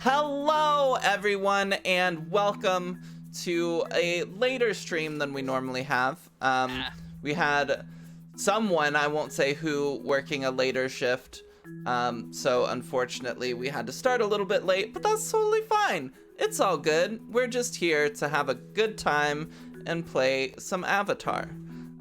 Hello, everyone, and welcome to a later stream than we normally have. We had someone, I won't say who, working a later shift, so unfortunately we had to start a little bit late, but that's totally fine. It's all good. We're just here to have a good time and play some Avatar.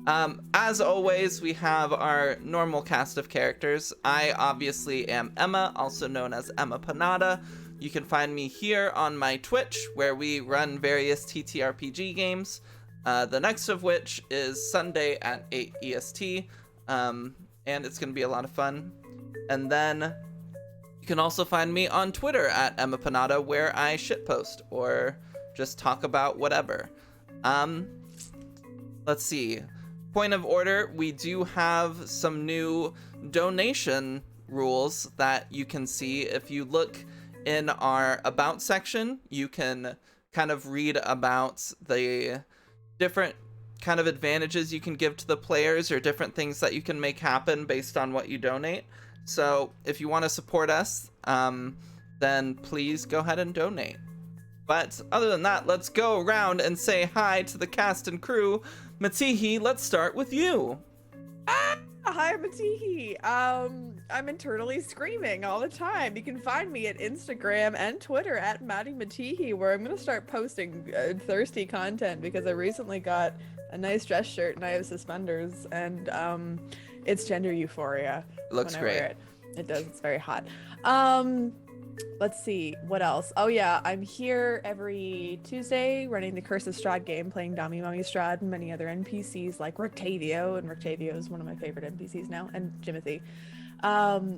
As always, we have our normal cast of characters. I obviously am Emma, also known as Emma Panada. You can find me here on my Twitch, where we run various TTRPG games, the next of which is Sunday at 8 EST, and it's going to be a lot of fun. And then you can also find me on Twitter at Emma Panada, where I shitpost or just talk about whatever. Let's see. Point of order, we do have some new donation rules that you can see. If you look in our About section, you can kind of read about the different kind of advantages you can give to the players or different things that you can make happen based on what you donate. So if you want to support us, then please go ahead and donate. But other than that, let's go around and say hi to the cast and crew. Matihi, let's start with you. Hi, Matihi. I'm internally screaming all the time. You can find me at Instagram and Twitter at Maddie Matihi, where I'm gonna start posting thirsty content because I recently got a nice dress shirt and I have suspenders, and it's gender euphoria. Looks great. Wear it. It does. It's very hot. Let's see what else. Oh yeah, I'm here every Tuesday running the Curse of Strahd game, playing Dami Mummy Strahd and many other NPCs like Rictavio, and Rictavio is one of my favorite NPCs now, and Jimothy.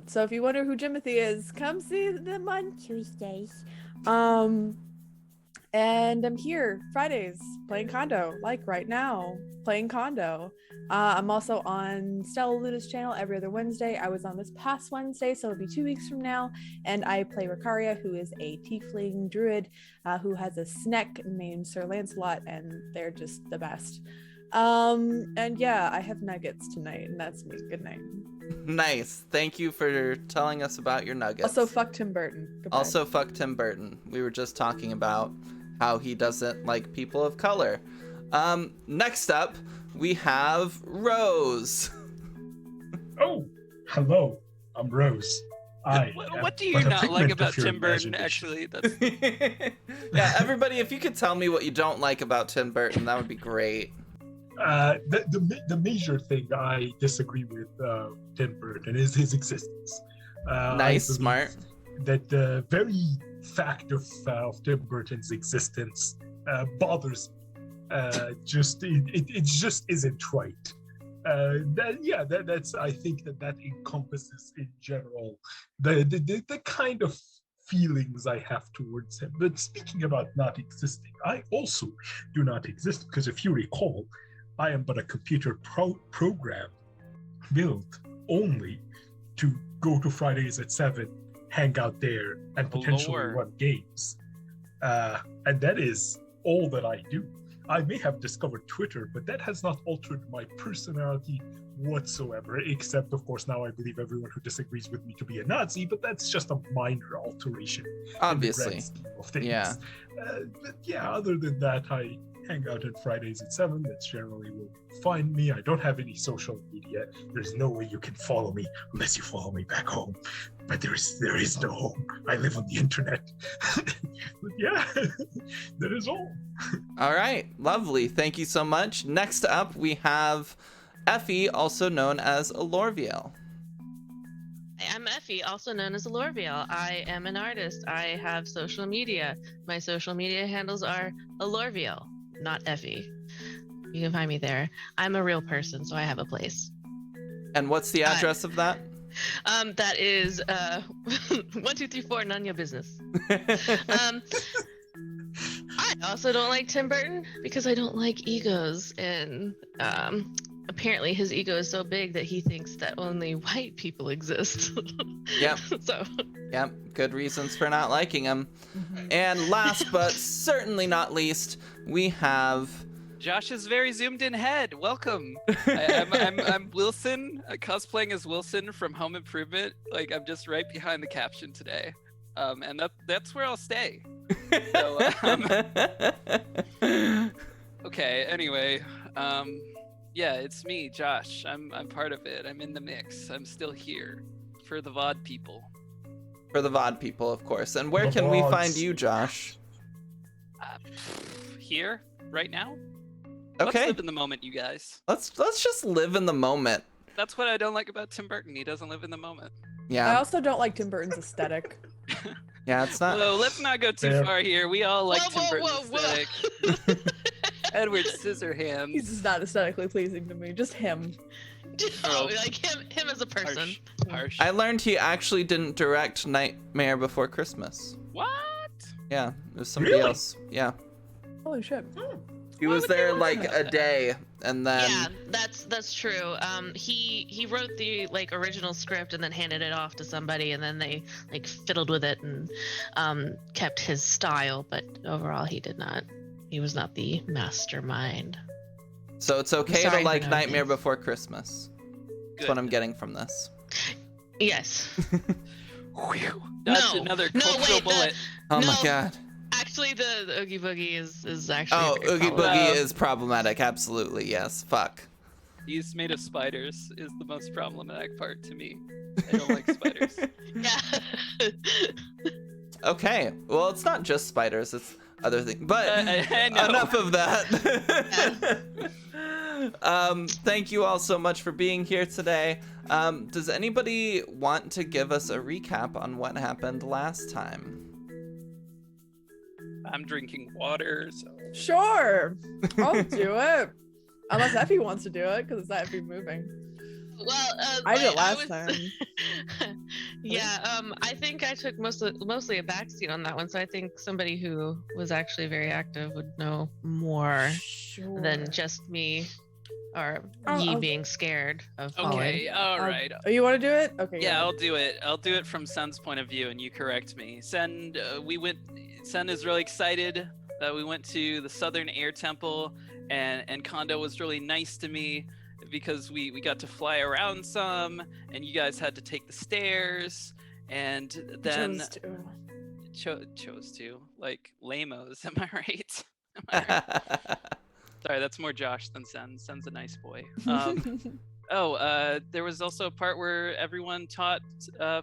So if you wonder who Jimothy is, come see them on Tuesdays. And I'm here Fridays playing Kondo, like right now, playing Kondo. I'm also on Stella Luda's channel every other Wednesday. I was on this past Wednesday, so it'll be 2 weeks from now. And I play Ricaria, who is a tiefling druid who has a sneck named Sir Lancelot, and they're just the best. And yeah, I have nuggets tonight, and that's me. Good night. Nice. Thank you for telling us about your nuggets. Also, fuck Tim Burton. Goodbye. Also, fuck Tim Burton. We were just talking about how he doesn't like people of color. Next up, we have Rose. Oh, hello. I'm Rose. What do you not like about Tim Burton, actually? That's... Yeah, everybody, if you could tell me what you don't like about Tim Burton, that would be great. The major thing I disagree with Tim Burton is his existence. Nice, smart. That the very fact of Tim Burton's existence bothers me. It just isn't right. That's I think that encompasses in general the kind of feelings I have towards him. But speaking about not existing, I also do not exist, because if you recall, I am but a computer program built only to go to Fridays at 7, hang out there, and potentially run games. And that is all that I do. I may have discovered Twitter, but that has not altered my personality whatsoever, except, of course, now I believe everyone who disagrees with me to be a Nazi, but that's just a minor alteration. Obviously. In the grand scheme of things. Yeah. But yeah, other than that, I hang out on Fridays at 7. That's generally where you find me. I don't have any social media. There's no way you can follow me unless you follow me back home. But there is no home. I live on the internet. But yeah, that is all. All right, lovely. Thank you so much. Next up, we have Effie, also known as Alorviel. I'm Effie, also known as Alorviel. I am an artist. I have social media. My social media handles are Alorviel, not Effie. You can find me there. I'm a real person, so I have a place. And what's the address of that? That is 1234, none of your business. I also don't like Tim Burton because I don't like egos, and apparently his ego is so big that he thinks that only white people exist. Yep. Yep, good reasons for not liking him. And last but certainly not least, we have Josh's very zoomed in head. Welcome. I'm Wilson, cosplaying as Wilson from Home Improvement. Like I'm just right behind the caption today, and that's where I'll stay. So, okay. Anyway, yeah, it's me, Josh. I'm part of it. I'm in the mix. I'm still here for the VOD people. For the VOD people, of course. And where can we find you, Josh? Here, right now. Okay. Let's live in the moment, you guys. Let's just live in the moment. That's what I don't like about Tim Burton. He doesn't live in the moment. Yeah. I also don't like Tim Burton's aesthetic. Yeah, it's not. Whoa, let's not go too far here. We all like Tim Burton's aesthetic. Edward Scissorhands. He's just not aesthetically pleasing to me. Just him. Oh, like him as a person. Harsh. I learned he actually didn't direct Nightmare Before Christmas. What? Yeah, it was somebody else. Yeah. Holy shit. He was there like a day, and then. Yeah, that's true. He wrote the like original script and then handed it off to somebody, and then they like fiddled with it and kept his style. But overall, he did not. He was not the mastermind. So it's okay Sorry to like for Nightmare nothing. Before Christmas. That's Good. what I'm getting from this. Yes. Whew. That's No. another No, cultural wait, bullet. Oh No. my god. Actually, the Oogie Boogie is actually. Oh, very Oogie problematic. Boogie is problematic. Absolutely, yes. Fuck. He's made of spiders is the most problematic part to me. I don't like spiders. Yeah. Okay. Well, it's not just spiders. It's other things. But I know. enough of that. Thank you all so much for being here today. Does anybody want to give us a recap on what happened last time? I'm drinking water, so. Sure. I'll do it. Unless Effie wants to do it, because it's not Effie moving. Well, I did it last was- time. Yeah, I think I took mostly a backseat on that one, so I think somebody who was actually very active would know more Sure. than just me or I'll- being scared of falling. Okay, all right. Oh, you want to do it? Okay. Yeah, I'll do it. I'll do it from Sen's point of view, and you correct me. Sen, Sen is really excited that we went to the Southern Air Temple, and Kondo was really nice to me because we got to fly around some, and you guys had to take the stairs, and then chose to like lamos. Am I right? Am I right? Sorry, that's more Josh than Sen. Sen's a nice boy. There was also a part where everyone taught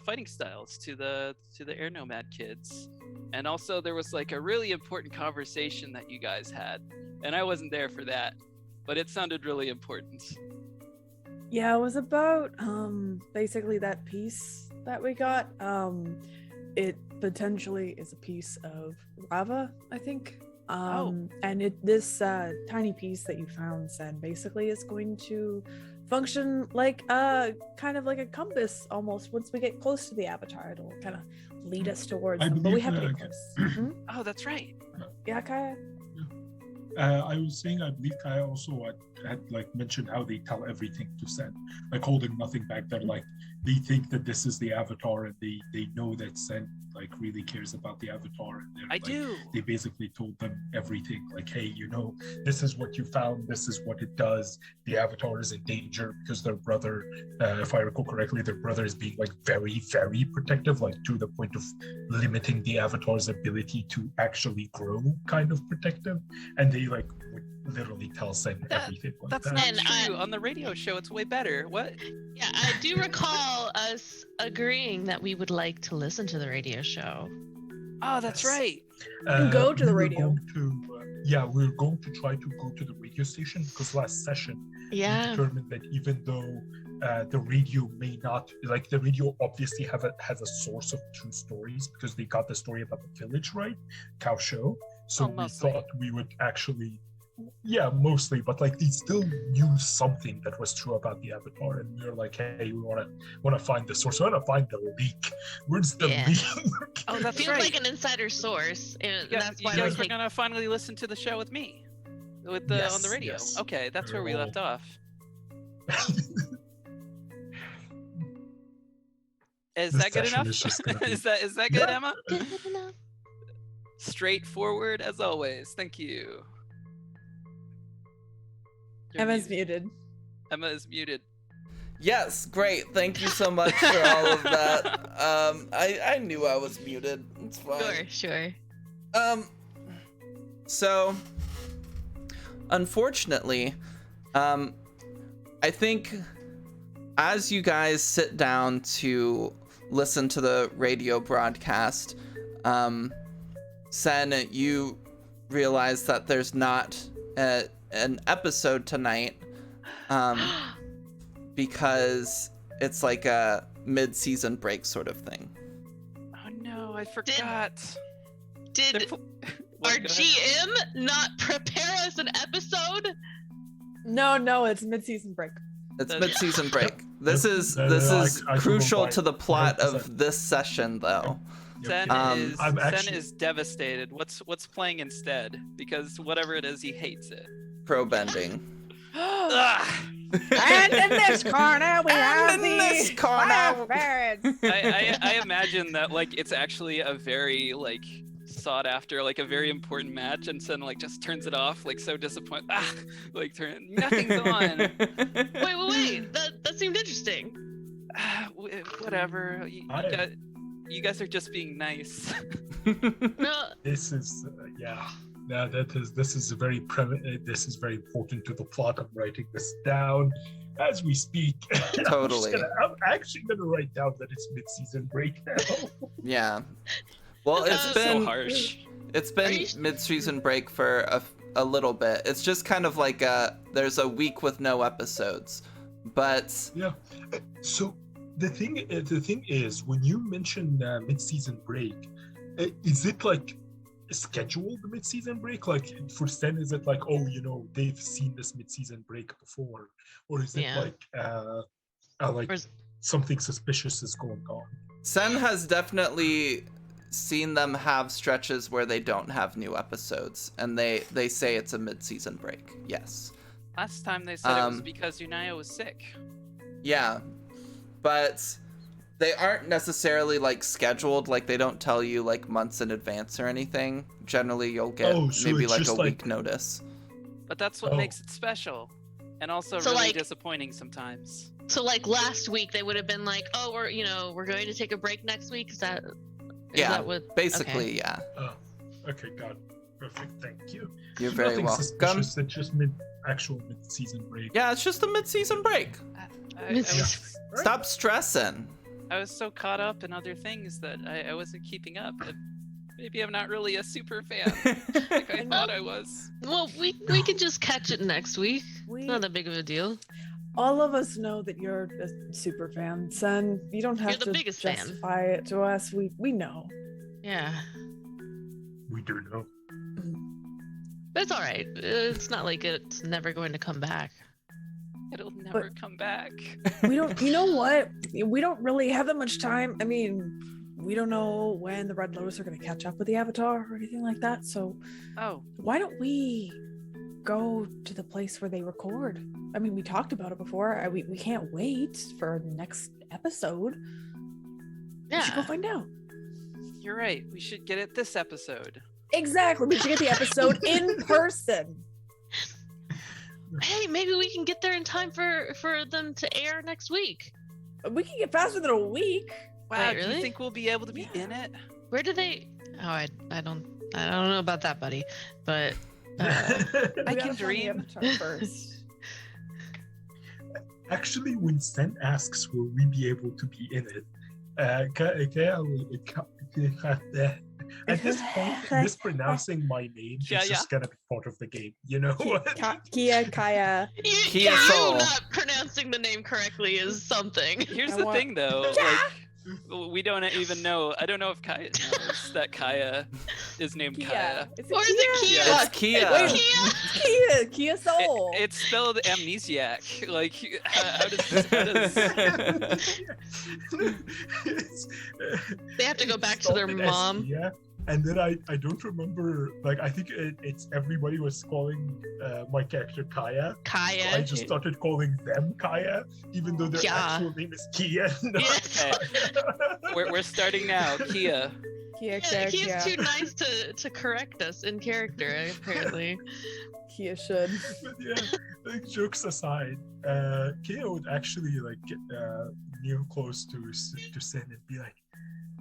fighting styles to the Air Nomad kids, and also there was like a really important conversation that you guys had, and I wasn't there for that, but it sounded really important. Yeah, it was about basically that piece that we got. It potentially is a piece of lava, I think. And this tiny piece that you found, Sen, basically is going to function like kind of like a compass almost. Once we get close to the avatar, it'll kind of lead us towards them, but we have to get close. Oh, that's right. Yeah, Kaya. I was saying, I believe Kaya also had like mentioned how they tell everything to Sen, like holding nothing back. They're like, they think that this is the avatar, and they know that Sen like really cares about the avatar. And they basically told them everything, like, hey, you know, this is what you found, this is what it does. The avatar is in danger because their brother, if I recall correctly, their brother is being like very, very protective, like to the point of limiting the avatar's ability to actually grow, kind of protective. And they like would literally tell Sen everything like That's that. not And true. On the radio show, it's way better. What? Yeah, I do recall us agreeing that we would like to listen to the radio show. Oh, that's right. can go to the we were radio. going to, we were going to try to go to the radio station because last session we Yeah. determined that even though the radio may not, like the radio obviously has a source of true stories because they got the story about the village, right? Cow show. So we mostly. thought we would actually, mostly, but like they still knew something that was true about the avatar, and we were like, hey, we want to find the source. We want to find the leak. Where's the Yeah. leak? Oh, that's Feels right. like an insider source, and that's you why guys we were gonna finally listen to the show with me, on the Yes, radio. yes. Okay, that's where we We're left off. Is This that good session enough? is just gonna be- is that good, Yeah. Emma? Straightforward as always. Thank you. Emma's muted. Emma is muted. Yes, great. Thank you so much for all of that. I knew I was muted. It's fine. Sure. So, unfortunately, I think as you guys sit down to listen to the radio broadcast, Sen, you realize that there's not an episode tonight, because it's like a mid-season break sort of thing. Oh no, I forgot. Did our GM not prepare us an episode? No, it's mid-season break. It's That's- mid-season break. This is I crucial can to the plot 100%. of this session, though. Sen I'm actually- is devastated. What's playing instead? Because whatever it is, he hates it. Pro bending. Ugh. And in this corner, we have in the this corner- fire ferrets. I imagine that like it's actually a very like sought after, like a very important match, and Sen like just turns it off, like so disappointed. Like nothing's on. Wait. That seemed interesting. Whatever. You guys are just being nice. No, This is this is very this is very important to the plot. I'm writing this down as we speak. Totally. I'm actually gonna write down that it's mid-season break now. Yeah. Well, it's So been harsh. it's Are been you- mid-season break for a little bit. It's just kind of like there's a week with no episodes, but Yeah. So the thing is, when you mention mid-season break, is it like scheduled mid-season break? Like for Sen, is it like, oh, they've seen this mid-season break before, or is it Yeah. like Or is- something suspicious is going on? Sen has definitely seen them have stretches where they don't have new episodes, and they say it's a mid-season break. Yes. Last time they said it was because Unayo was sick. Yeah, but they aren't necessarily like scheduled. Like they don't tell you like months in advance or anything. Generally, you'll get Oh, so maybe it's like a just week like- notice. But that's what Oh. makes it special, and also So, really like- disappointing sometimes. so like last week they would have been like, oh, we're going to take a break next week. Is that what? Basically, okay. yeah. Oh, okay, got it. Perfect, thank you. You're very Nothing welcome. suspicious. It's just actual mid-season break. Yeah, it's just a mid-season break. I It's- was, Stop stressing. I was so caught up in other things that I wasn't keeping up. Maybe I'm not really a super fan like I thought I was. Well, we can just catch it next week. It's not that big of a deal. All of us know that you're a super fan, son. You don't have You're the to biggest fan. justify it to us. We know. Yeah, We do know. but it's all right. It's not like it's never going to come back. It'll never come back. We don't. You know what? We don't really have that much time. I mean, we don't know when the Red Lotus are going to catch up with the Avatar or anything like that. So Oh, why don't we go to the place where they record? I mean, we talked about it before. We can't wait for the next episode. We should go Yeah. find out. you're right. We should get it this episode. Exactly. We should get the episode in person. Hey, maybe we can get there in time for them to air next week. We can get faster than a week. Wow, Wait, do really? you think we'll be able to be Yeah. in it? Where do they? Oh, I don't know about that, buddy. But I We can gotta find the dream. Avatar first. Actually, when Sen asks, will we be able to be in it? At this point, mispronouncing my name Yeah, is just gonna be part of the game, you know? Kia, Kaya. Kia you Soul. not pronouncing the name correctly is something. Here's I the want- thing, though. Like, we don't even know. I don't know if Kaya knows that Kaya is named Kaya. Is Or is it Kia? Yeah, It's Kia. Kia Kia? Kia Soul. It's spelled amnesiac. Like, how does They have to go back to their mom. Yeah, and then I don't remember. Like I think it's everybody was calling my character Kaya. So I Kaya. just started calling them Kaya, even though their Yeah. actual name is Kia. Not Yes. Kaya. we're starting now. Kia. Kia, Yeah, Kia, he's Kia. too nice to correct us in character, apparently. Kia should. But yeah, like jokes aside, Keo would actually like kneel close to Sin and be like,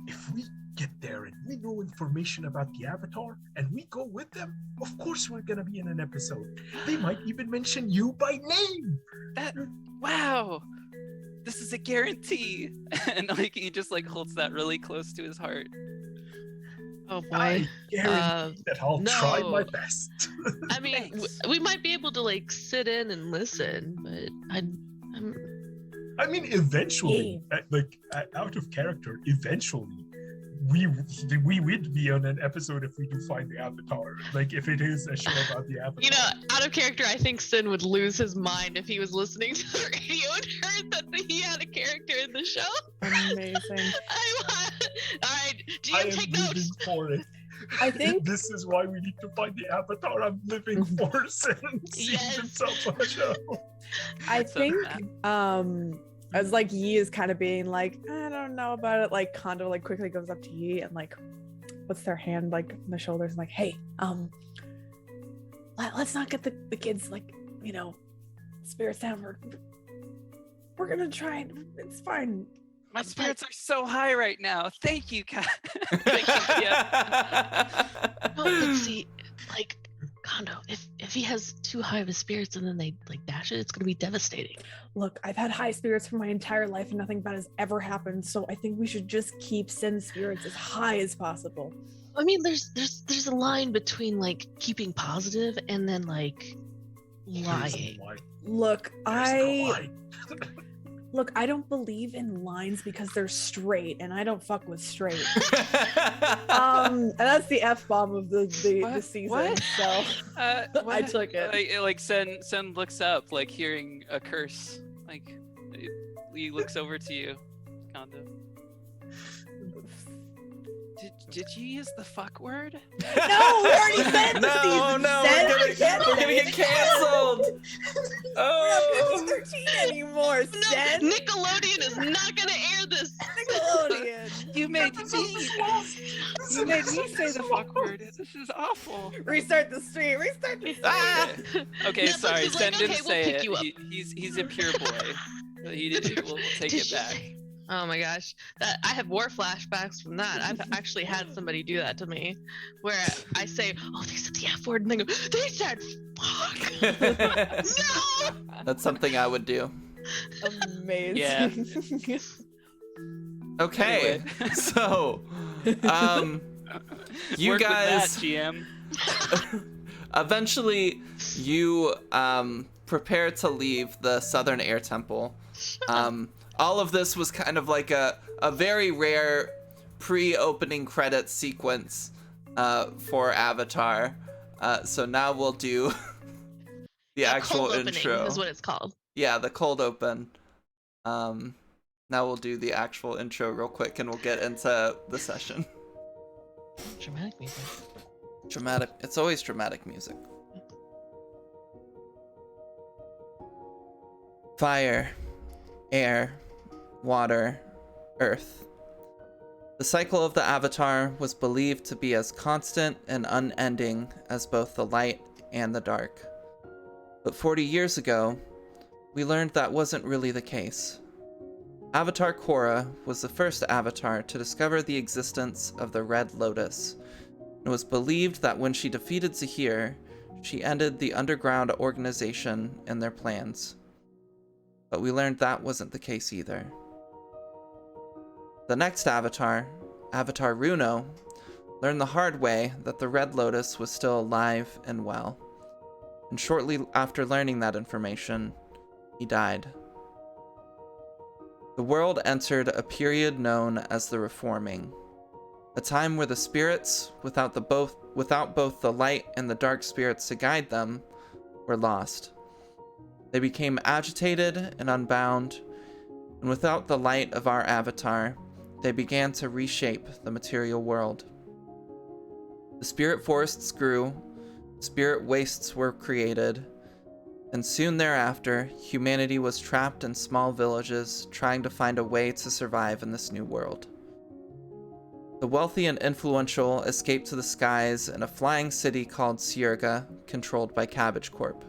if we get there and we know information about the Avatar and we go with them, of course we're gonna be in an episode. They might even mention you by name. Wow, this is a guarantee. And like he just like holds that really close to his heart. Oh boy. I guarantee that I'll try my no. best. I mean, Thanks. we might be able to like sit in and listen, but I'm I mean, eventually, out of character, eventually, we would be on an episode if we do find the Avatar. Like, if it is a show about the Avatar. You know, out of character, I think Sin would lose his mind if he was listening to the radio and heard that he had a character in the show. Amazing. All right, I GM, am take living notes. for it. I think This is why we need to find the Avatar. I'm living for Sin seeing Yes. himself on a show. I So think that- as like Yi is kind of being like, I don't know about it, like Kondo like quickly goes up to Yi and like puts their hand like on the shoulders and like, hey, let's not get the kids like, you know, spirits down. We're gonna try and it's fine. My spirits are so high right now. Thank you, Kat. Thank you, yeah. No, but see, like Kondo, if he has too high of a spirits and then they like dash it, it's gonna be devastating. Look, I've had high spirits for my entire life and nothing bad has ever happened, so I think we should just keep Sin's spirits as high as possible. I mean, there's a line between like keeping positive and then like lying. Look, There's no lie. Look, I don't believe in lines because they're straight, and I don't fuck with straight. And that's the F-bomb of the season. What? So I What? took it. Like Sen looks up, like hearing a curse. Like he looks over to you, Kondo. Did you use the fuck word? No, we already said the season. No, Said we're it again. gonna get canceled. We're Oh. not PG-13 anymore. No, Said Nickelodeon is not gonna air this. Nickelodeon. You made me say the fuck word. This is awful. Restart the stream. Restart the stream. Ah! Okay, Netflix sorry. is Sen like, didn't okay, we'll say pick it. you up. He's a pure boy. He did. We'll take Did it you back. say- Oh my gosh, I have war flashbacks from that. I've actually had somebody do that to me, where I say, "Oh, they said the F word," and they go, "They said fuck." No. That's something I would do. Amazing. Yeah. Okay, Anyway. so you Work with guys that, GM. eventually you prepare to leave the Southern Air Temple. All of this was kind of like a very rare pre-opening credits sequence for Avatar. So now we'll do the actual Cold opening intro. is what it's called. Yeah, the cold open. Now we'll do the actual intro real quick and we'll get into the session. Dramatic music. Dramatic. It's always dramatic music. Fire, air, water, earth. The cycle of the Avatar was believed to be as constant and unending as both the light and the dark. But 40 years ago, we learned that wasn't really the case. Avatar Korra was the first Avatar to discover the existence of the Red Lotus. It was believed that when she defeated Zahir, she ended the underground organization and their plans. But we learned that wasn't the case either. The next Avatar, Avatar Runo, learned the hard way that the Red Lotus was still alive and well. And shortly after learning that information, he died. The world entered a period known as the Reforming, a time where the spirits, without both the light and the dark spirits to guide them, were lost. They became agitated and unbound, and without the light of our Avatar, they began to reshape the material world. The spirit forests grew, spirit wastes were created, and soon thereafter, humanity was trapped in small villages trying to find a way to survive in this new world. The wealthy and influential escaped to the skies in a flying city called Sierga, controlled by Cabbage Corp,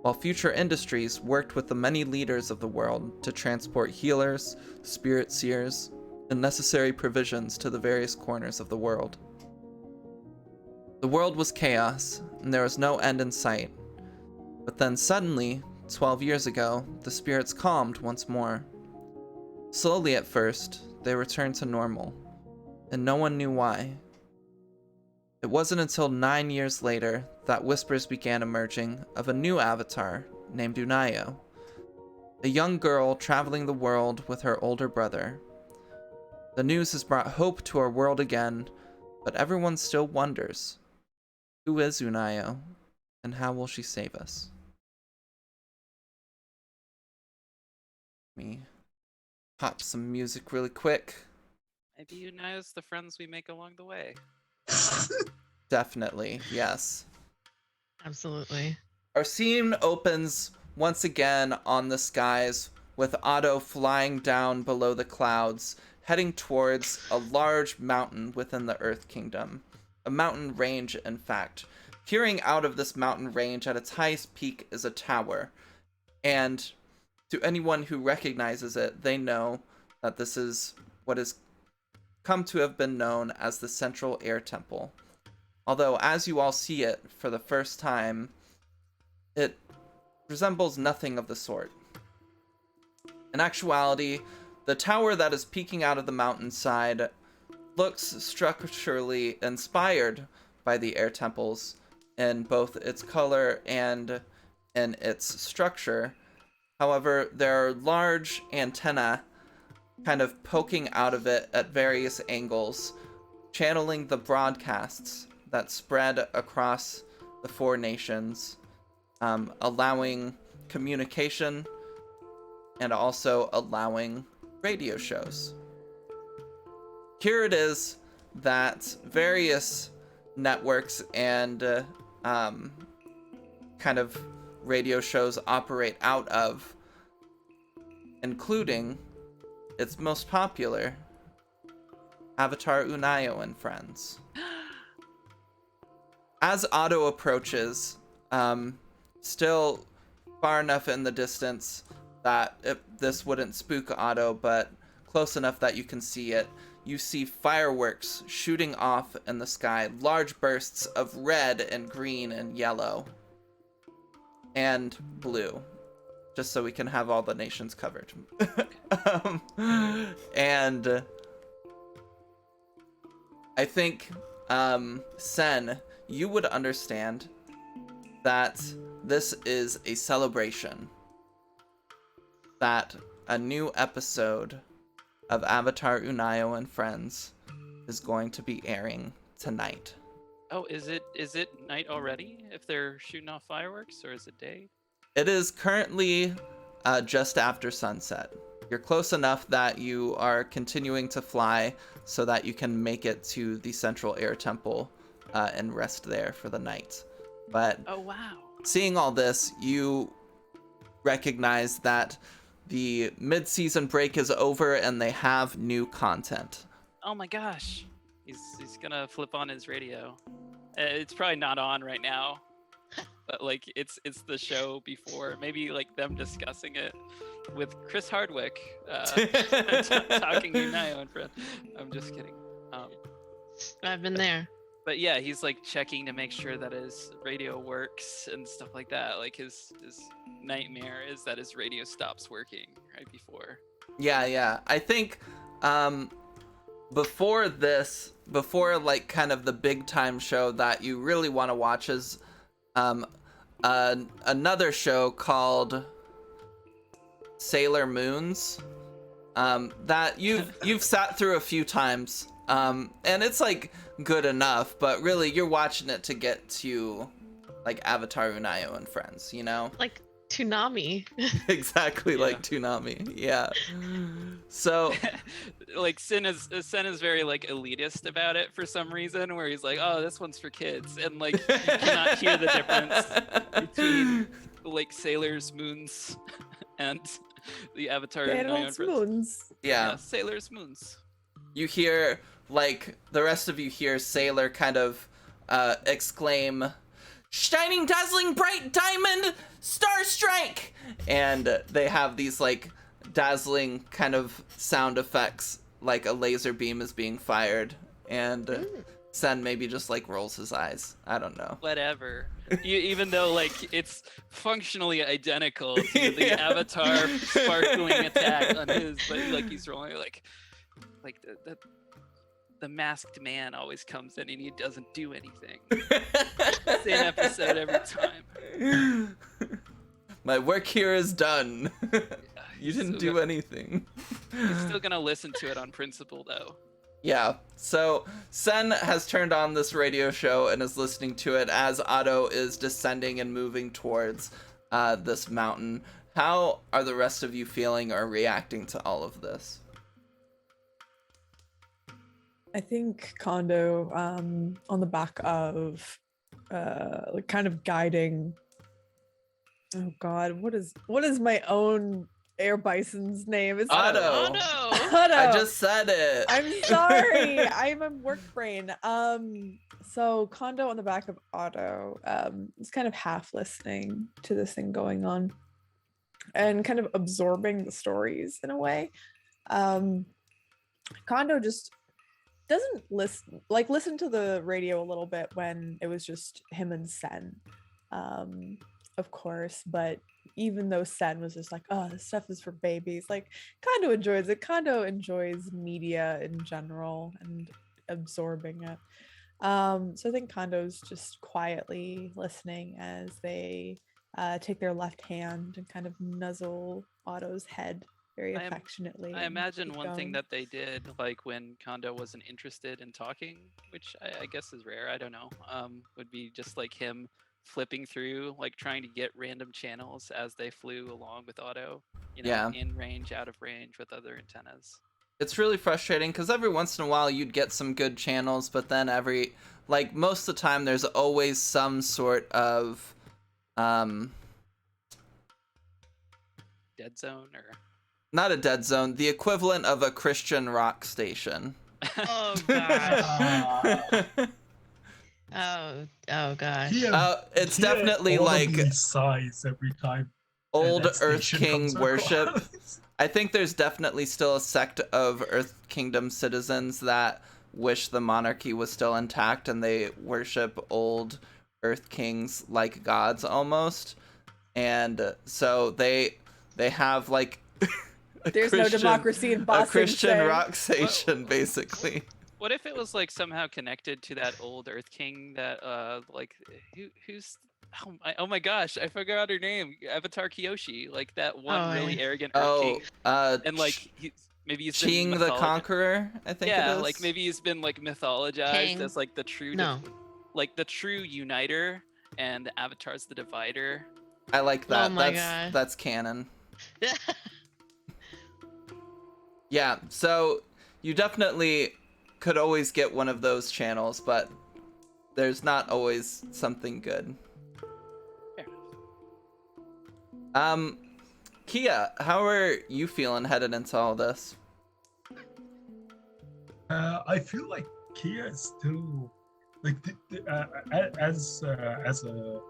while Future Industries worked with the many leaders of the world to transport healers, spirit seers, and necessary provisions to the various corners of the world. The world was chaos, and there was no end in sight. But then suddenly, 12 years ago, the spirits calmed once more. Slowly at first, they returned to normal, and no one knew why. It wasn't until 9 years later that whispers began emerging of a new avatar named Unayo, a young girl traveling the world with her older brother. The news has brought hope to our world again, but everyone still wonders, who is Unayo, and how will she save us? Let me pop some music really quick. Maybe Unayo's the friends we make along the way. Definitely, yes. Absolutely. Our scene opens once again on the skies with Otto flying down below the clouds, heading towards a large mountain within the Earth Kingdom. A mountain range, in fact. Peering out of this mountain range at its highest peak is a tower. And to anyone who recognizes it, they know that this is what has come to have been known as the Central Air Temple. Although, as you all see it for the first time, it resembles nothing of the sort. In actuality, the tower that is peeking out of the mountainside looks structurally inspired by the air temples in both its color and in its structure. However, there are large antennae kind of poking out of it at various angles, channeling the broadcasts that spread across the 4 nations, allowing communication and also allowing radio shows. Here it is that various networks and kind of radio shows operate out of, including its most popular, Avatar Unayo and Friends. As Otto approaches, still far enough in the distance that this wouldn't spook Otto, but close enough that you can see it, you see fireworks shooting off in the sky, large bursts of red and green and yellow and blue, just so we can have all the nations covered. And I think, Sen, you would understand that this is a celebration, that a new episode of Avatar Unayo and Friends is going to be airing tonight. Oh, is it night already? If they're shooting off fireworks, or is it day? It is currently just after sunset. You're close enough that you are continuing to fly so that you can make it to the Central Air Temple and rest there for the night. But Oh wow. seeing all this, you recognize that the mid-season break is over and they have new content. Oh my gosh. He's gonna flip on his radio. It's probably not on right now, but like it's the show before. Maybe like them discussing it with Chris Hardwick, talking Unayo and Friends. I'm just kidding. I've been there. But yeah, he's like checking to make sure that his radio works and stuff like that. Like his nightmare is that his radio stops working right before. Yeah. I think before like kind of the big time show that you really want to watch is another show called Sailor Moons that you've sat through a few times. And it's like good enough, but really you're watching it to get to like Avatar Unayo and Friends, you know? Like Toonami. Exactly, Yeah. like Toonami. Yeah. So Like Sin is very like elitist about it for some reason, where he's like, oh, this one's for kids, and like you cannot hear the difference between like Sailor's Moons and the Avatar Unayo and Friends. Moons. yeah, Sailor's Moons. you hear like the rest of you hear Sailor kind of exclaim, "Shining, dazzling, bright diamond, star strike!" And they have these like dazzling kind of sound effects, like a laser beam is being fired, and Sen maybe just like rolls his eyes. I don't know. Whatever. Even though like it's functionally identical to the Avatar sparkling attack on his, but like he's rolling like the masked man always comes in and he doesn't do anything. Same episode every time. My work here is done. You didn't do anything. He's still gonna listen to it on principle though. Yeah, so Sen has turned on this radio show and is listening to it as Otto is descending and moving towards this mountain. How are the rest of you feeling or reacting to all of this? I think Kondo, on the back of like kind of guiding. Oh God, what is my own air bison's name? It's Otto. Otto. Otto. I just said it. I'm sorry. I'm a work brain. So Kondo on the back of Otto is kind of half listening to this thing going on and kind of absorbing the stories in a way. Kondo just doesn't listen to the radio a little bit when it was just him and Sen, of course, but even though Sen was just like, oh, this stuff is for babies, like Kondo enjoys it. Kondo enjoys media in general and absorbing it. So I think Kondo's just quietly listening as they take their left hand and kind of nuzzle Otto's head very affectionately. I imagine one thing going. that they did, like when Kondo wasn't interested in talking, which I guess is rare, I don't know, would be just like him flipping through, like trying to get random channels as they flew along with Otto, you know, Yeah. in range, out of range with other antennas. It's really frustrating because every once in a while you'd get some good channels, but then most of the time there's always some sort of Dead zone or not a dead zone, the equivalent of a Christian rock station. Oh gosh. Oh gosh. It's definitely like sighs every time old that Earth station King comes worship. across. I think there's definitely still a sect of Earth Kingdom citizens that wish the monarchy was still intact and they worship old Earth Kings like gods almost. And so they have like There's no democracy in Boston. A Christian Shay. rock station, basically. what if it was like somehow connected to that old Earth King that like who's oh my gosh, I forgot her name. Avatar Kyoshi, like that one really arrogant Earth King. And like maybe he's Ching been the Conqueror, I think it is. like maybe he's been like mythologized King. as like the true like the true uniter and the Avatar's the divider. I like that. Oh my God. That's canon. Yeah, so you definitely could always get one of those channels, but there's not always something good. Kia, how are you feeling headed into all this? I feel like Kia is still like as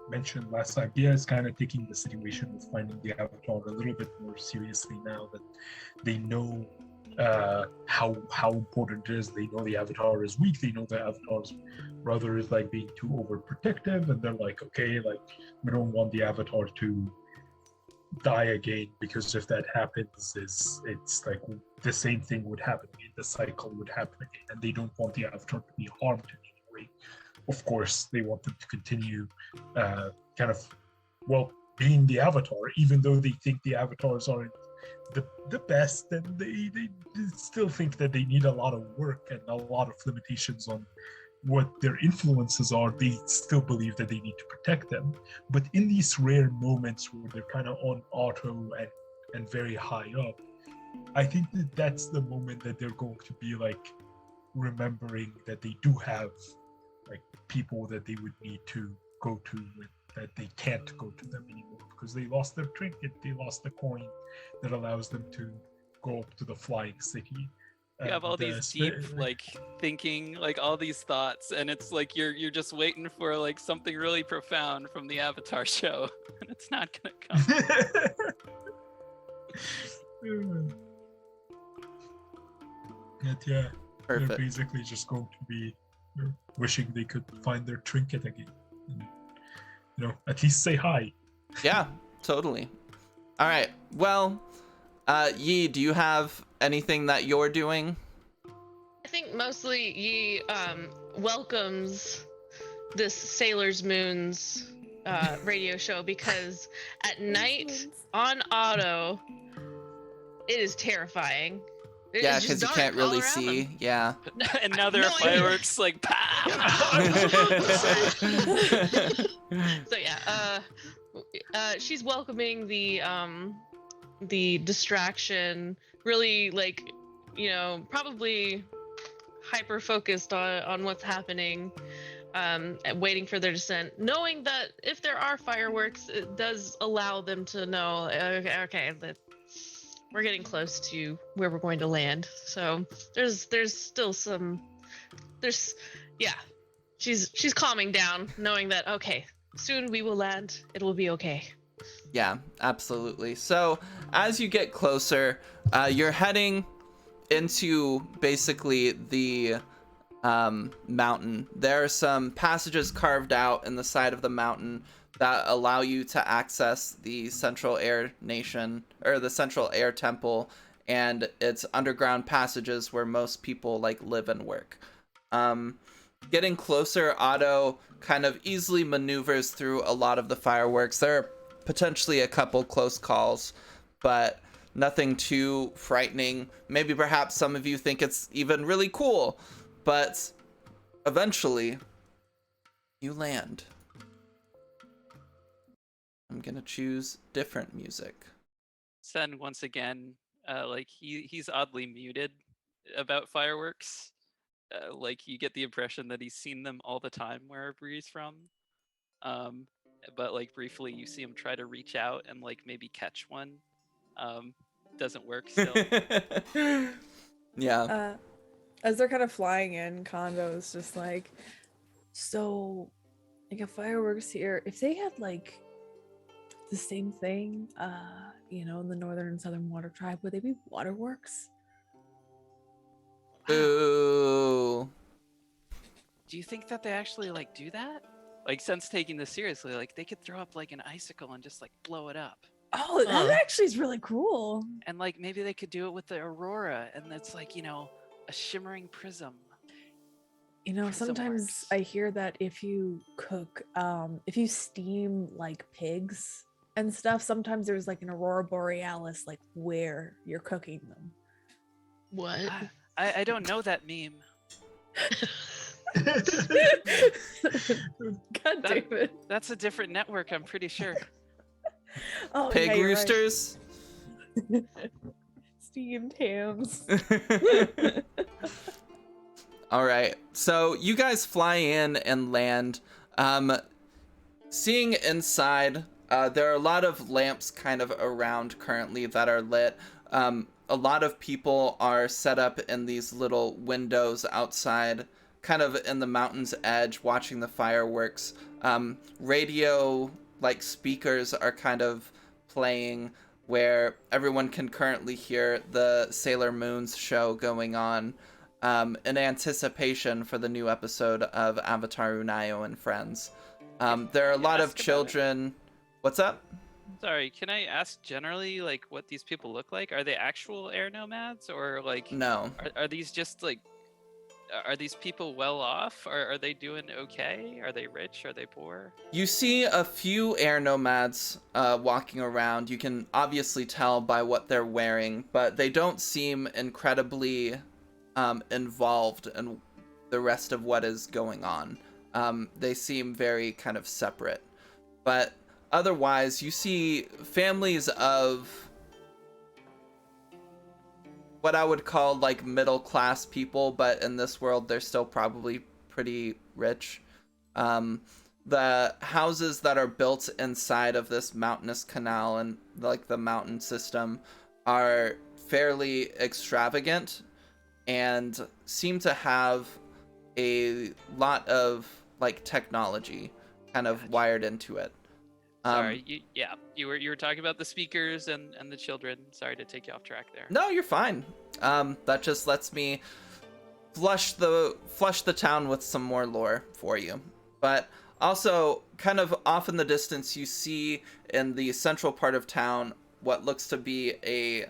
mentioned last time. Kia is kind of taking the situation with finding the Avatar a little bit more seriously now that they know how important it is. They know the Avatar is weak. They know the Avatar's brother is like being too overprotective, and they're like, okay, like we don't want the Avatar to die again, because if that happens, it's like the same thing would happen again. The cycle would happen again, and they don't want the Avatar to be harmed in any way. Of course, they want them to continue being the Avatar, even though they think the Avatars aren't the best, and they still think that they need a lot of work and a lot of limitations on what their influences are. They still believe that they need to protect them. But in these rare moments where they're kind of on auto and very high up, I think that that's the moment that they're going to be like remembering that they do have like people that they would need to go to, and that they can't go to them anymore because they lost their trinket, they lost the coin that allows them to go up to the flying city. You have all And, these deep, like, thinking, like all these thoughts, and it's like you're just waiting for like something really profound from the Avatar show, and it's not gonna come. But yeah, they're Perfect. basically just going to be wishing they could find their trinket again. And, at least say hi. Yeah, totally. All right. Well, Yi, do you have anything that you're doing? I think mostly Yi welcomes this Sailor's Moon's radio show because at night on auto, it is terrifying. It Yeah, is just because you dark can't all really around see. them. Yeah. And now there are No idea. fireworks, like pow. So yeah, she's welcoming the distraction. Really, like, probably hyper focused on what's happening, and waiting for their descent, knowing that if there are fireworks, it does allow them to know, okay, that we're getting close to where we're going to land. So there's still some, she's calming down, knowing that, okay, soon we will land, it will be okay. Yeah, absolutely. So as you get closer, you're heading into basically the mountain. There are some passages carved out in the side of the mountain that allow you to access the Central Air Nation, or the Central Air Temple, and its underground passages where most people like live and work. Getting closer, Otto kind of easily maneuvers through a lot of the fireworks. There are potentially a couple close calls, but nothing too frightening. Maybe perhaps some of you think it's even really cool, but eventually you land. I'm gonna choose different music. Sen, once again, like he's oddly muted about fireworks. Like you get the impression that he's seen them all the time wherever he's from. But like briefly, you see him try to reach out and like maybe catch one. Doesn't work still. Yeah. As they're kind of flying in, Kondo's just like, so, like, if fireworks here, if they had like the same thing, in the Northern and Southern Water Tribe, would they be waterworks? Ooh. Do you think that they actually like do that? Like, since taking this seriously, like they could throw up like an icicle and just like blow it up. Oh, that actually is really cool. And like maybe they could do it with the aurora, and it's like, a shimmering prism. Sometimes Works. I hear that if you cook, if you steam like pigs and stuff, sometimes there's like an aurora borealis, like where you're cooking them. What? I don't know that meme. God damn it. That's a different network, I'm pretty sure. Oh, Pig yeah, you're right. roosters. Steamed hams. All right. So you guys fly in and land. Seeing inside, there are a lot of lamps kind of around currently that are lit. A lot of people are set up in these little windows outside, kind of in the mountain's edge, watching the fireworks. Radio, like, speakers are kind of playing where everyone can currently hear the Sailor Moon's show going on, in anticipation for the new episode of Avatar Unayo and Friends. There are a lot of children. What's up? Sorry, can I ask generally, like, what these people look like? Are they actual air nomads, or like, No. are these just like, are these people well off? Are they doing okay? Are they rich? Are they poor? You see a few air nomads walking around. You can obviously tell by what they're wearing, but they don't seem incredibly involved in the rest of what is going on. They seem very kind of separate. But otherwise, you see families of what I would call like middle class people, but in this world they're still probably pretty rich. The houses that are built inside of this mountainous canal and like the mountain system are fairly extravagant. and seem to have a lot of like technology kind of wired into it. Sorry, you were talking about the speakers and the children. Sorry to take you off track there. No, you're fine. That just lets me flush the town with some more lore for you. But also, kind of off in the distance, you see in the central part of town what looks to be a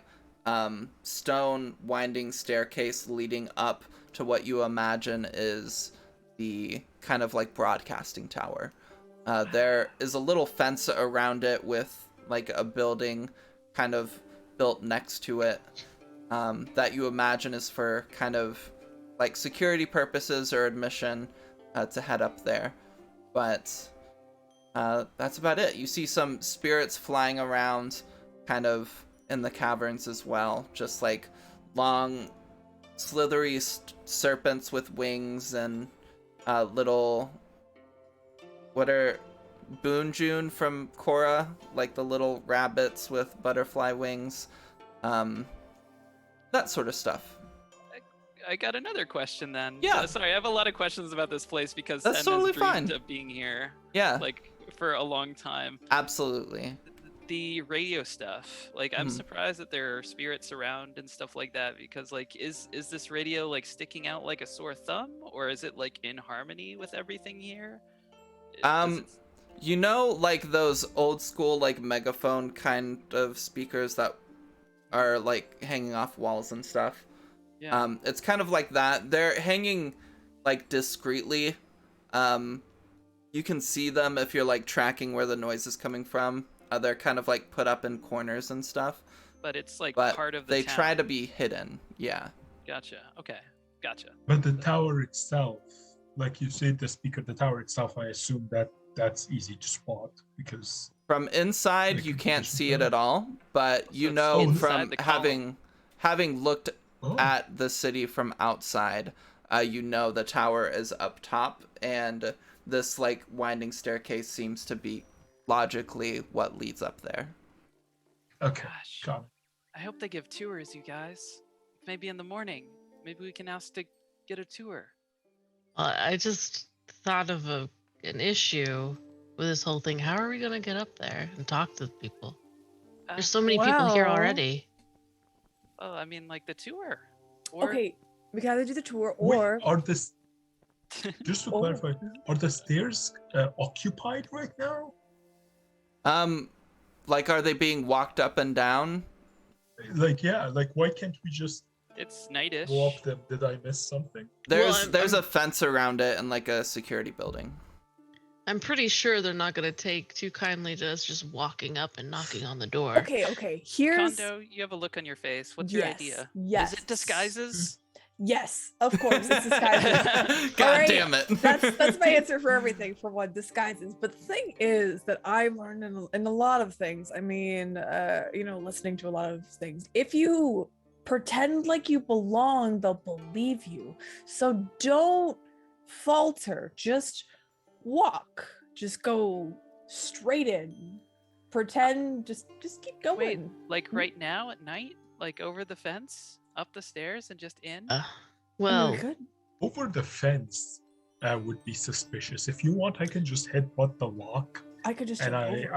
stone winding staircase leading up to what you imagine is the kind of like broadcasting tower. There is a little fence around it with like a building kind of built next to it that you imagine is for kind of like security purposes or admission to head up there. But that's about it. You see some spirits flying around kind of in the caverns as well, just like long slithery serpents with wings and little, what are Boonjun from Korra, like the little rabbits with butterfly wings, that sort of stuff. I got another question then. Yeah. Sorry, I have a lot of questions about this place because That's Sen totally has dreamed fine. of being here Yeah, like for a long time. absolutely. The radio stuff, like I'm Mhm. surprised that there are spirits around and stuff like that because like is this radio like sticking out like a sore thumb or is it like in harmony with everything here? Does it- You know, like those old school like megaphone kind of speakers that are like hanging off walls and stuff. yeah. It's kind of like that. They're hanging like discreetly. You can see them if you're like tracking where the noise is coming from. They're kind of like put up in corners and stuff, But it's like but part of the they town. try to be hidden. Yeah. Gotcha. Okay. Gotcha. But the tower itself, like you said, the tower itself, I assume that's easy to spot because From inside, Like you a can't vision see it tower? at all, but you So it's know inside from the column. having looked oh, at the city from outside, you know the tower is up top, and this like winding staircase seems to be logically what leads up there. okay, Gosh. got it. I hope they give tours, you guys. Maybe in the morning. Maybe we can ask to get a tour. I just thought of an issue with this whole thing. How are we gonna get up there and talk to people? There's so many people here well- already. Oh, I mean, like the tour. Or Okay, we can either do the tour Wait, or are this just to Oh. clarify? Are the stairs occupied right now? Like, are they being walked up and down? Like, yeah, like why can't we just it's nightish. go up them? Did I miss something? There's I'm- a fence around it and like a security building. I'm pretty sure they're not gonna take too kindly to us just walking up and knocking on the door. okay. Here's Condo, you have a look on your face. What's your idea? Yes. Is it disguises? Yes, of course, it's disguises. God Alright, damn it. That's my answer for everything. For what disguises, but the thing is that I've learned in a lot of things. I mean, listening to a lot of things. If you pretend like you belong, they'll believe you. So don't falter. Just walk. Just go straight in. Pretend. Just keep going. Wait, like right now at night? Like over the fence? Up the stairs and just in? I mean, Well, we could. Over the fence would be suspicious. If you want, I can just headbutt the lock. I could just. And jump over it.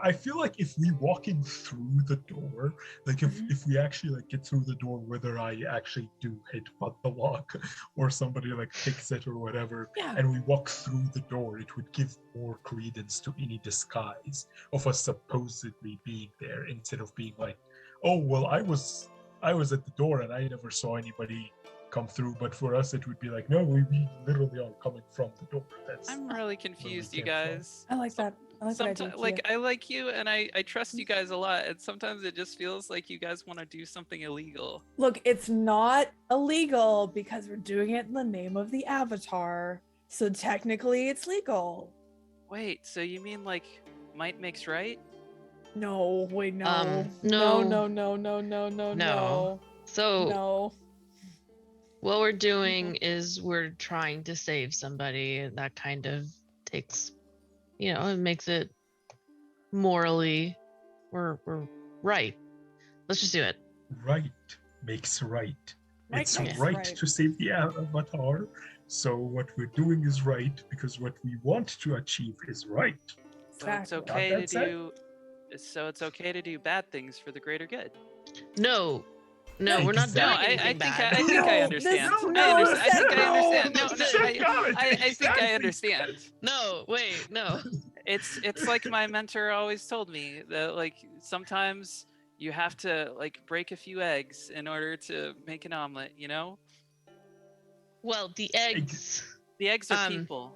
I feel like if we walk in through the door, like if we actually like get through the door, whether I actually do headbutt the lock or somebody like picks it or whatever, Yeah. and we walk through the door, it would give more credence to any disguise of us supposedly being there instead of being like, oh well, I was at the door and I never saw anybody come through, but for us it would be like, no, we literally are coming from the door. That's I'm really confused, you came from. guys. I like that. I like that idea. Sometimes, like, I like you and I trust you guys a lot, and sometimes it just feels like you guys want to do something illegal. Look, it's not illegal because we're doing it in the name of the Avatar. So technically it's legal. Wait, so you mean like might makes right? No, wait, no. no. No. so No. what we're doing is we're trying to save somebody, and that kind of takes, it makes it morally we're right. Let's just do it. right. makes right. Right It's makes right right. to save the avatar. So what we're doing is right because what we want to achieve is right. So it's Exactly. okay Got to that said? do. So it's okay to do bad things for the greater good. No, we're not No, doing Exactly. anything bad. I think No, I this- understand. no, I understand. I said think I no. understand. No, Said I think I understand. No, wait, no. It's like my mentor always told me that like sometimes you have to like break a few eggs in order to make an omelet. You know, Well, the eggs. the eggs are Um, people.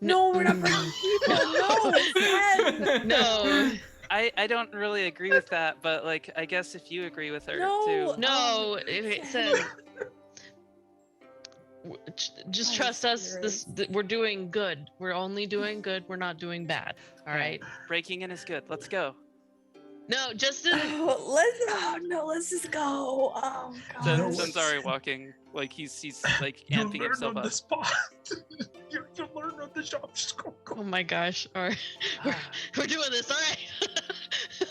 No, we're not breaking people. No, Zen. No, I don't really agree with that, but like I guess if you agree with her No. too. no. It said, just Oh, trust us. Spirit. We're doing good. We're only doing good. We're not doing bad. All right. Breaking in is good. Let's go. No, Justin. Let's just go. Oh So No, god. Sen's already walking like he's like You amping learn himself on up. the spot. you learn on the job. Just go. Oh my gosh. All right. We're doing this. All right.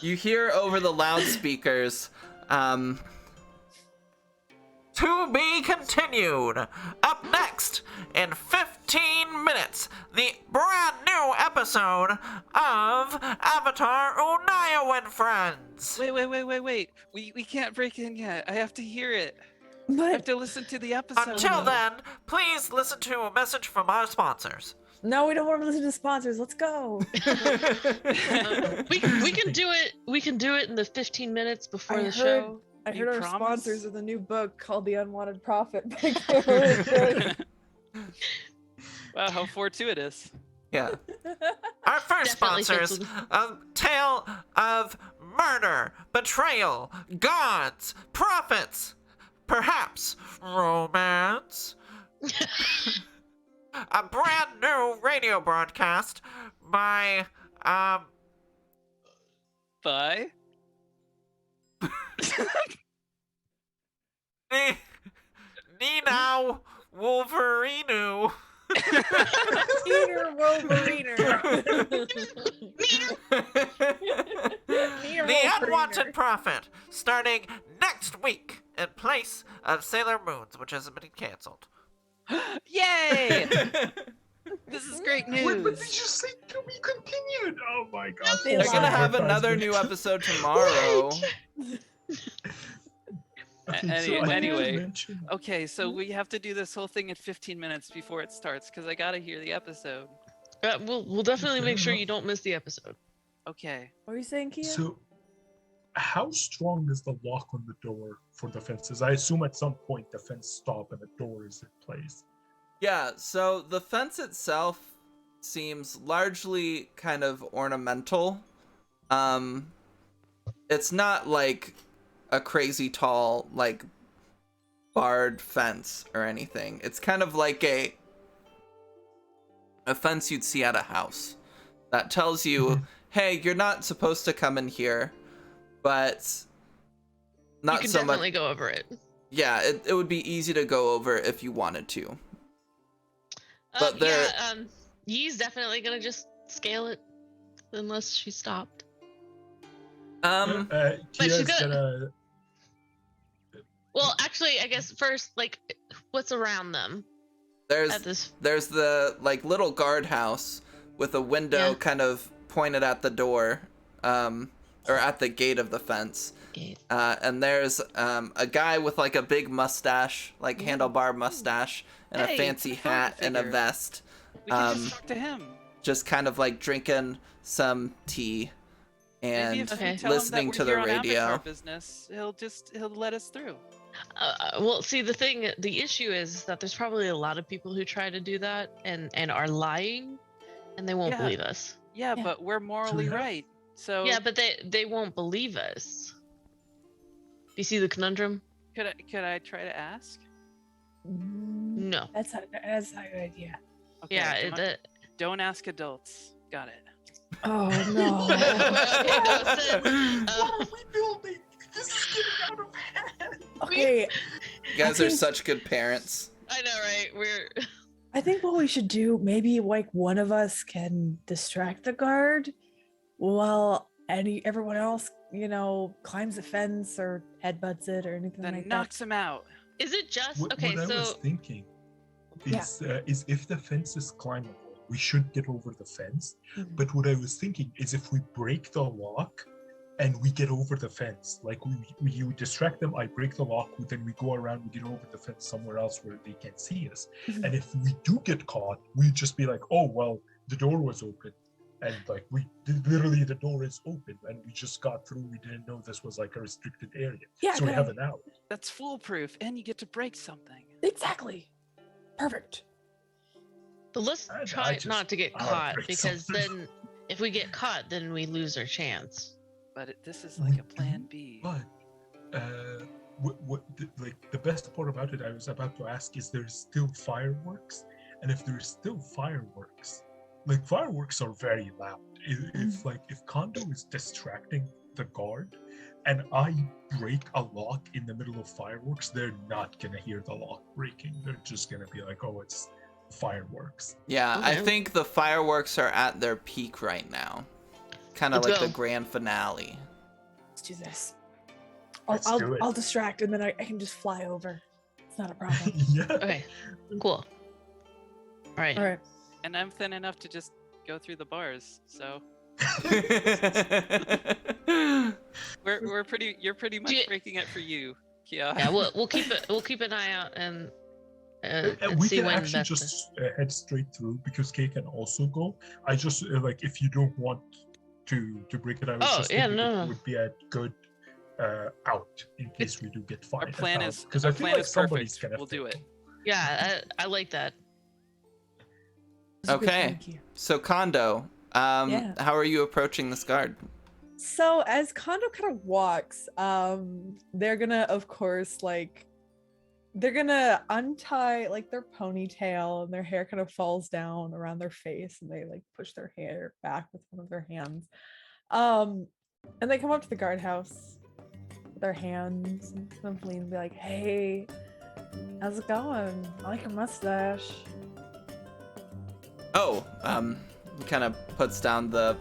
You hear over the loudspeakers, to be continued. Up next, in 15 minutes, the brand new episode of Avatar Unayo and Friends. Wait. We can't break in yet. I have to hear it. I have But to listen to the episode. Until then, please listen to a message from our sponsors. no, we don't want to listen to sponsors. Let's go. we can do it. We can do it in the 15 minutes before I the heard- show. I You heard our promise? sponsors of the new book called The Unwanted Prophet by Caroline Crowe. Wow, how fortuitous. Yeah. Our first Definitely fits sponsors, with- a tale of murder, betrayal, gods, prophets, perhaps romance. A brand new radio broadcast by, Bye. Ninau Wolverine. Peter Wolveriner. The Unwanted Prophet, starting next week in place of Sailor Moon's, which has been canceled. Yay! This is great Wait, but news. did you say to be continued? Oh my god. They're They're gonna have Advertisement. another new episode tomorrow. Anyway. mention- Okay, so we have to do this whole thing in 15 minutes before it starts because I gotta hear the episode. We'll definitely make sure you don't miss the episode. Okay. What are you saying, Kia? So, how strong is the lock on the door for the fences? I assume at some point the fence stop and the door is in place. Yeah, so the fence itself seems largely kind of ornamental. It's not like a crazy tall, like, barred fence or anything. It's kind of like a fence you'd see at a house that tells you, hey, you're not supposed to come in here, but not You can so definitely much. go over it. Yeah, it would be easy to go over if you wanted to. But they're- Yee's definitely gonna just scale it unless she stopped. Kia's she's gonna- gonna. Well, actually, I guess first, like, what's around them there's at this? There's the like little guardhouse with a window Yeah. kind of pointed at the door, or at the gate of the fence. Gate. And there's a guy with like a big mustache, like handlebar mustache, and Hey, a fancy it's a father hat and a figure. vest, We can Um, just talk to him. just kind of like drinking some tea Maybe and if we Okay. tell him that listening we're to the here on radio. Avatar business, he'll let us through. Well, see, the issue is that there's probably a lot of people who try to do that and are lying, and they won't Yeah. believe us. Yeah, Yeah. but we're morally yeah. right. So Yeah, but they won't believe us. Do you see the conundrum? could I try to ask? No. That's not a good idea. Okay, Yeah, don't ask adults. Got it. Oh no. Okay, no, Sid, What are we building? This is getting out of hand. Okay, You guys I are think- such good parents. I know, right? We're I think what we should do, maybe like one of us can distract the guard while everyone else climbs a fence or headbutts it or anything Then like knocks him out. Is it just What okay? I was So thinking Yeah. is if the fence is climbable, we should get over the fence. that. Mhm. But what I was thinking is if we break the lock and we get over the fence, like you distract them, I break the lock, then we go around, we get over the fence somewhere else where they can't see us. Mhm. And if we do get caught, we just be like, oh well, the door was open, and like literally the door is open, and we just got through. We didn't know this was like a restricted area, Yeah, so we good have idea. an out. That's foolproof, and you get to break something. Exactly. Perfect. but let's I try just- not to get I'll caught break because something. then if we get caught, then we lose our chance. But this is like a plan B. But the best part about it, I was about to ask, is there still fireworks? And if there's still fireworks, like fireworks are very loud. If Kondo is distracting the guard, and I break a lock in the middle of fireworks, they're not gonna hear the lock breaking. They're just gonna be like, "Oh, it's fireworks." Yeah, I Okay. think the fireworks are at their peak right now. Kind of Let's like the go. grand finale. Let's do this. Let's do it. I'll distract and then I can just fly over. It's not a problem. Yeah. Okay, cool. All right. All right. And I'm thin enough to just go through the bars, so you're pretty much you- breaking it for you, Kia. Yeah, we'll keep an eye out and And we see can when actually that's just head straight through because Kay can also go. I just like if you don't want to break it, I was Oh, just yeah, thinking no. it would be a good out in case we do get Our fined. plan is because I our feel plan like is somebody's perfect. gonna We'll do fail. it. Yeah, I like that. This is a good Okay. plan, Kia. So Kondo, Yeah. how are you approaching this guard? So as Kondo kind of walks, they're gonna, of course, they're gonna untie like their ponytail and their hair kind of falls down around their face and they like push their hair back with one of their hands. And they come up to the guardhouse with their hands and simply and be like, "Hey, how's it going? I like your mustache." Oh, kind of puts down the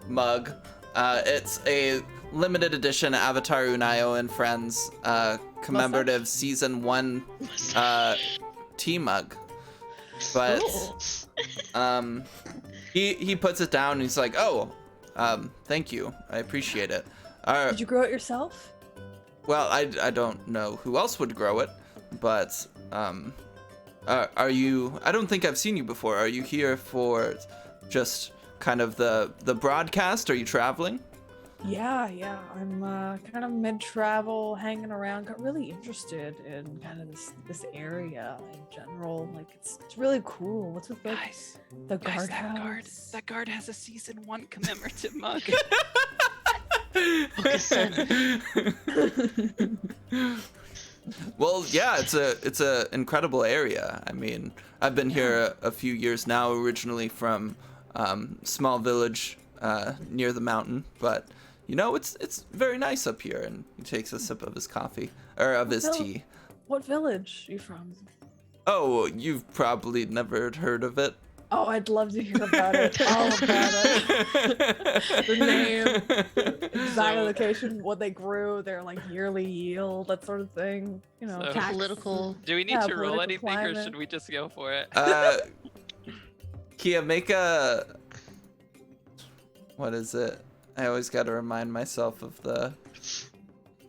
mug. It's a limited edition Avatar Unayo and Friends commemorative season 1 tea mug. But Cool. he puts it down and he's like, "Oh, thank you. I appreciate it." Did you grow it yourself? Well, I don't know who else would grow it, but are you? I don't think I've seen you before. Are you here for just kind of the broadcast? Are you traveling? Yeah. I'm kind of mid-travel, hanging around. Got really interested in kind of this area in general. Like it's really cool. What's with Guys, the guys, guardhouse? that guard has a season 1 commemorative mug. Well, yeah, it's a incredible area. I mean, I've been here a few years now, originally from small village near the mountain, but you know, it's very nice up here. And he takes a sip of his coffee or of his tea. What village are you from? Oh, you've probably never heard of it. Oh, I'd love to hear about it. All about it. The name, exact So- location, what they grew, their like yearly yield, that sort of thing. You know, So- tax- Political. Do we need Yeah, to roll political anything, or climate. should we just go for it? Kia, make a. What is it? I always got to remind myself of the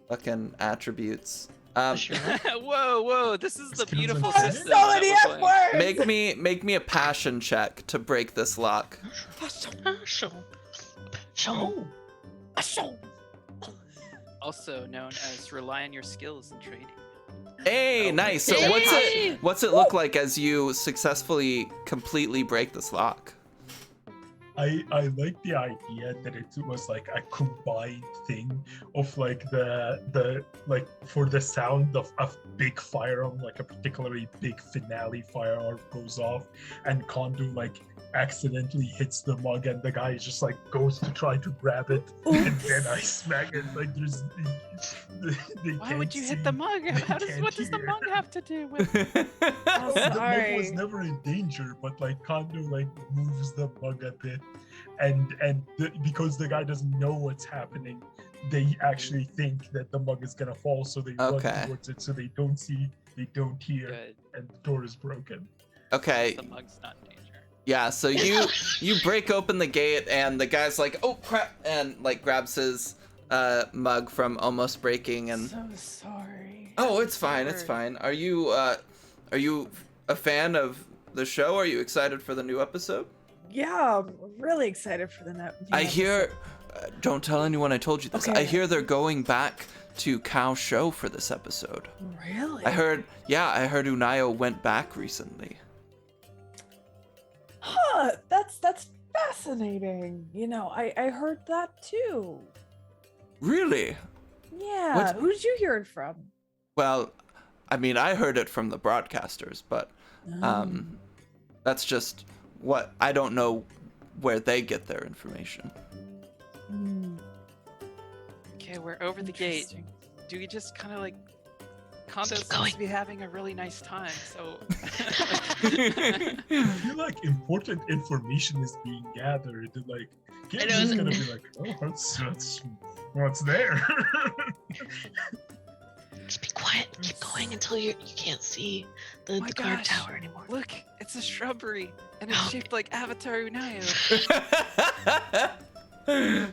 fucking attributes. Sure. Whoa! This is the Skills and beautiful talents. system. So that many we're F playing. words. Make me a passion check to break this lock. Also known as rely on your skills in trading. Hey, Oh, nice. So Hey! what's it look like as you successfully completely break this lock? I like the idea that it was like a combined thing of like the like for the sound of a big firearm, like a particularly big finale firearm goes off, and Kondo like accidentally hits the mug, and the guy just like goes to try to grab it, and then I smack it. Like there's they Why would can't you hit see. the mug? How does can't what does the hear. mug have to do with? Oh, The mug was sorry. never in danger, but like Kondo like moves the mug a bit, because the guy doesn't know what's happening, they actually think that the mug is gonna fall, so they run Okay. towards it, so they don't see, they don't hear, Good. and the door is broken. Okay. The mug's not in danger. Yeah, so you break open the gate and the guy's like, "Oh crap," and like grabs his mug from almost breaking and So sorry. oh, it's fine, it's fine. Are you a fan of the show? Are you excited for the new episode? Yeah, I'm really excited for the net. I hear don't tell anyone I told you this. Okay. I hear they're going back to Cow's show for this episode. Really? I heard Unayo went back recently. Huh, that's fascinating. You know, I heard that too. Really? Yeah. What- Who did you hear it from? Well, I mean, I heard it from the broadcasters, but that's just what I don't know where they get their information. Hmm, Okay, we're over the gate. interesting. Do we just kind of like? Kondo keep seems going. to be having a really nice time, so. I feel like important information is being gathered. Like, Gabe's know, just isn't- gonna be like, "Oh, that's what's there." Just be quiet. Keep going until you can't see the, My the guard gosh. tower anymore. Look, it's a shrubbery, and it's shaped like Avatar Unayo. Or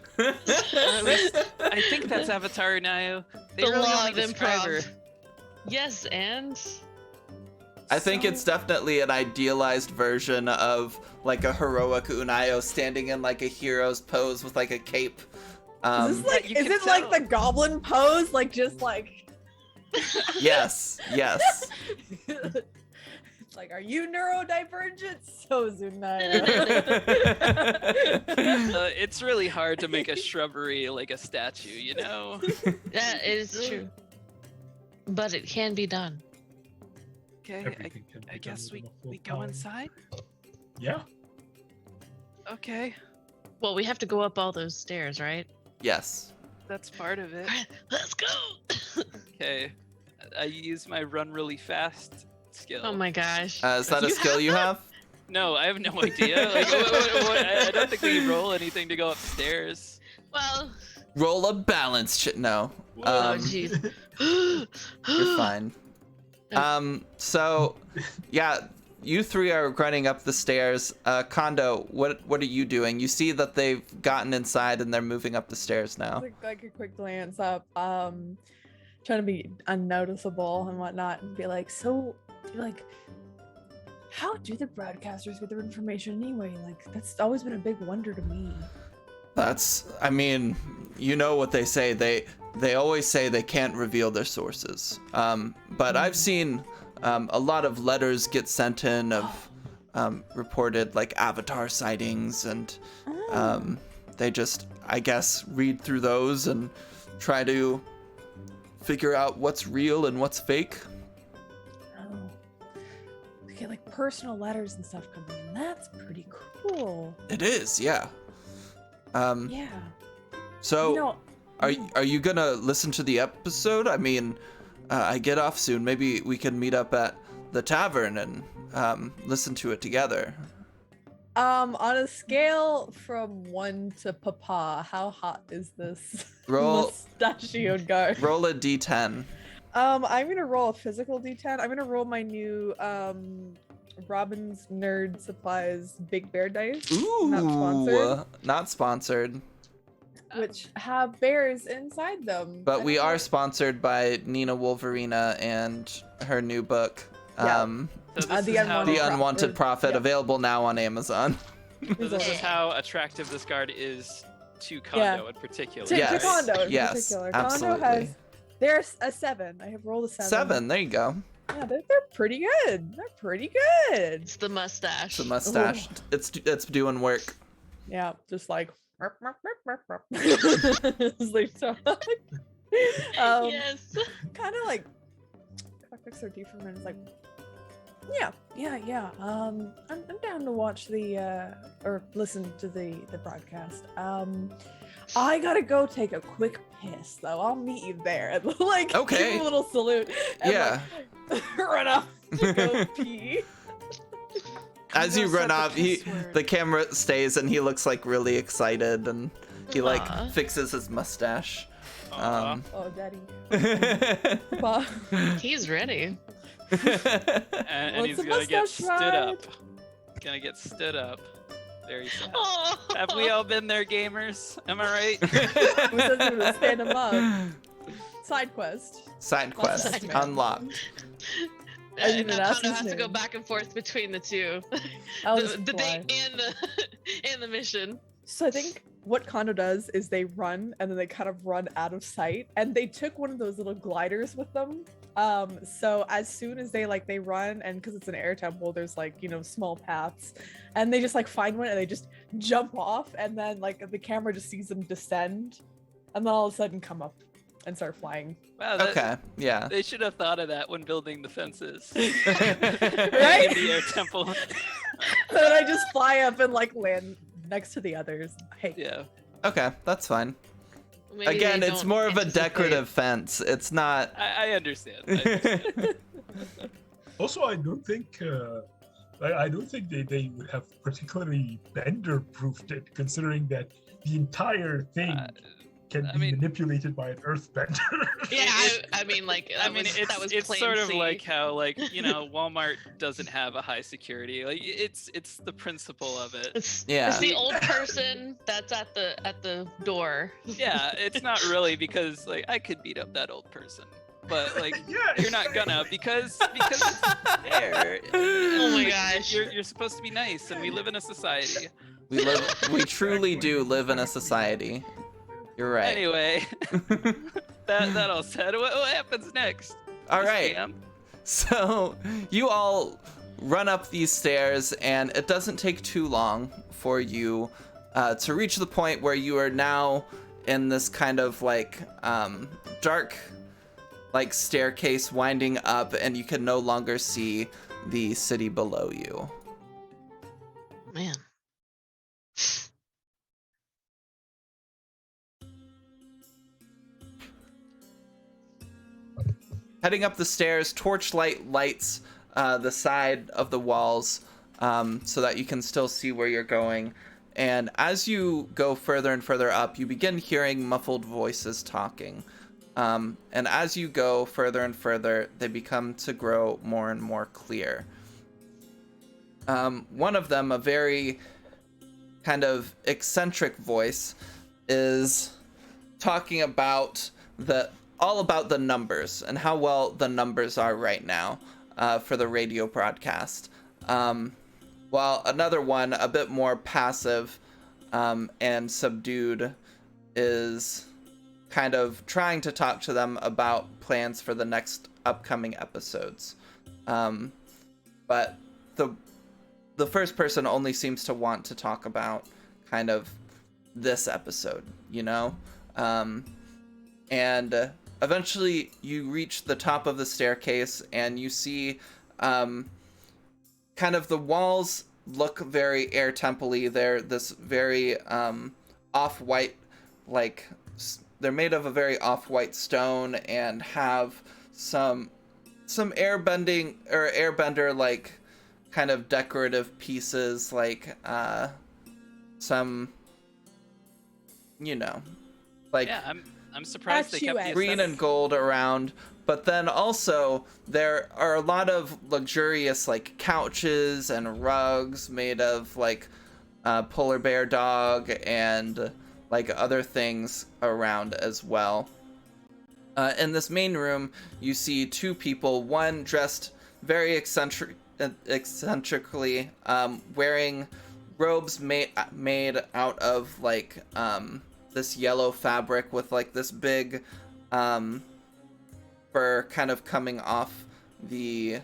at least, I think that's Avatar Unayo. They The really law only of describe her. improv. Yes, and I think it's definitely an idealized version of like a heroic Unayo standing in like a hero's pose with like a cape. Is this like you is can it like tell. the goblin pose? Like just like Yes, yes. it's like, are you neurodivergent? So Unayo. It's really hard to make a shrubbery like a statue, you know? that is true. But it can be done. Okay, Everything can be I done guess within a we full go time. inside? Yeah. Okay, Well, we have to go up all those stairs, right? Yes. that's part of it. Alright, let's go. Okay, I use my run really fast skill. Oh my gosh. Is that a You skill have you have? No, I have no idea. Like, I don't think we roll anything to go upstairs. Well, Roll a balance shit. No. oh jeez. You're fine. So, yeah, you three are running up the stairs. Kondo, what are you doing? You see that they've gotten inside and they're moving up the stairs now. like a quick glance up, trying to be unnoticeable and whatnot, and be like, so, like, how do the broadcasters get their information anyway? Like, that's always been a big wonder to me. I mean, you know what they say. They always say they can't reveal their sources. But I've seen a lot of letters get sent in of reported like Avatar sightings, and they just, I guess, read through those and try to figure out what's real and what's fake. Okay, like personal letters and stuff coming in. That's pretty cool. It is, yeah. Yeah. So, You know, are you gonna listen to the episode? I mean, I get off soon. Maybe we can meet up at the tavern and listen to it together. on a scale from 1 to Papa, how hot is this Roll- mustachioed guard? Roll a d10. I'm gonna roll a physical D10. I'm gonna roll my new Robin's Nerd Supplies Big Bear dice, Ooh, not sponsored, not sponsored. which have bears inside them. But I we don't are know. sponsored by Nina Wolverina and her new book, Yeah. So this The is how, The Unwanted Unwanted Prophet, yeah. available now on Amazon. so this is how attractive this guard is to Yeah. Kondo in particular. To Yes, Kondo in yes, particular. absolutely. Kondo has. There's a 7. I have rolled a 7. 7, there you go. Yeah, they're pretty good. They're pretty good. It's the mustache. It's a mustache. It's doing work. Yeah, just like. Sleep talk. Yes. Kind of like. Quick fix their teeth for a minute. It's like. Yeah. I'm down to watch the or listen to the broadcast. I gotta go take a quick piss though. I'll meet you there. And, like, Okay. give a little salute. And, Yeah. like, run off to go pee. As you Kondo run said off, piss word. the camera stays and he looks like really excited and he Aw. like fixes his mustache. Aw. Oh, daddy. and Well, He's ready. And What's he's the gonna get mustache stood ride? up. Gonna get stood up. Very sad. Oh. Have we all been there, gamers? Am I right? who says we would stand him up? Side quest. Side Lots quest of man. unlocked. I didn't Now even ask Kondo his has to go name. back and forth between the two. I'll the just the fly. date and the and the mission. So I think what Kondo does is they run and then they kind of run out of sight, and they took one of those little gliders with them. So as soon as they run, and because it's an air temple, there's small paths, and they just find one and they just jump off, and then the camera just sees them descend, and then all of a sudden come up and start flying. Wow, Okay, yeah. They should have thought of that when building the fences. Right? In the air temple. So then I just fly up and land next to the others. Hey, Yeah. Okay, that's fine. Maybe Again, they it's don't more of a anticipate- decorative fence. It's not. I understand. I understand. Also, I don't think they would have particularly bender-proofed it, considering that the entire thing can I be mean- manipulated by an earthbender. Yeah, I mean, that was it's plain sort of C. like how Walmart doesn't have a high security. It's the principle of it. It's, Yeah. it's the old person that's at the door. Yeah, it's not really because I could beat up that old person, but Yeah, you're not gonna because it's there. Oh my gosh. You're supposed to be nice, and we live in a society. We truly do live in a society. You're right. Anyway, that all said, what happens next? All Miss right. Pam? So you all run up these stairs, and it doesn't take too long for you to reach the point where you are now in this kind of dark staircase winding up, and you can no longer see the city below you. Man. Heading up the stairs, torchlight lights the side of the walls so that you can still see where you're going. And as you go further and further up, you begin hearing muffled voices talking. And as you go further and further, they become to grow more and more clear. One of them, a very kind of eccentric voice, is talking about all about the numbers and how well the numbers are right now for the radio broadcast. While another one, a bit more passive and subdued, is kind of trying to talk to them about plans for the next upcoming episodes. But the first person only seems to want to talk about kind of this episode, and eventually you reach the top of the staircase, and you see kind of the walls look very air temple-y. They're this very off-white, they're made of a very off-white stone and have some airbender kind of decorative pieces, some Yeah, I'm surprised they kept the green and gold around. But then also there are a lot of luxurious couches and rugs made of polar bear dog and other things around as well. In this main room, you see two people, one dressed very eccentrically, wearing robes made out of this yellow fabric with this big fur kind of coming off the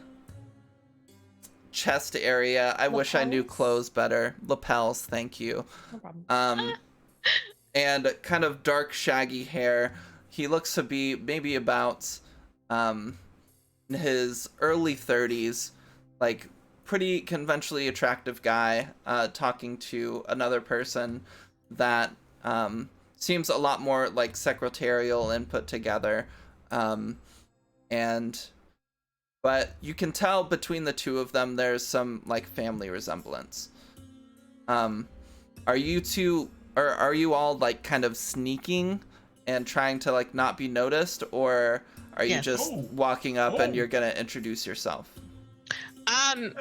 chest area. I wish I knew Lapels? clothes better. Lapels, thank you. No problem. And kind of dark shaggy hair. He looks to be maybe about his early 30s, pretty conventionally attractive guy, talking to another person that seems a lot more secretarial and put together. But you can tell between the two of them there's some family resemblance. Are you two, or are you all kind of sneaking and trying to like not be noticed, or are you Yes. just Oh. walking up and Oh. you're gonna introduce yourself?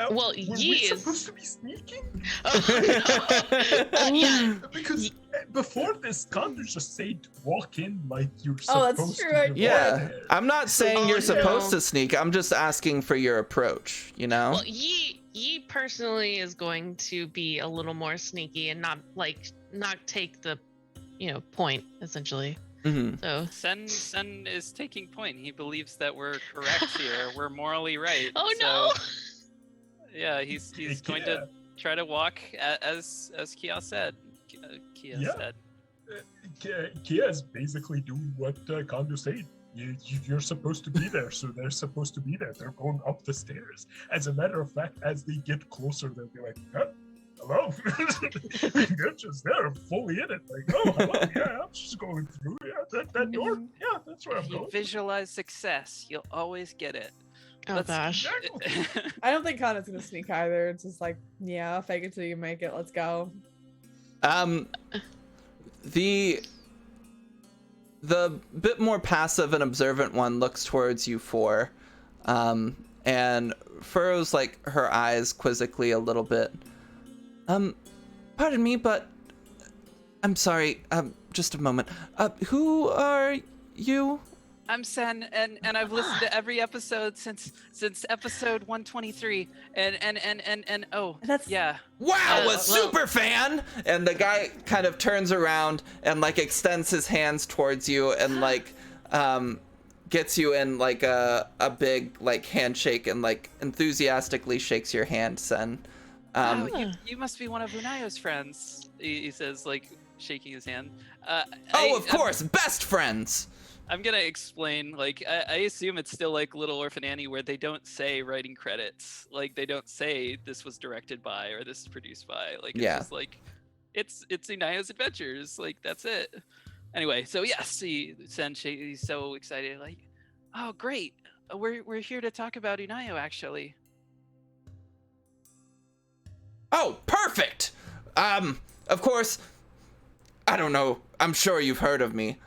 Well, were Yi we is. supposed to be sneaking? Oh, no. Yeah. Because before this, Connor just said to walk in like you're Oh, that's supposed true, to. I be did. Yeah, there. I'm not saying you're Oh, supposed no. to sneak. I'm just asking for your approach, you know? Well, Yi personally is going to be a little more sneaky and not take the, point essentially. Mhm. So. Sen is taking point. He believes that we're correct here. We're morally right. Oh so, no! Yeah, he's going to try to walk as Kia said. Kia Yeah. said. Kia is basically doing what Kondo said. You're supposed to be there, so they're supposed to be there. They're going up the stairs. As a matter of fact, as they get closer, they'll be like, huh? Hello? They're just there, fully in it. Like, oh, hello, yeah, I'm just going through. Yeah, that door. Yeah, that's where I'm If you going. visualize success, you'll always get it. Oh Let's- gosh. Exactly. I don't think Connor's gonna sneak either. It's just like, yeah, fake it till you make it. Let's go. The bit more passive and observant one looks towards you four, and furrows like her eyes quizzically a little bit. Pardon me, but I'm sorry. Just a moment. Who are you? I'm Sen, and I've listened to every episode since episode 123, and oh, That's yeah. Wow, a well- super fan! And the guy kind of turns around and like extends his hands towards you and like gets you in like a big like handshake and like enthusiastically shakes your hand, Sen. Oh, you must be one of Unayo's friends. He says, like shaking his hand. Of course, best friends. I'm gonna explain. Like, I assume it's still like Little Orphan Annie, where they don't say writing credits. Like, they don't say this was directed by or this is produced by. Like, it's Yeah. just like, it's Unayo's Adventures. Like, that's it. Anyway, so yes, he's so excited. Like, oh great, we're here to talk about Unayo actually. Oh, perfect. Of course, I don't know. I'm sure you've heard of me.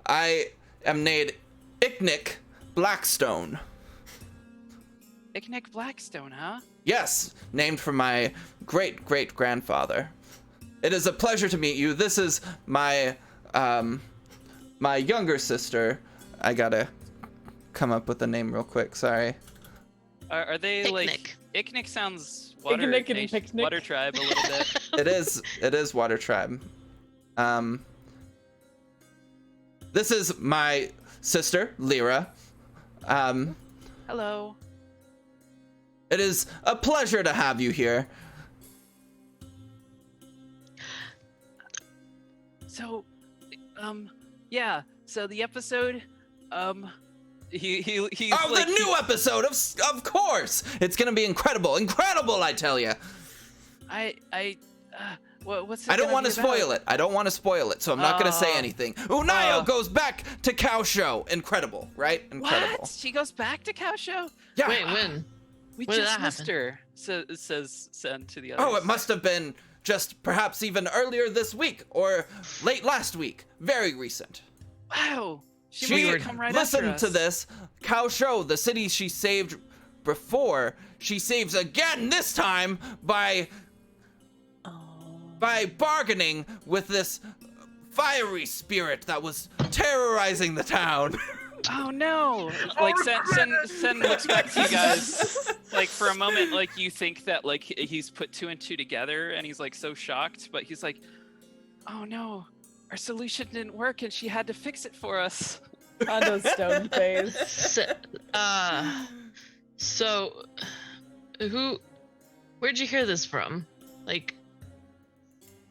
I am named Icknick Blackstone. Icknick Blackstone, huh? Yes, named for my great-great-grandfather. It is a pleasure to meet you. This is my my younger sister. I gotta come up with a name real quick. Sorry. Are they Picnic. like Icknick sounds water Picnic and nation- picnic. water tribe a little bit. It is Water Tribe. This is my sister, Lyra. Hello. It is a pleasure to have you here. So, yeah. So the episode, he's Oh, like, the new episode of course. It's gonna be incredible, I tell you. What's it I don't gonna want to be about? spoil it. I don't want to spoil it, so I'm not gonna say Oh. anything. Unayo Oh. goes back to Cow Show. Incredible, right? Incredible. What? She goes back to Cow Show? Yeah. Wait, when? We When did just that missed happen? her. Says Sen to the others. Oh, it must have been just perhaps even earlier this week or late last week. Very recent. Wow. She She must have come right after listened to us. this. Cow Show, the city she saved before, she saves again this time by bargaining with this fiery spirit that was terrorizing the town. Oh no! Like Sen looks back to you guys. Like for a moment, like you think that like he's put two and two together, and he's like so shocked, but he's like, "Oh no, our solution didn't work, and she had to fix it for us." Condo's stone face. So, where'd you hear this from? Like,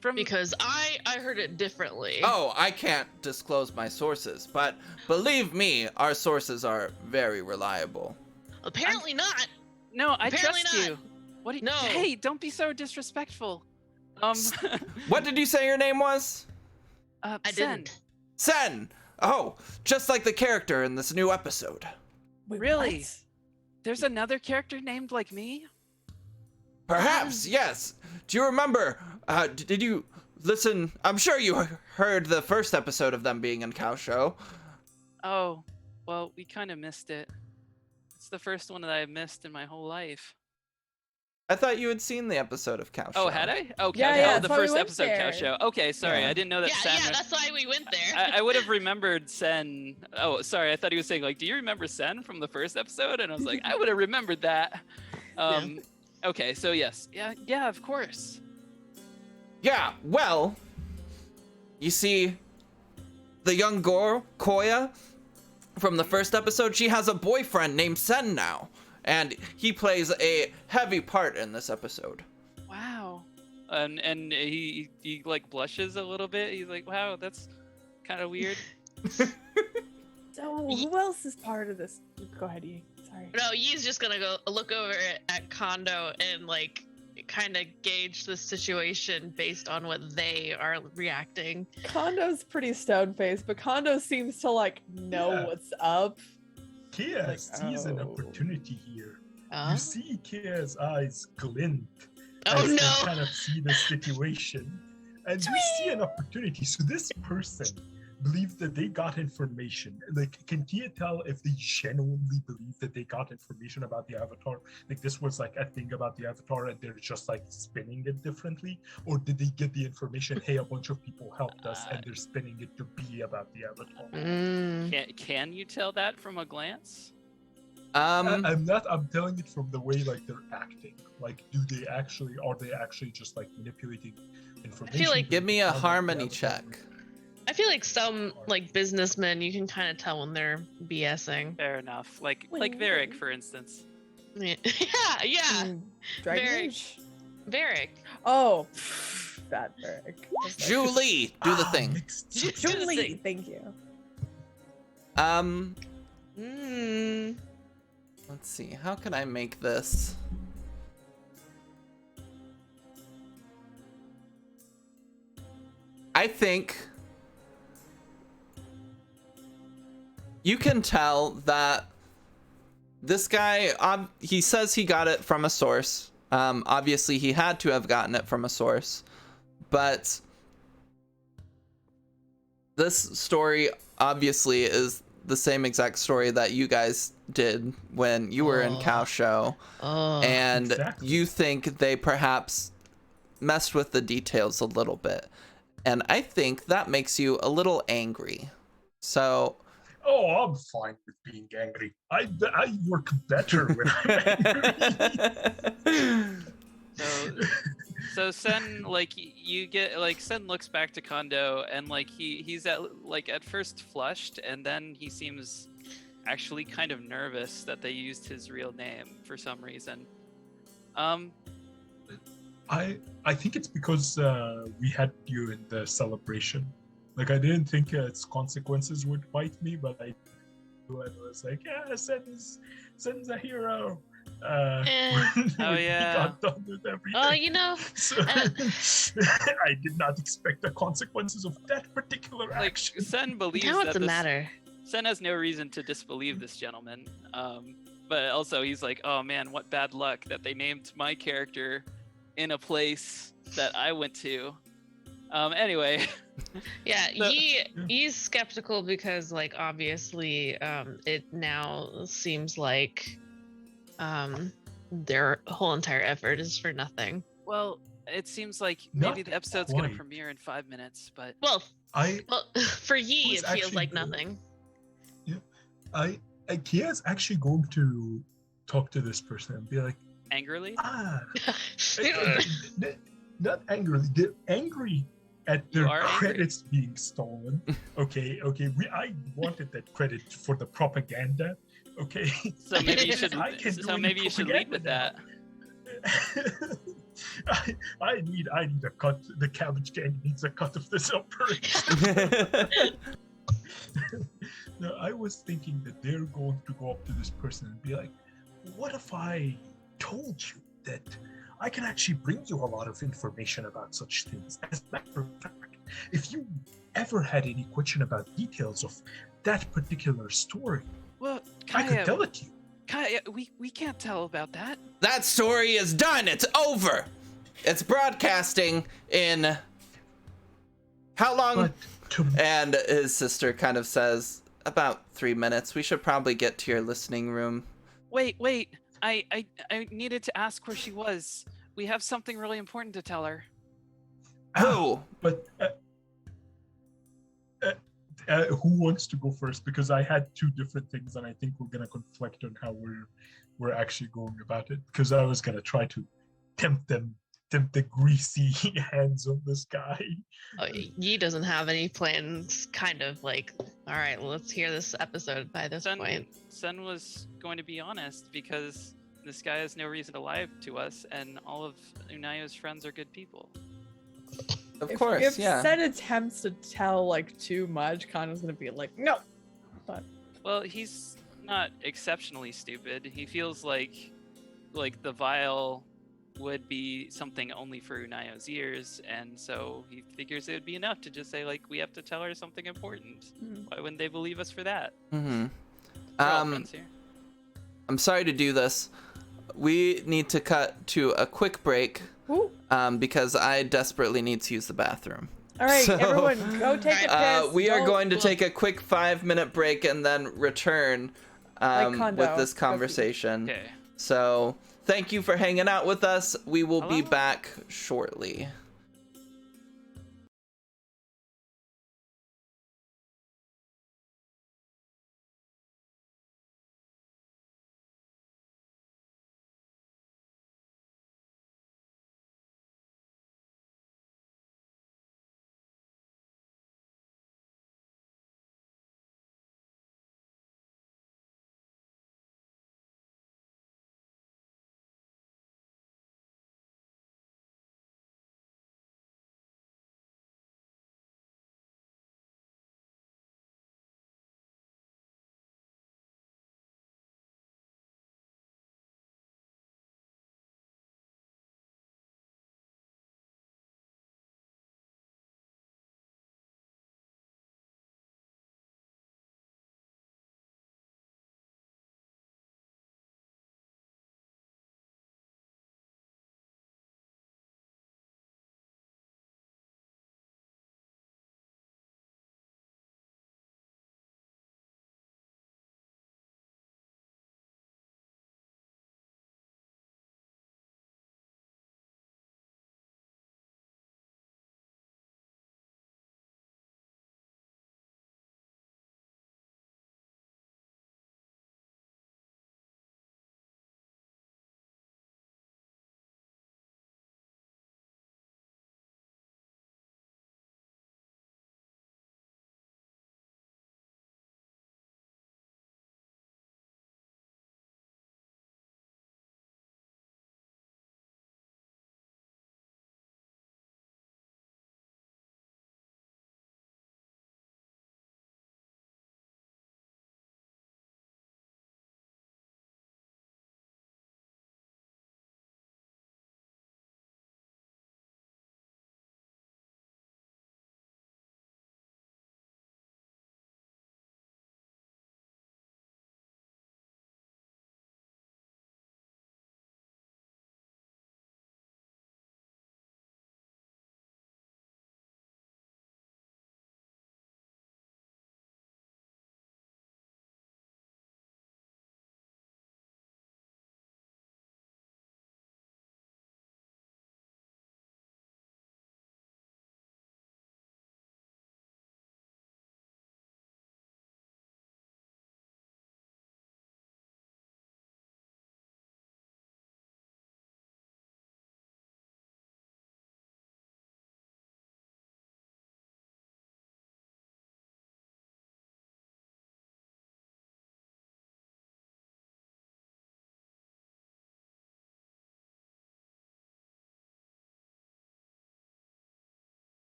From because I heard it differently. Oh, I can't disclose my sources, but believe me, our sources are very reliable. Apparently not. no, I Apparently trust not. you. What? Do you, No. Hey, don't be so disrespectful. What did you say your name was? I Sen, didn't. Sen! Oh, just like the character in this new episode. Wait, Really? what? There's another character named like me? Perhaps, yes. Do you remember, did you listen, I'm sure you heard the first episode of them being in Kaosho. Oh, well, we kind of missed it. It's the first one that I've missed in my whole life. I thought you had seen the episode of Kaosho. Oh, had I? Okay. Yeah, the that's why we first went episode there. Cow Show. Okay, sorry. Yeah. I didn't know that Sen. Yeah, that's why we went there. I would have remembered Sen. Oh, sorry. I thought he was saying, like, do you remember Sen from the first episode? And I was like, I would have remembered that. Okay, so yes. Yeah, of course. Yeah, well, you see, the young girl, Koya, from the first episode, she has a boyfriend named Sen now. And he plays a heavy part in this episode. Wow. And he like blushes a little bit. He's like, wow, that's kind of weird. So who else is part of this? Go ahead, Yi. Sorry. No, Yi's just gonna go look over at Kondo and like kind of gauge the situation based on what they are reacting. Kondo's pretty stone-faced, but Kondo seems to like know Yeah. what's up. Kia Like, sees an oh. opportunity here. Huh? You see Kia's eyes glint Oh as they no! kind of see the situation, and you see an opportunity. So this person believes that they got information. Like, can Kia tell if they genuinely believe that they got information about the Avatar? Like, this was like a thing about the Avatar, and they're just like spinning it differently, or did they get the information? Hey, a bunch of people helped us, and they're spinning it to be about the Avatar. Can you tell that from a glance? I'm not. I'm telling it from the way like they're acting. Like, are they actually just like manipulating information? like- Give me a How about the harmony Avatar check. works? I feel like some like businessmen, you can kind of tell when they're BSing. Fair enough. Like Wing, Varric, wing. for instance. Yeah, yeah, Dragon Very- Age? Varric. Oh, that Eric. Julie, do the thing. mixed Do the Julie, thing. thank you. Let's see. How can I make this? I think you can tell that this guy, he says he got it from a source. Obviously, he had to have gotten it from a source. But this story obviously is the same exact story that you guys did when you were in Cow Show. Oh. And Exactly. you think they perhaps messed with the details a little bit. And I think that makes you a little angry. So Oh, I'm fine with being angry. I work better when I'm angry. So Sen, like, you get, like, Sen looks back to Kondo and like he's at first flushed, and then he seems actually kind of nervous that they used his real name for some reason. I think it's because we had you in the celebration. Like, I didn't think its consequences would bite me, but I was like, yeah, Sen's a hero. When Oh, we yeah. got done with everything. Oh, you know, So, I did not expect the consequences of that particular Like, action. Sen believes now that what's the this, matter? Sen has no reason to disbelieve this gentleman. But also he's like, oh man, what bad luck that they named my character in a place that I went to. Anyway. Yeah, No. he's skeptical because, like, obviously, it now seems like their whole entire effort is for nothing. Well, it seems like Not maybe the episode's gonna quite. premiere in 5 minutes, but Well, I for Yi, was it feels actually like good. nothing. Kia's actually going to talk to this person and be like, angrily. not angrily. They're angry at their You are angry. credits being stolen. Okay. I wanted that credit for the propaganda. Okay. So maybe you should. I can do So any maybe you should lead with that. propaganda I need a cut. The Cabbage Gang needs a cut of this operation. No, I was thinking that they're going to go up to this person and be like, what if I told you that I can actually bring you a lot of information about such things? As a matter of fact, if you ever had any question about details of that particular story, Well, I could Kaya, tell it to you. Kaya, we can't tell about that. that story is done. It's over. It's broadcasting in How long? But to And his sister kind of says, about 3 minutes. We should probably get to your listening room. Wait. I needed to ask where she was. We have something really important to tell her. Who? But who wants to go first? Because I had two different things, and I think we're gonna conflict on how we're actually going about it. Because I was gonna try to tempt the greasy hands of this guy. Oh, Yi doesn't have any plans. Kind of like, all right, well, let's hear this episode by this point. Sen was going to be honest because this guy has no reason to lie to us, and all of Unayo's friends are good people. Of course, if yeah. Sen attempts to tell like too much, Kando's gonna be like, no. But Well, he's not exceptionally stupid. He feels like the vial would be something only for Unayo's ears, and so he figures it would be enough to just say, like, we have to tell her something important. Why wouldn't they believe us for that? Mm-hmm. We're all friends here. I'm sorry to do this. We need to cut to a quick break Ooh. because I desperately need to use the bathroom. All right, So, everyone, go take a piss. We are Go- going to take a quick 5-minute break and then return Kondo. with this conversation. Okay. So thank you for hanging out with us. We will be Hello? back shortly.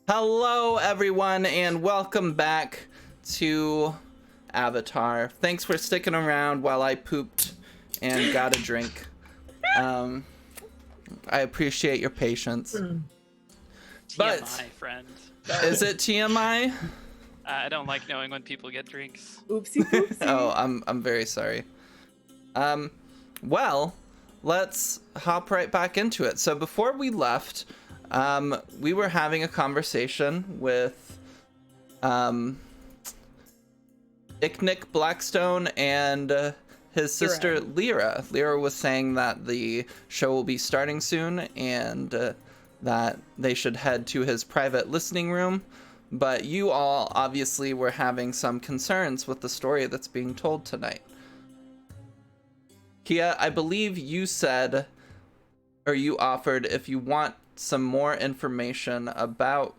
Hello, everyone, and welcome back to Avatar. Thanks for sticking around while I pooped and got a drink. I appreciate your patience. But TMI, friend. is it TMI? I don't like knowing when people get drinks. Oopsie poopsie. Oh, I'm very sorry. Well, let's hop right back into it. So before we left, we were having a conversation with Icknick Blackstone and his sister Lyra. Lyra was saying that the show will be starting soon and that they should head to his private listening room. But you all obviously were having some concerns with the story that's being told tonight. Kia, I believe you said, or you offered, if you want some more information about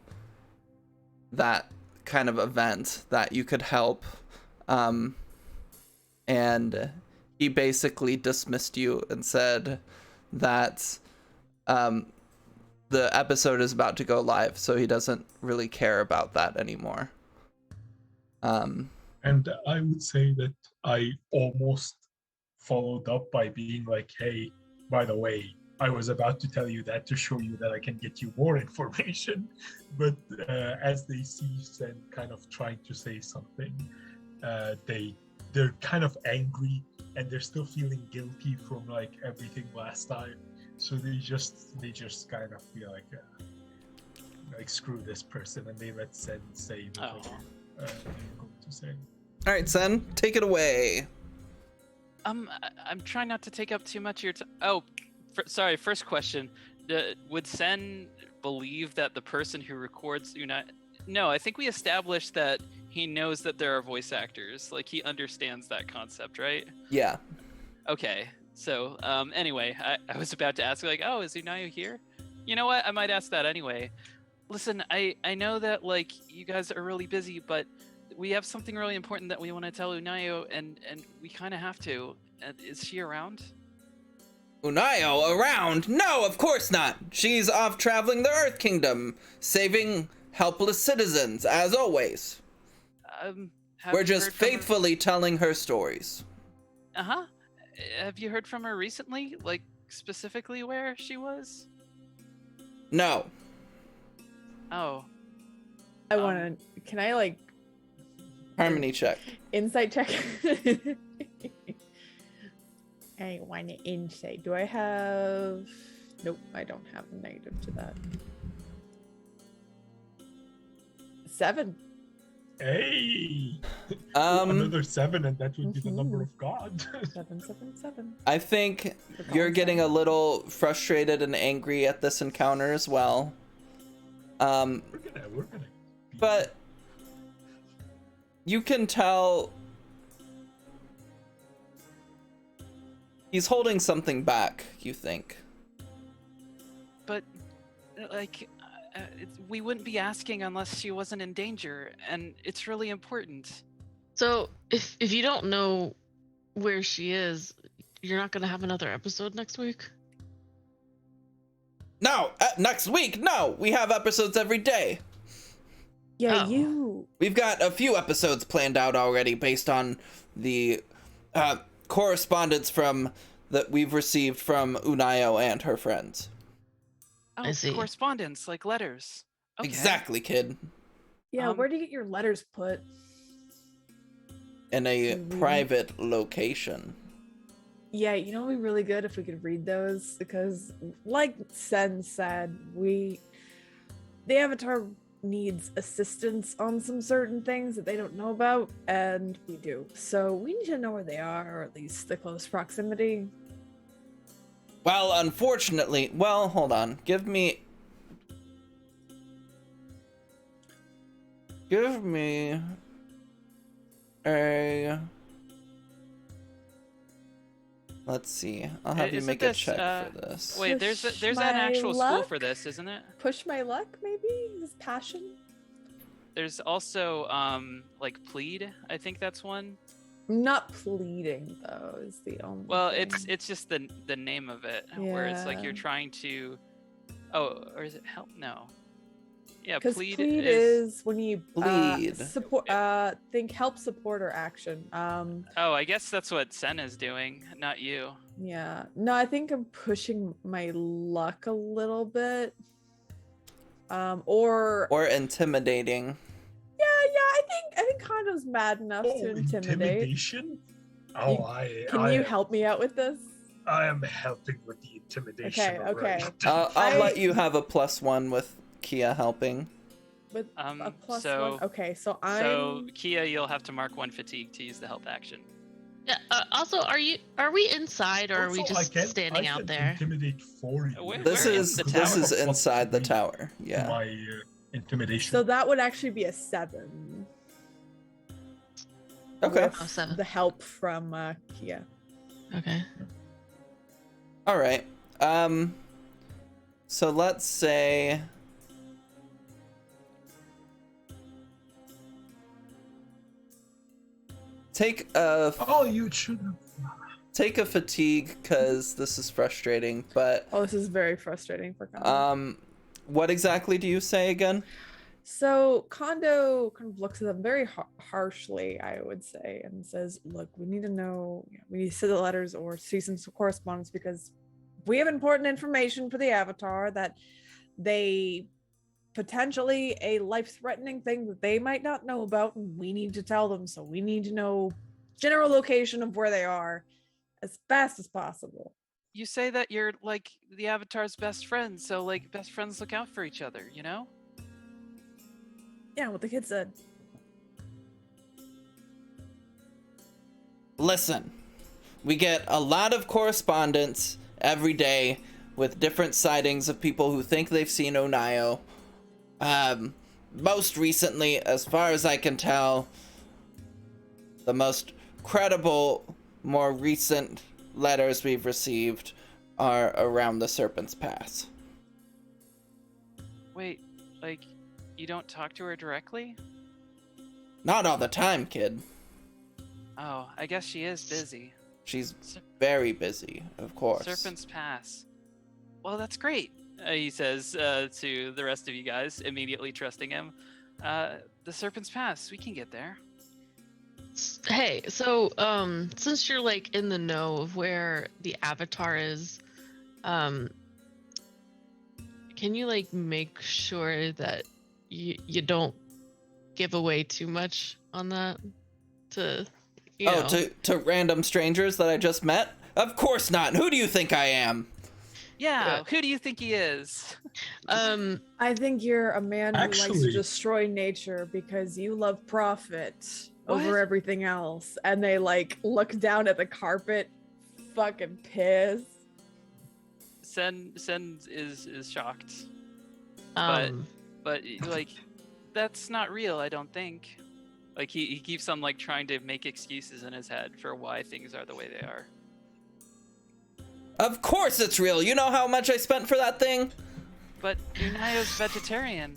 that kind of event, that you could help. And he basically dismissed you and said that the episode is about to go live, so he doesn't really care about that anymore. And I would say that I almost followed up by being like, hey, by the way, I was about to tell you that to show you that I can get you more information. But as they see Sen kind of trying to say something, they're kind of angry and they're still feeling guilty from like everything last time. So they just kind of feel like screw this person, and they let Sen say what they're going to say. All right, Sen, take it away. I'm trying not to take up too much of your time. Oh, sorry. First question: would Sen believe that the person who records Unayo? No, I think we established that he knows that there are voice actors. Like he understands that concept, right? Yeah. Okay. So anyway, I was about to ask like, oh, is Unayo here? You know what? I might ask that anyway. Listen, I know that like you guys are really busy, but we have something really important that we want to tell Unayo, and we kind of have to. Is she around? Unayo around? No, of course not. She's off traveling the Earth Kingdom, saving helpless citizens, as always. We're just faithfully telling her stories. Uh-huh. Have you heard from her recently? Like, specifically where she was? No. Oh. I want to. Can I like Harmony check. insight check? I want to insight. Do I have? Nope, I don't have a negative to that. 7. Hey! Another 7, and that would be the number of God. 7. I think you're getting a little frustrated and angry at this encounter as well. We're gonna. But you can tell he's holding something back, you think. But, like, we wouldn't be asking unless she wasn't in danger, and it's really important. So if you don't know where she is, you're not gonna have another episode next week? No, next week, no. We have episodes every day. Yeah, Oh. We've got a few episodes planned out already based on the correspondence that we've received from Unayo and her friends. Oh, I see. correspondence, like letters. Okay. Exactly, kid. Yeah, where do you get your letters put? In a private location. Yeah, you know, it'd be really good if we could read those because, like Sen said, the Avatar needs assistance on some certain things that they don't know about, and we do. So we need to know where they are, or at least the close proximity. Well, unfortunately, hold on. Give me a... Let's see. I'll have you make a check for this. Wait, there's an my actual school luck? for this, isn't it? Push my luck, maybe? This passion? There's also like plead. I think that's one. Not pleading though is the only. Well, thing. it's just the name of it, where it's like you're Yeah. trying to. Oh, or is it help? No. Yeah, Because plead, plead is. is when you Bleed. support. Think help, support, or action. Oh, I guess that's what Sen is doing, not you. Yeah. No, I think I'm pushing my luck a little bit. Or intimidating. yeah, I think Kondo's mad enough to intimidate. Intimidation? Oh, Can you help me out with this? I am helping with the intimidation. Okay. Right? I'll let you have a +1 with Kia helping. With a plus so- one. Okay, so I'm. So Kia, you'll have to mark 1 fatigue to use the help action. Yeah. Also, are we inside or are we Also, just standing I out can there? Intimidate for you. Where- This We're in is the this tower. is inside the tower. To Yeah. my intimidation. So that would actually be a 7. Okay. With Oh, 7. the help from Kia. Okay. All right. So let's say take a Oh, you should have. take a fatigue because this is frustrating. But Oh, this is very frustrating for Kondo. what exactly do you say again? So Kondo kind of looks at them very harshly, I would say, and says, "Look, we need to know. We need to send the letters or see some correspondence because we have important information for the Avatar that they potentially a life-threatening thing that they might not know about, and we need to tell them. So we need to know general location of where they are as fast as possible." You say that you're like the Avatar's best friend, so like best friends look out for each other, you know? Yeah, what the kid said. Listen, we get a lot of correspondence every day with different sightings of people who think they've seen Unayo. Most recently, as far as I can tell, the most credible, more recent letters we've received are around the Serpent's Pass. Wait, like, you don't talk to her directly? Not all the time, kid. Oh, I guess she is busy. She's Ser- very busy, of course. Serpent's Pass. Well, that's great, he says to the rest of you guys, immediately trusting him. The Serpent's Pass, we can get there. Hey, so since you're like in the know of where the Avatar is, can you like make sure that you don't give away too much on that to you know. To random strangers that I just met? Of course not. Who do you think I am? Yeah, who do you think he is? I think you're a man who likes to Actually- destroy nature because you love profit What? over everything else. And they like look down at the carpet, fucking pissed. Sen is shocked, but like that's not real. I don't think. Like he keeps on like trying to make excuses in his head for why things are the way they are. Of course it's real. You know how much I spent for that thing? But Unayo's vegetarian.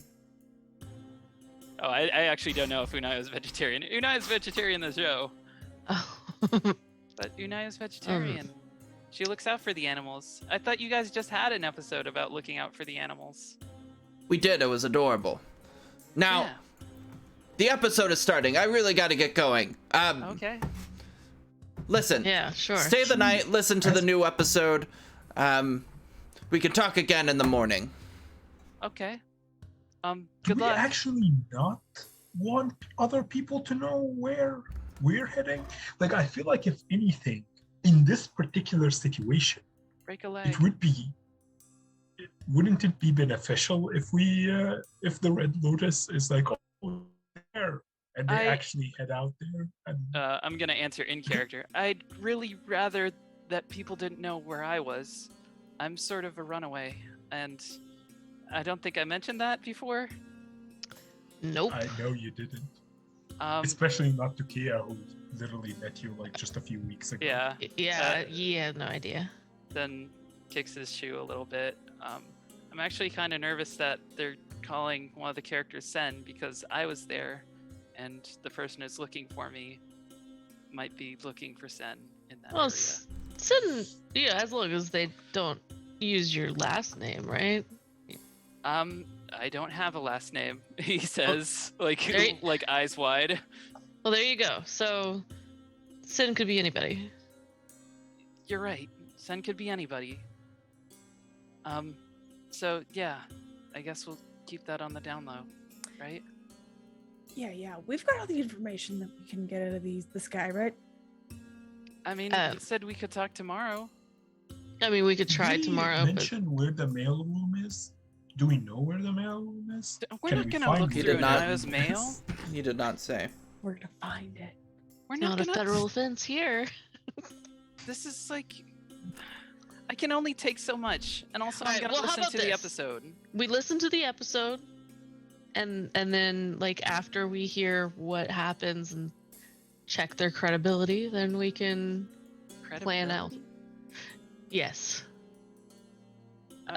Oh, I actually don't know if Unayo's vegetarian. Unayo's vegetarian in the show, but Unayo's vegetarian. She looks out for the animals. I thought you guys just had an episode about looking out for the animals. We did. It was adorable. Now, Yeah. the episode is starting. I really got to get going. Okay. Listen. yeah, sure. Stay the night. Listen to the new episode. We can talk again in the morning. Okay. Do Good we luck. actually not want other people to know where we're heading? Like, I feel like if anything, in this particular situation, Break a leg. it wouldn't it be beneficial if we if the Red Lotus is like oh there and they actually head out there and I'm gonna answer in character. I'd really rather that people didn't know where I was. I'm sort of a runaway, and I don't think I mentioned that before. Nope. I know you didn't. Um, Especially not to Kia, who literally met you like just a few weeks ago. yeah. Yeah, he had no idea. Then kicks his shoe a little bit. I'm actually kind of nervous that they're calling one of the characters Sen because I was there, and the person who's looking for me might be looking for Sen in that Well, area. yeah, as long as they don't use your last name, right? I don't have a last name. He says, There you- like eyes wide. Well, there you go. So, Sin could be anybody. You're right. Sen could be anybody. So yeah, I guess we'll keep that on the down low, right? Yeah. We've got all the information that we can get out of this guy, right? I mean, he said we could talk tomorrow. I mean, we could try Did he tomorrow, but mention where the mail room is? Do we know where the mail room is? We're Can not we gonna find look He through did not- Unayo's mail. He did not say. We're gonna find it. We're not a gonna. federal offense here. This is like. I can only take so much, and also I'm Alright, gonna well, how listen about to the this? episode. We listen to the episode, and then like after we hear what happens and check their credibility, then we can plan out. Credibility? Yes.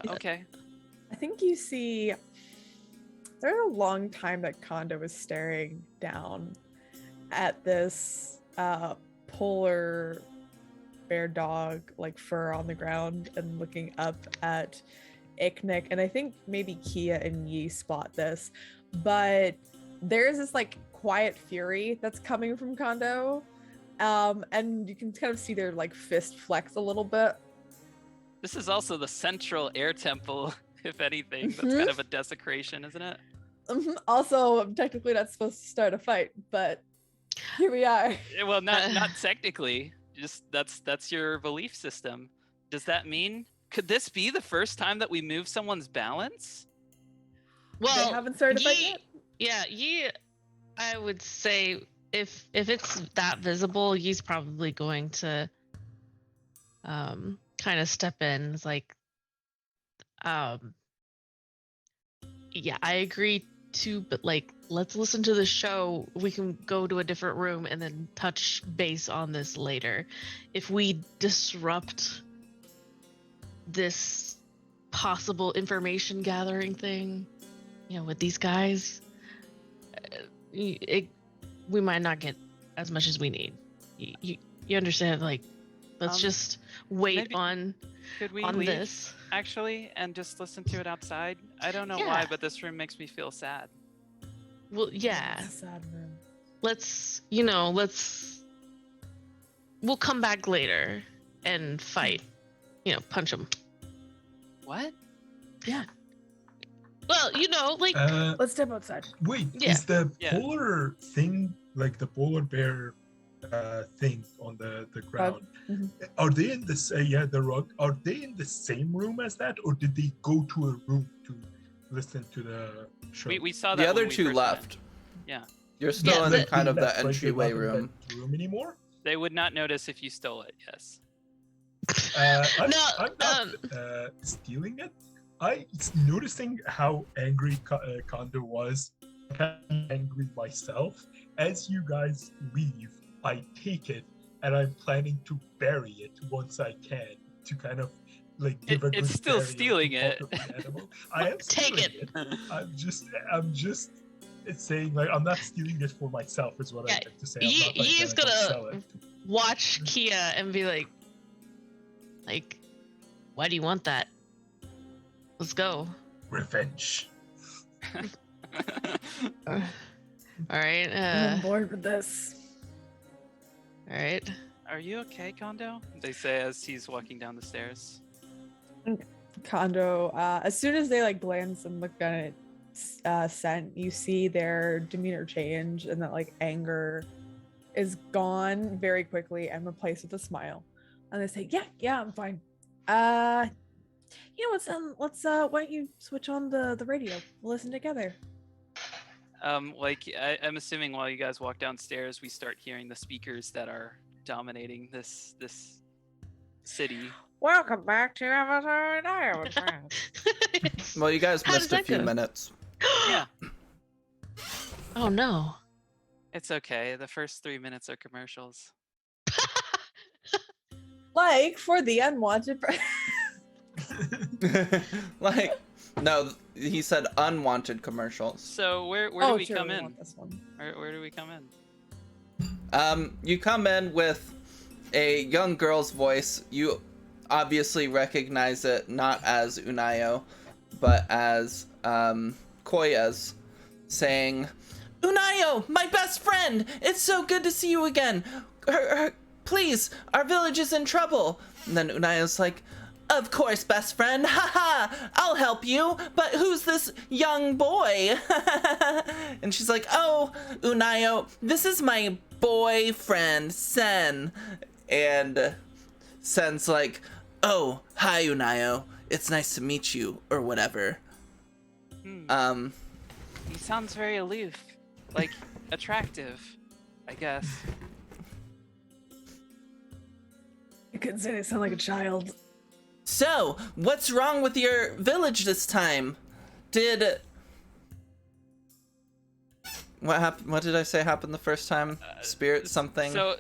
Okay. I think you see. There's a long time that Kondo was staring down at this polar bear dog like fur on the ground and looking up at Iknik, and I think maybe Kia and Yi spot this, but there's this like quiet fury that's coming from Kondo, and you can kind of see their like fist flex a little bit. This is also the central air temple, if anything. That's kind of a desecration, isn't it? Also, I'm technically not supposed to start a fight, but here we are. Well, not technically. Just that's your belief system. Does that mean could this be the first time that we move someone's balance? Well, They haven't started a fight Yi- yet. Yeah, Yi, I would say if it's that visible, Yi's probably going to kind of step in. It's like, yeah, I agree too, but like let's listen to the show. We can go to a different room and then touch base on this later. If we disrupt this possible information gathering thing, you know, with these guys, we might not get as much as we need. You understand? Like, let's just wait maybe- on Could we on leave this. actually and just listen to it outside? I don't know Yeah. why, but this room makes me feel sad. Well, yeah. It's a sad room. Let's we'll come back later and fight. You know, punch them. What? Yeah, Well, you know, like let's step outside. Wait, Yeah. is the Yeah. polar thing like the polar bear thing on the ground? Mhm. Are they in this? The rug. Are they in the same room as that, or did they go to a room to listen to the show? We saw that The other when we two first went. left. Yeah. You're still Yeah, in but- kind of the Left, right? They're entryway not in room. that room anymore. They would not notice if you stole it. Yes. I'm No, not stealing it. I noticing how angry Kondo was. I'm angry myself. As you guys leave, I take it and I'm planning to bury it once I can to kind of like give a It's good still burial to stealing part it. of the animal. I am Take stealing it. I'm just saying like I'm not stealing it for myself is what Yeah, I meant to say. I'm Yi- not, like, Yi's gonna go gonna- sell it. watch Kia and be like, why do you want that? Let's go. Revenge. All right. I'm on board with this. All right. Are you okay, Kondo? They say as he's walking down the stairs. Kondo, as soon as they like glance and look down at Scent, you see their demeanor change and that like anger is gone very quickly and replaced with a smile. And they say, yeah, I'm fine. You know what's why don't you switch on the radio? We'll listen together. I'm assuming while you guys walk downstairs, we start hearing the speakers that are dominating this city. Welcome back to episode 9. Well, you guys How does missed a that few go? minutes. Yeah, Oh no. it's okay. The first 3 minutes are commercials. Like for the unwanted. Like, no, he said unwanted commercials. So where do Oh, we sure, come we in? want this one. Where do we come in? You come in with a young girl's voice. You obviously recognize it not as Unayo, but as Koya's, saying, "Unayo, my best friend! It's so good to see you again! Please, our village is in trouble!" And then Unayo's like, "Of course, best friend, haha, I'll help you, but who's this young boy?" And she's like, "Oh, Unayo, this is my boyfriend, Sen." And Sen's like, "Oh, hi, Unayo, it's nice to meet you," or whatever. He sounds very aloof, like attractive, I guess. I couldn't say they sound like a child. So, what's wrong with your village this time? What did I say happened the first time? Spirit something? So,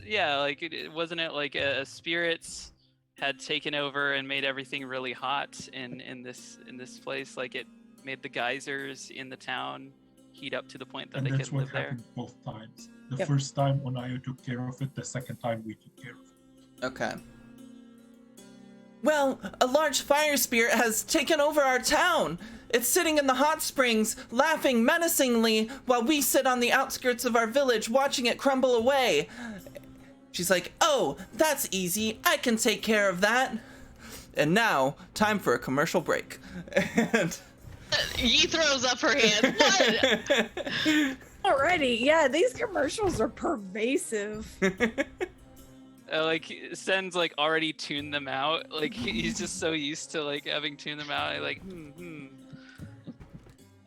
yeah, like wasn't it like spirits had taken over and made everything really hot in this place? Like it made the geysers in the town heat up to the point that And they that's couldn't what live there. happened both times. The Yep. first time Unayo took care of it, the second time we took care of it. Okay. Well, a large fire spirit has taken over our town. It's sitting in the hot springs, laughing menacingly, while we sit on the outskirts of our village watching it crumble away. She's like, "Oh, that's easy. I can take care of that." And now, time for a commercial break. And Yi throws up her hands. What? Alrighty, yeah, these commercials are pervasive. Like Sen's like already tuned them out. Like he's just so used to like having tuned them out. Like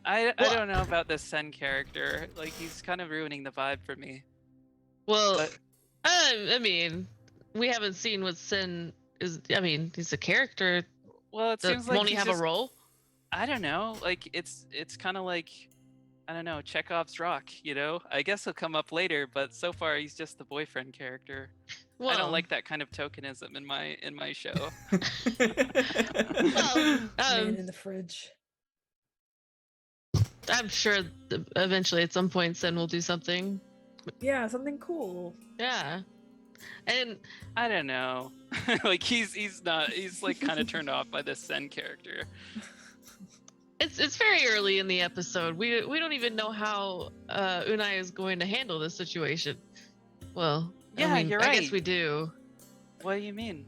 I don't know about this Sen character. Like he's kind of ruining the vibe for me. Well, But- I mean, we haven't seen what Sin is. I mean, he's a character. Well, it seems like Won't he he's have just, a role? I don't know. Like it's kind of like I don't know, Chekhov's rock. You know, I guess he'll come up later, but so far he's just the boyfriend character. I Well, don't like that kind of tokenism in my show. Well, Man in the fridge. I'm sure eventually at some point Sin will do something. Yeah, something cool. Yeah, and I don't know. Like he's like kind of turned off by this Sen character. it's very early in the episode. We don't even know how Unai is going to handle this situation. Well, Yeah, I mean, you're I right. guess we do. What do you mean?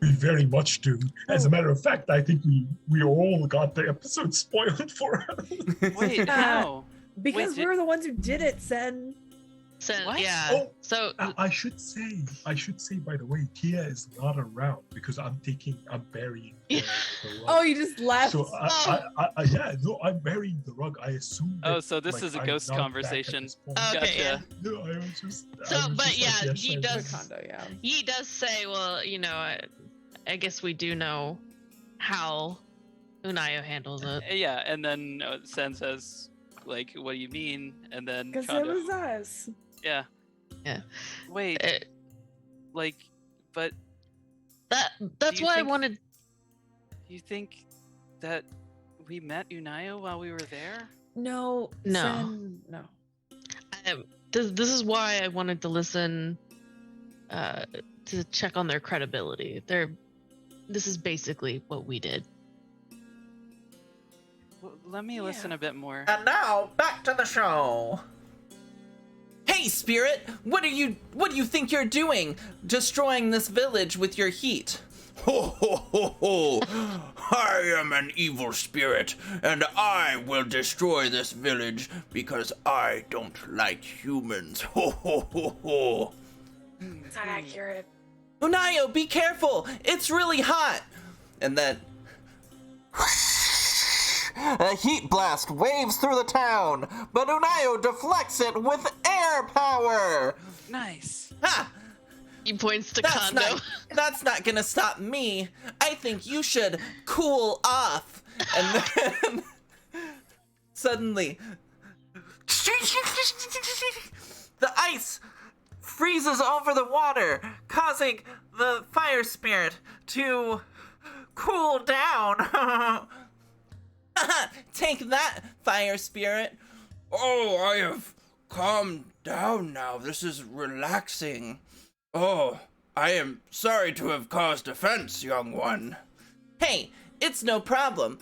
We very much do. As a matter of fact, I think we all got the episode spoiled for us. Wait, how? Because did- we're the ones who did it, Sen. Sin, What? yeah. Oh, So I should say, by the way, Kia is not around because I'm burying the rug. Oh, you just left. So I'm burying the rug. I assume. Oh, that, so this like, is a I'm ghost not back at conversation. this point. Okay, Gotcha. yeah. No, I was just. So, I was but just yeah, like, yes, he I does- was. Condo, yeah. he does say, well, you know, I guess we do know how Unayo handles it. Yeah, and then Sen says, like, "What do you mean?" And then Because it Kondo, was us. yeah. Yeah. Wait, like, but That's Do you why I think- wanted. you think that we met Unayo while we were there? No. No. Sen, no. This is why I wanted to listen to check on their credibility. This is basically what we did. Well, let me listen a bit more. And now, back to the show. Hey, Spirit! What do you think you're doing? Destroying this village with your heat? Ho ho ho ho! I am an evil spirit, and I will destroy this village because I don't like humans. Ho ho ho ho! It's not accurate. Unayo, be careful! It's really hot! And then a heat blast waves through the town, but Unayo deflects it with air power! Nice. Ha! He points to Kondo. That's not gonna stop me. I think you should cool off. And then suddenly the ice freezes over the water, causing the fire spirit to cool down. Take that, fire spirit. Oh, I have calmed down now. This is relaxing. Oh, I am sorry to have caused offense, young one. Hey, it's no problem.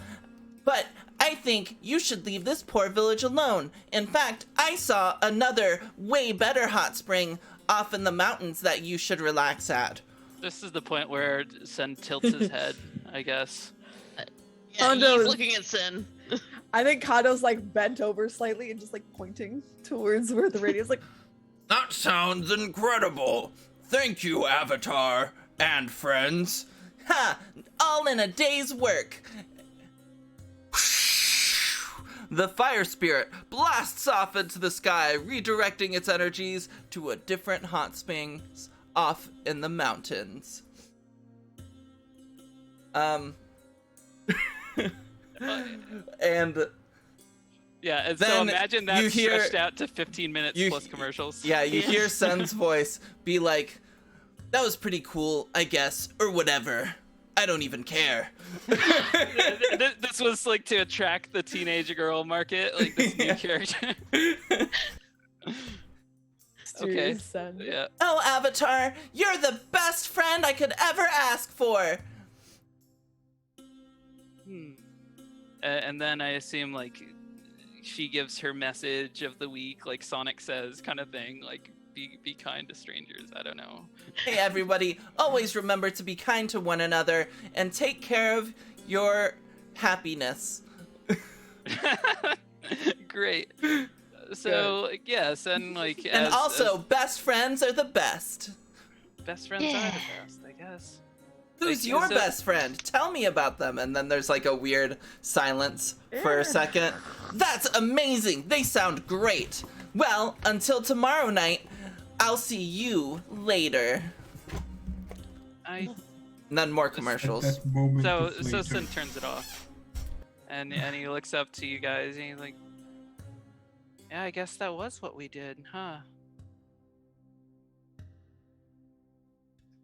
But I think you should leave this poor village alone. In fact, I saw another way better hot spring off in the mountains that you should relax at. This is the point where Sen tilts his head, I guess. Yeah, Kondo he's is- looking at Sin. I think Kando's like bent over slightly and just like pointing towards where the radio's like. That sounds incredible. Thank you, Avatar and friends. Ha! All in a day's work. The fire spirit blasts off into the sky, redirecting its energies to a different hot springs off in the mountains. And Yeah, and so Then imagine you that hear- stretched out to 15 minutes you- plus commercials. yeah, you hear Sen's voice be like, "That was pretty cool, I guess, or whatever. I don't even care." This was like to attract the teenage girl market, like this new character. Okay. Serious son. Yeah. Oh, Avatar, you're the best friend I could ever ask for. And then I assume like she gives her message of the week, like Sonic says, kind of thing, like be kind to strangers. I don't know. Hey, everybody, always remember to be kind to one another and take care of your happiness. Great. So yes, and like And as- also, best friends are the best. as best friends are Yeah. the best, I guess. Who's Like, your so- best friend? Tell me about them. And then there's like a weird silence for a second. That's amazing. They sound great. Well, until tomorrow night, I'll see you later. I And then more At commercials. that moment so of so later. Sin turns it off, and he looks up to you guys and he's like, "Yeah, I guess that was what we did, huh?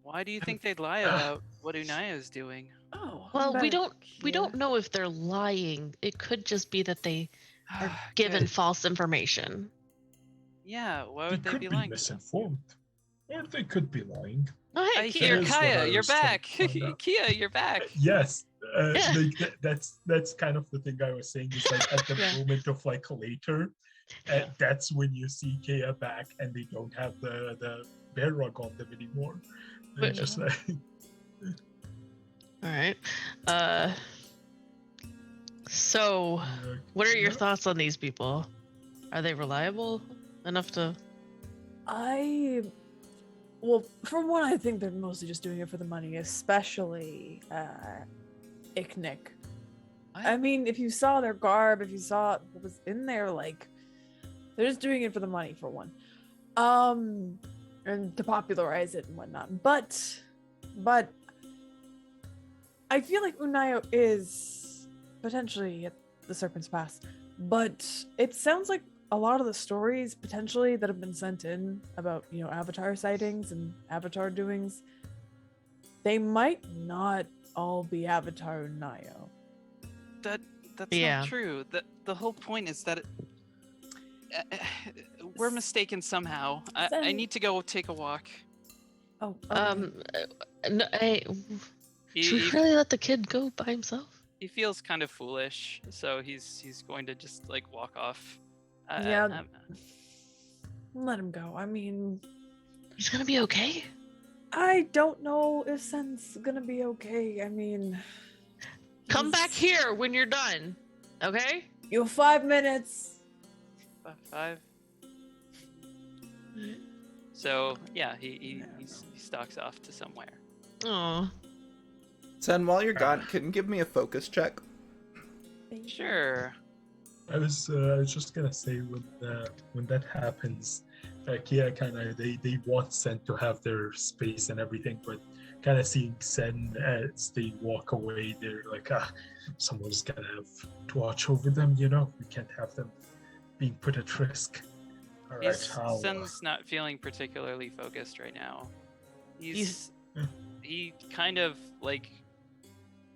Why do you think they'd lie about what Unayo's doing?" Oh. Well, we better don't know if they're lying. It could just be that they are given Good. false information. Yeah, why They would they could be be lying? misinformed. Or they could be lying. Oh, hey, Here, That is what Kaya, I you're was trying back. to find out. Kia, you're back. Yes, Yeah. that's kind of the thing I was saying. Is like at the Yeah. moment of like later, that's when you see Kea back, and they don't have the bear rug on them anymore. They're But- just like, All right. So, what are your yeah. thoughts on these people? Are they reliable enough to? Well, from one, I think they're mostly just doing it for the money, especially Icknick. I mean, if you saw their garb, if you saw what was in there, like, they're just doing it for the money, for one. And to popularize it and whatnot. But I feel like Unayo is potentially at the Serpent's Pass. But it sounds like a lot of the stories potentially that have been sent in about, Avatar sightings and Avatar doings, they might not all be Avatar Unayo. That's Yeah. not true. The whole point is that we're mistaken somehow. I Sen- need to go take a walk. Oh, okay. No, hey, He, should we he, really let the kid go by himself? he feels kind of foolish, so he's going to just like walk off. Yeah. Let him go. I mean, He's gonna be okay. I don't know if Sen's gonna be okay. I mean, Come back he's- here when you're done. Okay? You have 5 minutes. 5. So yeah, he stalks off to somewhere. Oh, Sen, while you're gone, can you give me a focus check? Sure. I was just gonna say when that happens, Kia kind of they want Sen to have their space and everything, but kind of seeing Sen as they walk away, they're like, someone's gonna have to watch over them. We can't have them being put at risk. All right, Sen's not feeling particularly focused right now. He's- He kind of like,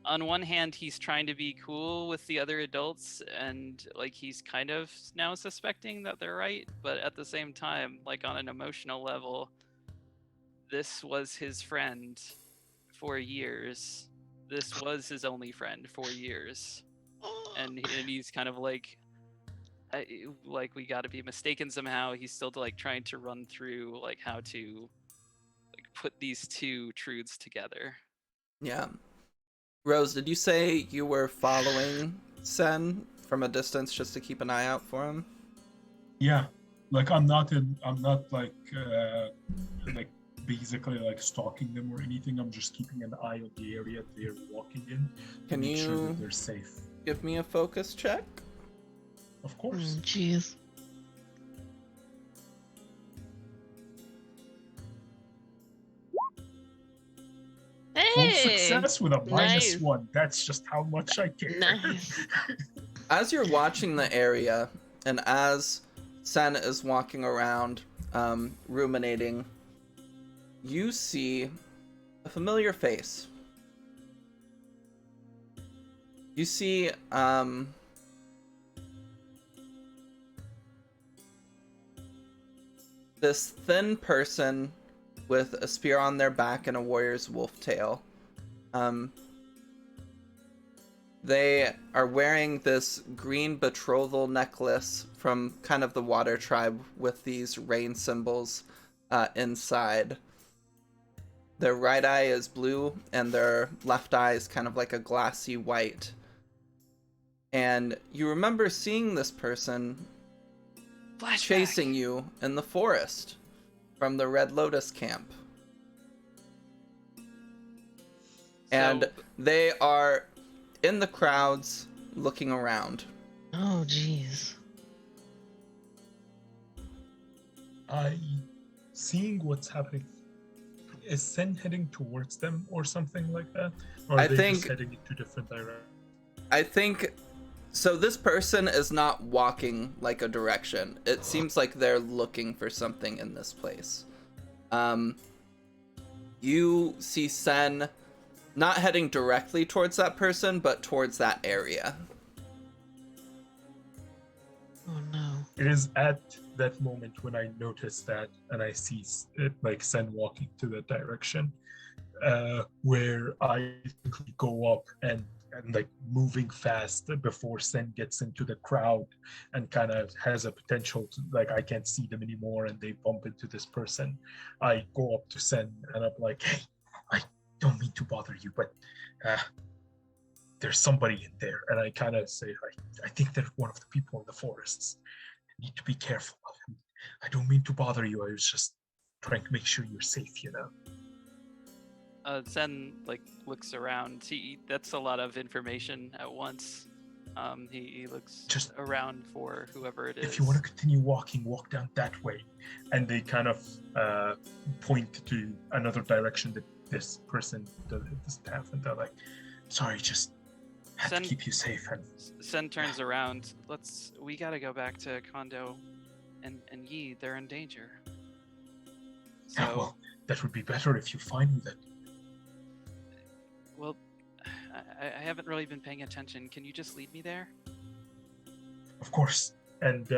on one hand, he's trying to be cool with the other adults, and like he's kind of now suspecting that they're right, but at the same time, like on an emotional level, this was his friend for years. This was his only friend for years. and he's kind of like we got to be mistaken somehow. He's still like trying to run through like how to like put these two truths together. Yeah. Rose, did you say you were following Sen from a distance just to keep an eye out for him? Yeah, like I'm not like basically like stalking them or anything. I'm just keeping an eye on the area they're walking in to Can make sure you that they're safe. give me a focus check? Of course. Jeez. Full Hey! success with a Nice. -1. That's just how much I care. Nice. As you're watching the area, and as Sen is walking around, ruminating, you see a familiar face. You see, this thin person with a spear on their back and a warrior's wolf tail. They are wearing this green betrothal necklace from kind of the water tribe with these rain symbols inside. Their right eye is blue and their left eye is kind of like a glassy white. And you remember seeing this person Flashback. chasing you in the forest from the Red Lotus camp. And they are in the crowds looking around. Oh, jeez. Seeing what's happening, is Sen heading towards them or something like that? Or I are they think- just heading in two different directions? I think so. This person is not walking like a direction. It seems like they're looking for something in this place. You see Sen not heading directly towards that person, but towards that area. Oh, no. It is at that moment when I notice that and I see like Sen walking to that direction, where I quickly go up and like moving fast before Sen gets into the crowd and kind of has a potential to, like, I can't see them anymore and they bump into this person. I go up to Sen and I'm like, hey, I don't mean to bother you, but there's somebody in there. And I kind of say, I think they're one of the people in the forests. You need to be careful of him. I don't mean to bother you. I was just trying to make sure you're safe, you know? Zen like looks around. That's a lot of information at once. He looks Just- around for whoever it is. If you want to continue walking, walk down that way. And they kind of point to another direction that this person doesn't have. And they're like, sorry, just had Sen- to keep you safe. And Sen turns around. We gotta go back to Kondo and Yi. They're in danger. So, yeah, well, that would be better if you find that. well, I haven't really been paying attention. Can you just lead me there? Of course. And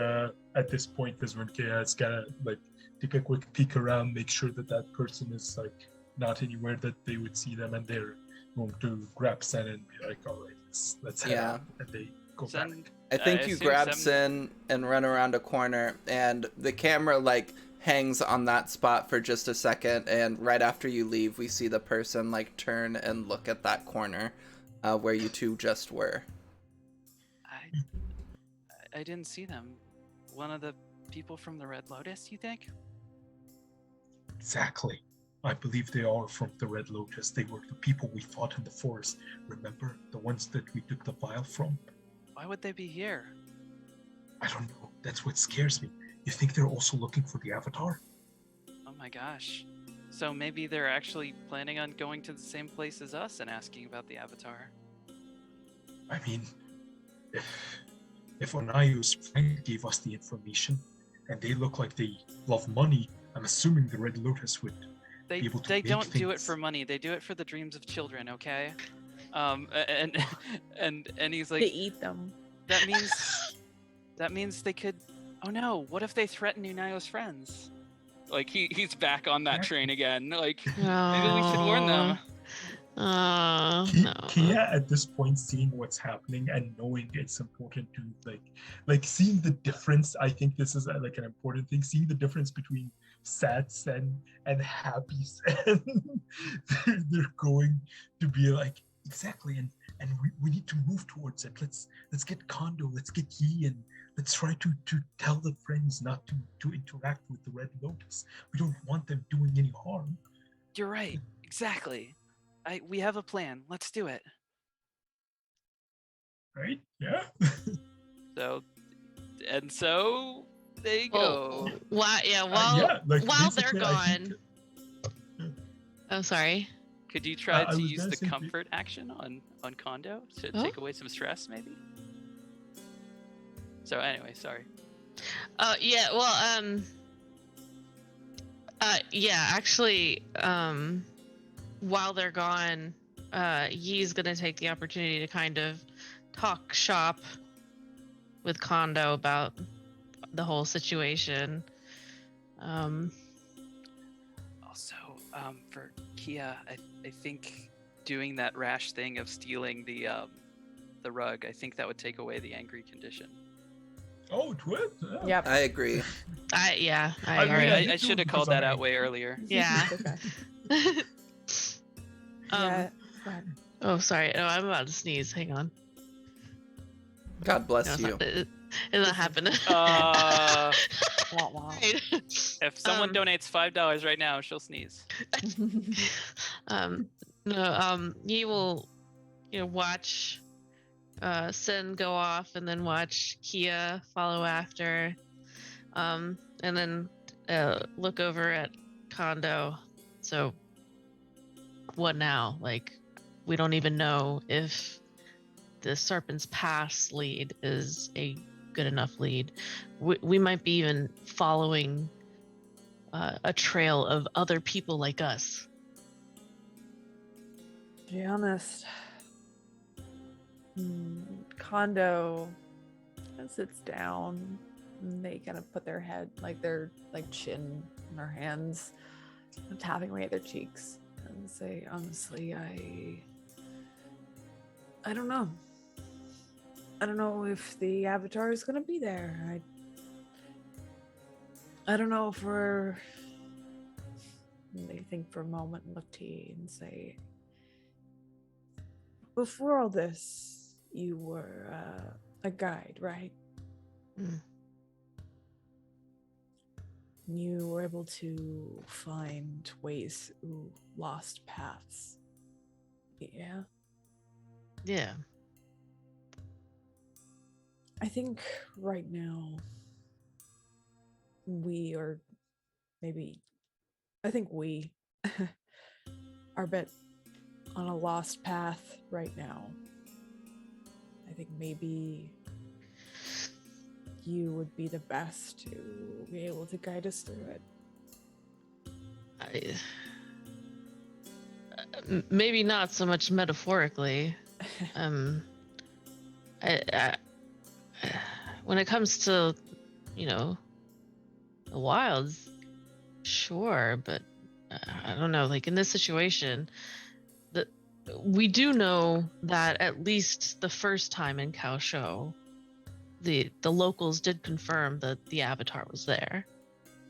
at this point, Vizrinke is gonna like take a quick peek around, make sure that that person is like not anywhere that they would see them, and they're going to grab Sen and be like, "All right, let's head Yeah. out." And they go Sen, back. I think I you assume grab Sen- Sin and run around a corner, and the camera like hangs on that spot for just a second, and right after you leave, we see the person like turn and look at that corner where you two just were. I didn't see them. One of the people from the Red Lotus, you think? Exactly. I believe they are from the Red Lotus. They were the people we fought in the forest. Remember the ones that we took the vial from? Why would they be here? I don't know. That's what scares me. You think they're also looking for the Avatar? Oh my gosh. So maybe they're actually planning on going to the same place as us and asking about the Avatar. I mean, if Onayo's friend gave us the information, and they look like they love money, I'm assuming the Red Lotus would They be able to they make don't do it things. for money. They do it for the dreams of children, okay? And he's To like, eat them. that means they could. Oh no! What if they threaten Unayo's friends? Like he's back on that train again. Like maybe we should warn them. No. Kia at this point, seeing what's happening and knowing it's important to like seeing the difference. I think this is like an important thing. Seeing the difference between sad Sen and happy Sen. They're going to be like exactly, and we need to move towards it. Let's get Kondo. Let's get Yi, and let's try to tell the friends not to interact with the Red Lotus. We don't want them doing any harm. You're right. Exactly. We have a plan. Let's do it. Right? Yeah. So they go. While Yeah, like, while they're basically, I gone. think- Oh, sorry. Could you try I to was use gonna the say comfort action on Kondo to Oh. take away some stress, maybe? So anyway, sorry. Yeah. Well. Yeah. Actually. While they're gone, Yi's gonna take the opportunity to kind of talk shop with Kondo about the whole situation. Also, for Kia, I think doing that rash thing of stealing the rug, I think that would take away the angry condition. Oh, it would? Yeah. Yep. I agree. I I Sorry, mean, agree. I I did should do it have called because I'm that out angry. way earlier. Yeah. It's okay. Um, Yeah. Go ahead. Oh, sorry. No, I'm about to sneeze. Hang on. God No, bless it's you. not, it's not happening. Wah, wah. Right. If someone donates $5 right now, she'll sneeze. Yi will, watch Sen go off and then watch Kia follow after. And then look over at Kondo. So what now? Like, we don't even know if the Serpent's Pass lead is a good enough lead. We might be even following a trail of other people like us. To be honest, Kondo kind of sits down and they kind of put their head, like their chin in their hands, and tapping away at their cheeks, and say, honestly, I don't know. I don't know if the Avatar is gonna be there. I don't know if we're. And they think for a moment and look to you and say, before all this, you were a guide, right? Mm. You were able to find ways through lost paths. Yeah. Yeah. I think right now we are maybe I think we are a bit on a lost path right now. I think maybe you would be the best to be able to guide us through it. Maybe not so much metaphorically. When it comes to, the wilds, sure, but I don't know. Like in this situation, we do know that at least the first time in Kaohsiung, the locals did confirm that the Avatar was there,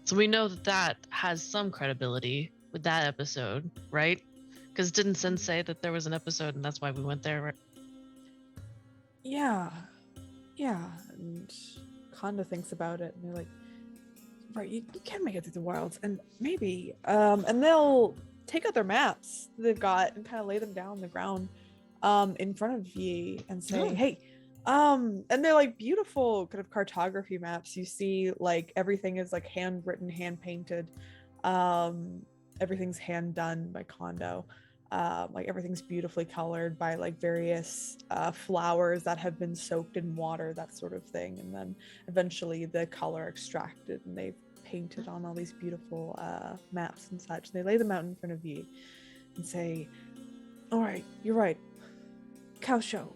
so we know that has some credibility with that episode, right? Because didn't Sen say that there was an episode and that's why we went there, right? Yeah. And Kondo thinks about it and they're like, right, you can make it through the wilds, and maybe and they'll take out their maps they've got and kind of lay them down on the ground in front of Yi and say, hey, and they're like beautiful kind of cartography maps. You see like everything is like handwritten, hand painted, everything's hand done by Kondo. Like everything's beautifully colored by like various flowers that have been soaked in water, that sort of thing, and then eventually the color extracted and they've painted on all these beautiful maps and such. They lay them out in front of you and say, all right, you're right, Kaohsiung,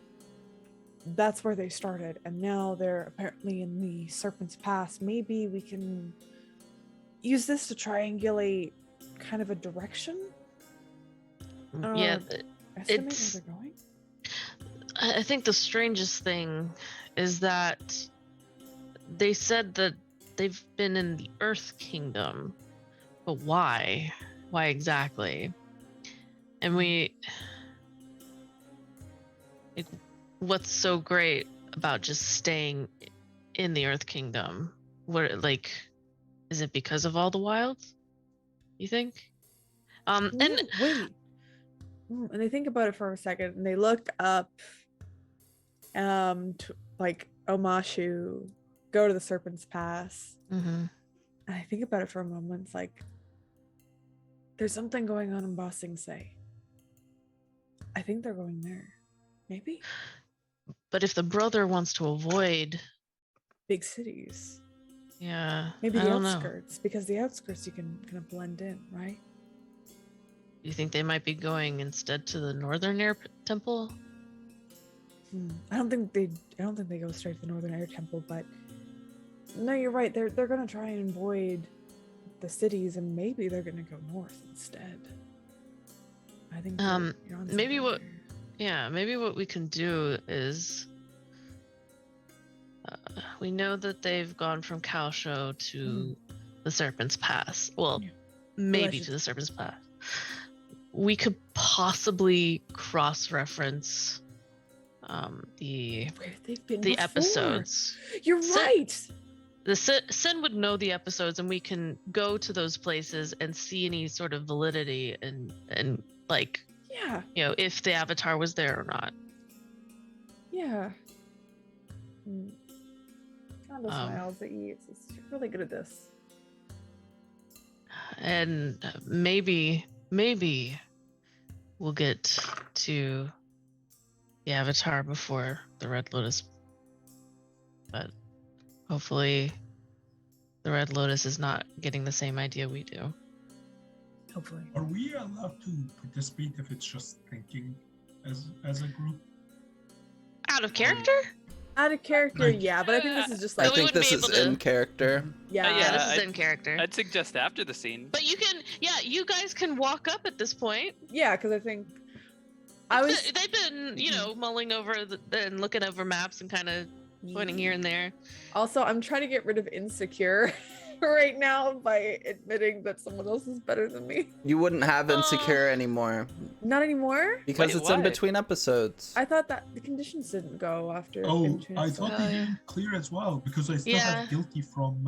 that's where they started, and now they're apparently in the Serpent's Pass. Maybe we can use this to triangulate kind of a direction. Yeah, estimate It's- where they're going? I think the strangest thing is that they said that they've been in the Earth Kingdom, but why? Why exactly? And like, what's so great about just staying in the Earth Kingdom? What, like, is it because of all the wilds? You think? And Wait. And they think about it for a second, and they look up, like Omashu, go to the Serpent's Pass. Mhm. And I think about it for a moment. It's like there's something going on in Ba Sing Se. I think they're going there. Maybe But if the brother wants to avoid, big cities. yeah, Maybe I the don't know. outskirts, because the outskirts you can kind of blend in, right? You think they might be going instead to the Northern Air Temple? I don't think they go straight to the Northern Air Temple, but no, you're right. They're gonna try and avoid the cities, and maybe they're gonna go north instead. I think you're on maybe something what- there. Yeah, maybe what we can do is we know that they've gone from Kaosho to the Serpent's Pass. Well, Yeah. maybe should- to the Serpent's Pass. We could possibly cross-reference the Where they've been the before. episodes. You're So- right. The Sin would know the episodes, and we can go to those places and see any sort of validity and like, Yeah, you know, if the Avatar was there or not. yeah. Kondo Um, smiles that eats. It's really good at this. And maybe we'll get to the Avatar before the Red Lotus, but hopefully the Red Lotus is not getting the same idea we do. Hopefully. Are we allowed to participate if it's just thinking as a group? Out of character? Out of character, Like- yeah, but I think this is just No, I like, we think wouldn't this be is able to- in character. yeah, Yeah, this is I- in character. I'd suggest after the scene. But you can, yeah, you guys can walk up at this point. yeah, because I think I was They've been, you know, mulling over and looking over maps and kind of pointing here and there. also I'm trying to get rid of insecure right now by admitting that someone else is better than me. You wouldn't have insecure anymore Not anymore. because Wait, it's in what? between episodes. I thought that the conditions didn't go after. Oh, Intuition, I so- thought they didn't clear as well because I still Yeah. have guilty from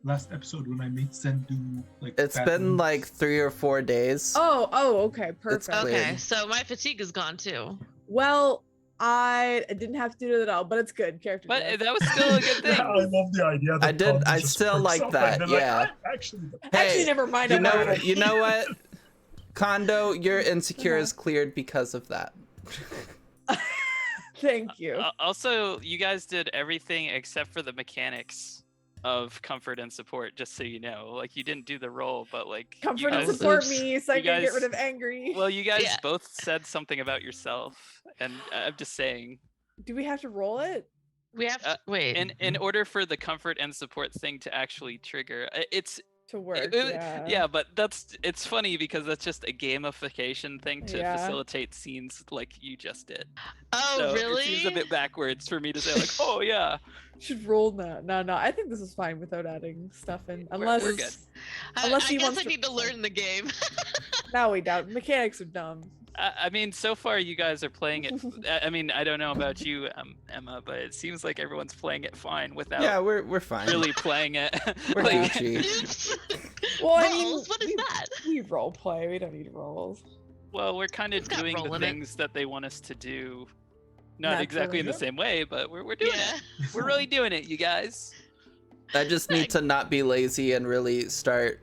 last episode when I made Sen do like. It's bad been moves. like 3 or 4 days. Oh, okay, perfect. clear. Okay, so my fatigue is gone too. Well, I didn't have to do it at all, but it's good character. But growth. that was still a good Yeah, I thing. love the idea. That I did- Tom I just still perks like up that, and they're yeah. Like, actually, Actually, never mind. you I'm know, out. you know what? Kondo, your insecure Uh-huh. is cleared because of that. Thank you. Also, you guys did everything except for the mechanics of comfort and support. Just so you know, like you didn't do the role, but like you Comfort and guys- support Oops. me so I You can get guys- rid of angry. Well, you guys Yeah. both said something about yourself, and I'm just saying. Do we have to roll it? We have to Uh, wait. In order for the comfort and support thing to actually trigger, it's To work? yeah, but it's funny because that's just a gamification thing to Yeah. facilitate scenes like you just did. Oh, So really? It seems a bit backwards for me to say like, oh yeah. Should roll no. I think this is fine without adding stuff in. Unless we're good. unless I he guess wants I to- need to learn the game. now we doubt mechanics are dumb. I mean, so far you guys are playing it. I mean, I don't know about you, Emma, but it seems like everyone's playing it fine without Yeah, we're fine. really playing it. We're Like, Gucci. Oops. Well, I mean, Rolls? What is that? We role play. We don't need rolls. well, we're kind of It's got doing roll the in it. things that they want us to do. Not exactly in the Naturally. same way, but we're doing Yeah. it. We're really doing it, you guys. I just need to not be lazy and really start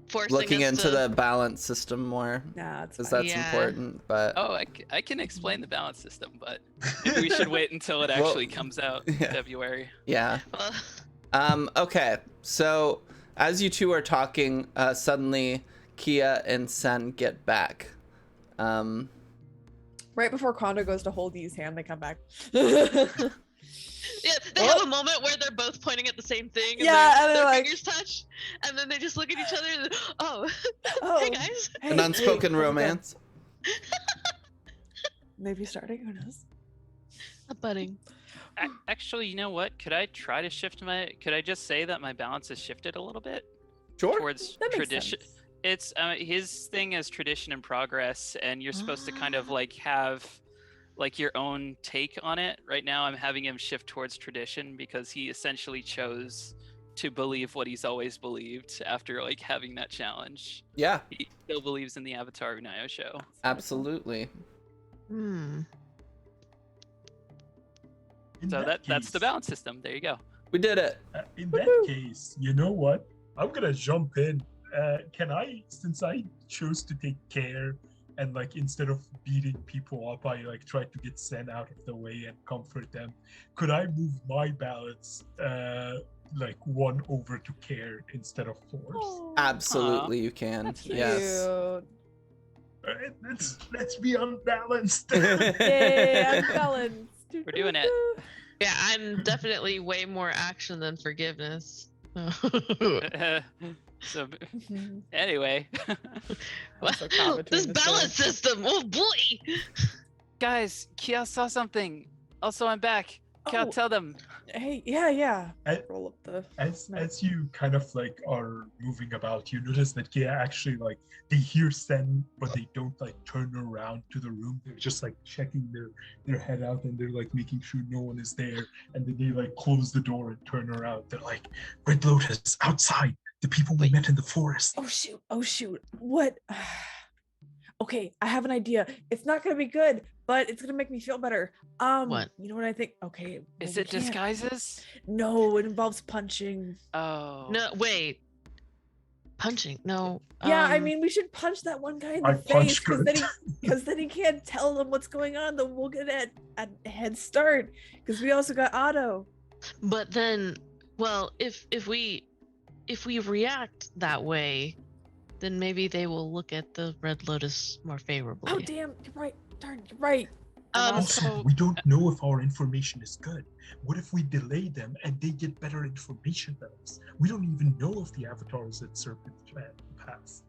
Forcing looking us into to... the balance system more Nah, it's because fine. that's Yeah. important. But Oh, I can explain the balance system, but maybe we should wait until it Well, actually comes out in yeah. February. yeah. Well, Okay. So as you two are talking, suddenly Kia and Sen get back. Right before Kondo goes to hold E's hand, they come back. yeah, they have a moment where they're both pointing at the same thing. And Yeah, and their they're like- fingers touch, and then they just look at each other. And, oh, Oh, hey guys. An unspoken romance. maybe starting. Who knows? A budding. Actually, you know what? Could I try to shift my? Could I just say that my balance has shifted a little bit Sure. towards That makes tradition? sense. It's his thing is tradition and progress, and you're supposed to kind of like have like your own take on it. Right now, I'm having him shift towards tradition because he essentially chose to believe what he's always believed after like having that challenge. Yeah, He still believes in the Avatar Unayo show. absolutely. Hmm. In So that's the case- balance system. There you go. We did it. In that case, you know what? I'm gonna jump in. Can I, since I chose to take care and like instead of beating people up, I like tried to get Sen out of the way and comfort them. Could I move my balance like 1 over to care instead of force? Oh, Absolutely, you can. That's nice. Yes. cute. Alright, let's be unbalanced. Yay, unbalanced. We're doing it. Yeah, I'm definitely way more action than forgiveness. So anyway, Also caught between This the balance swords. system, oh boy! guys, Kia saw something. Also, I'm back. Kia, Oh. tell them. Hey, yeah. I- Roll up the. As you kind of like are moving about, you notice that Kia actually like they hear Sen, but they don't like turn around to the room. They're just like checking their head out and they're like making sure no one is there. And then they like close the door and turn around. They're like, Red Lotus outside. The people we Wait. met in the forest. Oh shoot! What? Okay, I have an idea. It's not gonna be good, but it's gonna make me feel better. What? You know what I think? Okay. Is well, it we can't- disguises? No, it involves punching. Oh. No, wait. Punching? No. Yeah, I mean, we should punch that one guy in I the face punch because good. then he can't tell them what's going on. Then we'll get a head start because we also got Otto. But then, well, if we react that way, then maybe they will look at the Red Lotus more favorably. Oh damn! You're right. Darn, you're right. And Also, also, we don't know if our information is good. What if we delay them and they get better information than us? We don't even know if the avatars at Serpent Pass.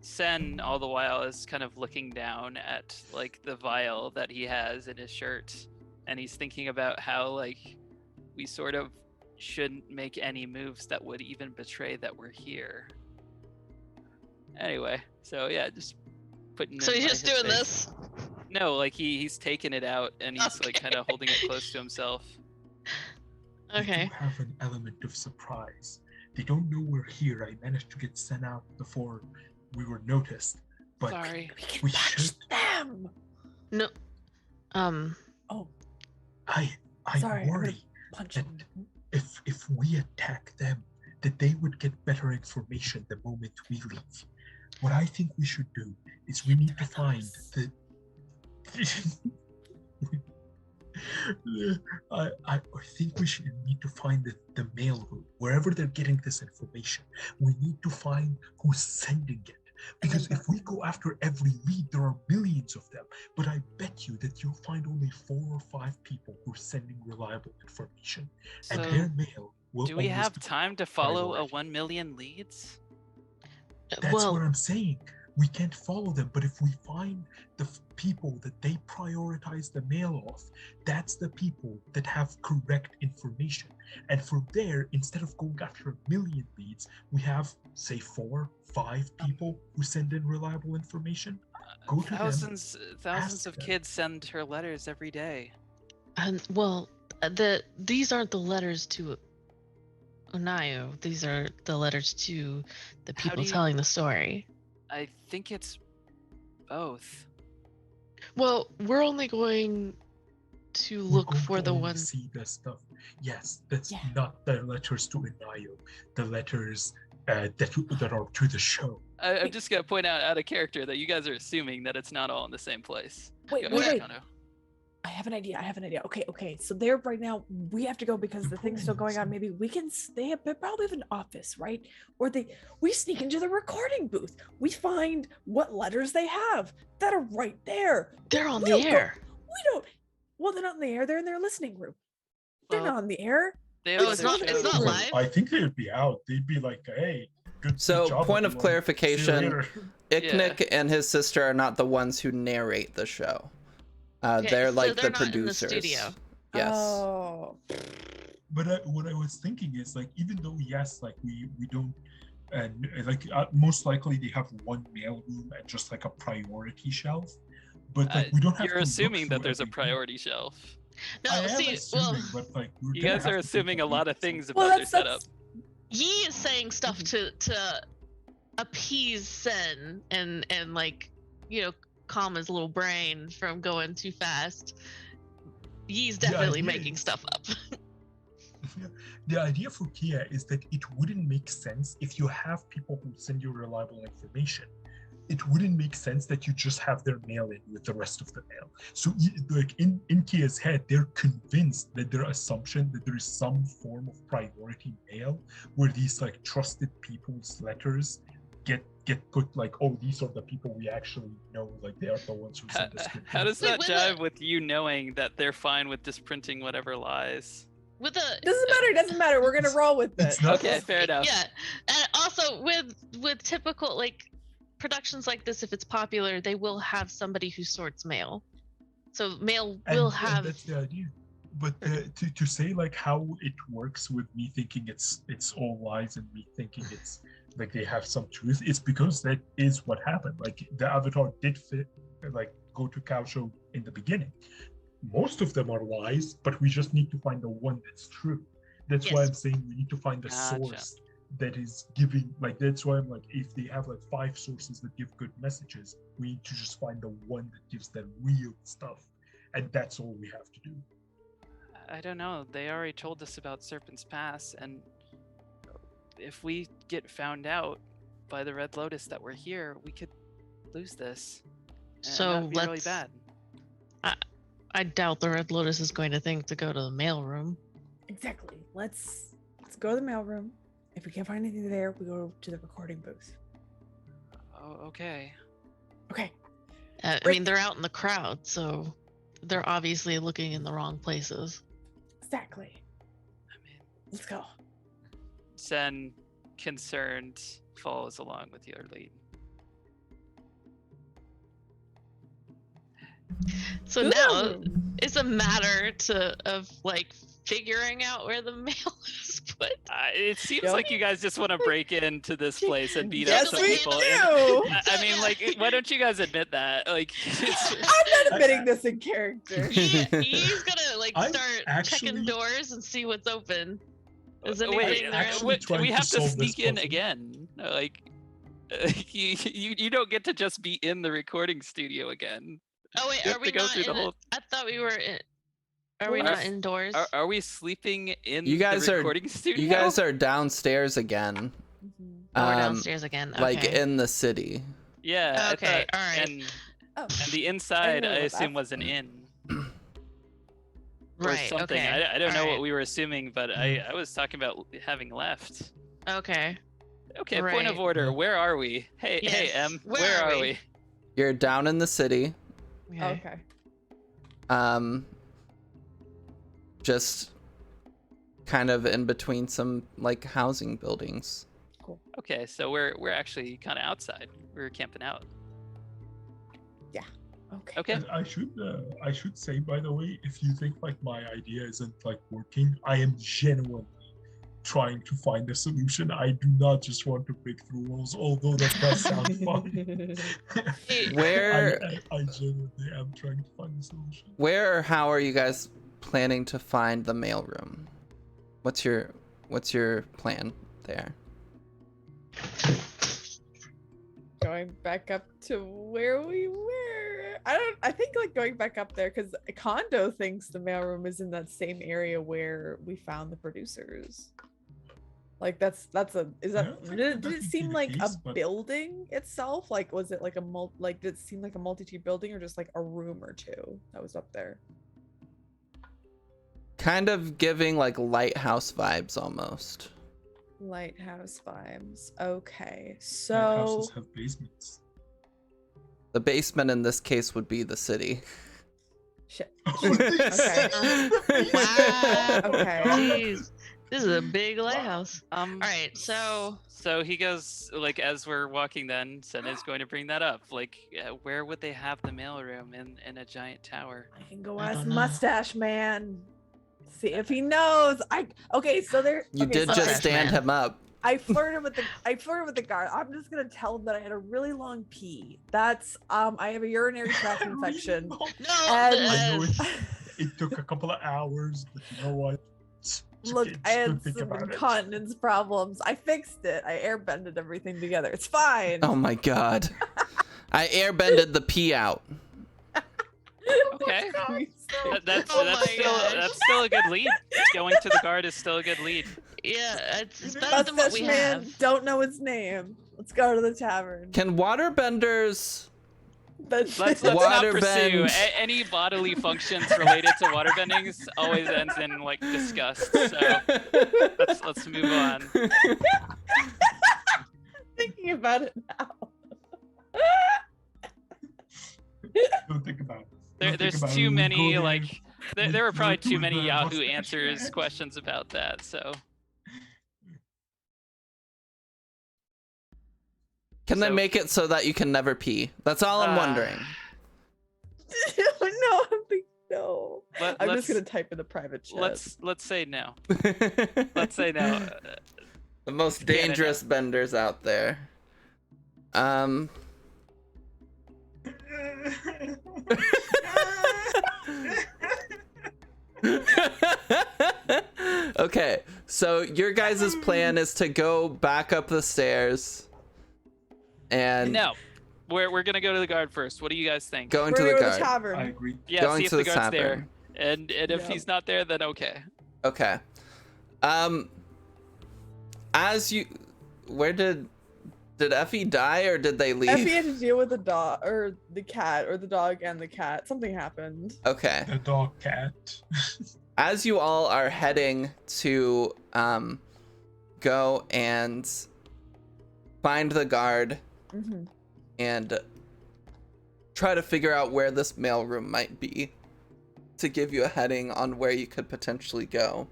Sen all the while is kind of looking down at like the vial that he has in his shirt, and he's thinking about how like we sort of shouldn't make any moves that would even betray that we're here. Anyway, so yeah, just putting. So it he's in just his doing face. this? No, like he's taking it out and he's like kind of holding it close to himself. We Okay. do have an element of surprise. They don't know we're here. I managed to get sent out before we were noticed. But Sorry. We can We punch should- them. No. Oh, I Sorry, I'm gonna worry punch that them. if we attack them, that they would get better information the moment we leave. What I think we should do is we need to find the. I think we should need to find the mail route wherever they're getting this information. We need to find who's sending it. Because if we go after every lead, there are millions of them. But I bet you that you'll find only 4 or 5 people who are sending reliable information, and So, their mail will. do we always have be time to follow a priority. 1 million leads? That's well, what I'm saying. We can't follow them, but if we find the people that they prioritize the mail off, that's the people that have correct information. And from there, instead of going after 1 million leads, we have, say, 4, 5 people who send in reliable information. Go to them. Thousands ask of them. kids send her letters every day. and well, these aren't the letters to Unayo. These are the letters to the How people do you- telling the story. I think it's both. Well, we're only going to We're look going for to the only ones. see the stuff. Yes, that's Yeah. not the letters to Unayo. The letters that are to the show. I'm just gonna point out of character that you guys are assuming that it's not all in the same place. Wait, Go wait, ahead, wait. Kono. I have an idea. Okay. So they're right now. We have to go because the thing's still going on. Maybe we can. They probably have an office, right? Or we sneak into the recording booth. We find what letters they have that are right there. They're on We the don't go- air. We don't. Well, they're not in the air. They're in their listening room. They're Well, not on the air. They Oh, have it's other not- it's shows. not Well, live? I think they'd be out. They'd be like, hey, Good So, job, point of everyone. See you clarification, later. Icknick and his sister are not the ones who narrate the show. Okay, They're so like they're the not in the producers. studio. Yes. Oh. But what I was thinking is like, even though yes, like we don't, and most likely they have one mail room and just like a priority shelf, but like we don't have. You're to look assuming that through there's a everything. priority shelf. No, I am see, assuming, but like we're You gonna guys have are to take assuming a look lot of at some- things Well, about their setup. Yi is saying stuff to appease Sen and like, you know, calm his little brain from going too fast. Yi's definitely idea making is- stuff up. The idea for Kia is that it wouldn't make sense if you have people who send you reliable information. It wouldn't make sense that you just have their mail in with the rest of the mail. So like in Kia's head, they're convinced that their assumption that there is some form of priority mail where these like trusted people's letters get put like, oh, these are the people we actually know, like they are the ones who send us good How things. does Wait, that wait, jive wait. with you knowing that they're fine with disprinting whatever lies? With a Doesn't matter. We're gonna roll with it. It's not Okay, fair enough. Yeah, and also with typical like productions like this, if it's popular, they will have somebody who sorts mail. So mail will have. that's the idea. But to say like how it works with me thinking it's all lies and me thinking it's like they have some truth, it's because that is what happened. Like the Avatar did fit, like go to cow show in the beginning. Most of them are lies, but we just need to find the one that's true. That's why Yes. I'm saying we need to find the Gotcha. source that is giving, like that's why I'm like, if they have like 5 sources that give good messages, we need to just find the one that gives the real stuff, and that's all we have to do. I don't know. They already told us about Serpent's Pass, and if we get found out by the Red Lotus that we're here, we could lose this. And So that'd be really let's- bad. I doubt the Red Lotus is going to think to go to the mailroom. Exactly. Let's go to the mailroom. If we can't find anything there, we go to the recording booth. Oh, okay. Okay. I Right. mean, they're out in the crowd, so they're obviously looking in the wrong places. Exactly. I mean, Let's go. Sen, concerned, follows along with your lead. So Go to the now mailroom. it's a matter of like figuring out where the mail is put. It seems Yep. like you guys just want to break into this place and beat Yes, up some we people. do. I mean, like, why don't you guys admit that? Like, it's, I'm not admitting this in character. He's gonna like I'm start checking actually- doors and see what's open. Is wait, anything there? actually- what, trying we to have to solve this sneak in puzzle. again. Like, you don't get to just be in the recording studio again. Oh wait, you are have we to go not through in the it? whole- I thought we were in. Are we We're- not indoors? Are we sleeping in You guys the are- recording studio? You guys are downstairs again. Mhm. Oh, we're um, downstairs again. Okay. Like in the city. Yeah. I Okay, thought- alright. And, Oh. and the inside, I know about assume, that. was an inn. Or right. something. Okay. I don't know alright, what we were assuming, but I was talking about having left. Okay. Okay, point Right. of order. Where are we? Hey, hey, Yes, Em. where Where are are we? we? You're down in the city. Okay. Okay. Just kind of in between some like housing buildings. Okay, so we're actually kind of outside. We're camping out. Okay. Okay. And I should say, by the way, if you think like my idea isn't like working, I am genuinely trying to find a solution. I do not just want to break through walls, although that does sound fun. Where I genuinely am trying to find a solution. where or how are you guys planning to find the mailroom? What's your plan there? Going back up to where we were. I think like going back up there because Kondo thinks the mailroom is in that same area where we found the producers. Like is I that don't think did that it would seem be the like case, a but- building itself? Like was it like did it seem like a multi-tier building or just like a room or two that was up there? Kind of giving like lighthouse vibes almost. Lighthouse vibes. Okay. Houses So have basements. The basement in this case would be the city. shit. Okay. Wow. Okay. Jeez. This is a big lighthouse. All right, so he goes like as we're walking. Then Sen is going to bring that up. Like, where would they have the mailroom in a giant tower? I can go I ask don't know. Mustache Man. See if he knows. Okay, so there. You okay, did so just Mustache stand Man. him up. I flirted with the guard. I'm just gonna tell him that I had a really long pee. That's I have a urinary tract infection. no. I know uh, it took a couple of hours, but you know what? Look, I had think some about it. incontinence problems. I fixed it. I airbended everything together. It's fine. Oh my god. I airbended the pee out. Okay. That's Oh my gosh. that's still a good lead. Going to the guard is still a good lead. yeah, it's better than what Mustache we Man have. don't know his name. Let's go to the tavern. Can waterbenders... Let's Let's not pursue Waterbend. any bodily functions related to waterbendings. Always ends in like disgust. So let's move on. thinking about it now. Don't think about it. There's too many like there were probably too many Yahoo Answers questions about that. So Can they So- make it so that you can never pee? That's all I'm wondering. No, I'm thinking no. I'm let's just gonna type in the private chat. let's say no. Let's say no. The most Canada. dangerous benders out there. Okay, so your guys' plan is to go back up the stairs and No, we're gonna go to the guard first. What do you guys think? go We're into gonna the go to the guard. I tavern. agree. Yeah, going see if to the the guard's there. tavern. And if Yeah. he's not there, then okay. Okay. As you, where did Effie die or did they leave? Effie had to deal with the dog or the cat or the dog and the cat. Something happened. Okay. The dog cat. As you all are heading to go and find the guard Mm-hmm. and try to figure out where this mailroom might be to give you a heading on where you could potentially go.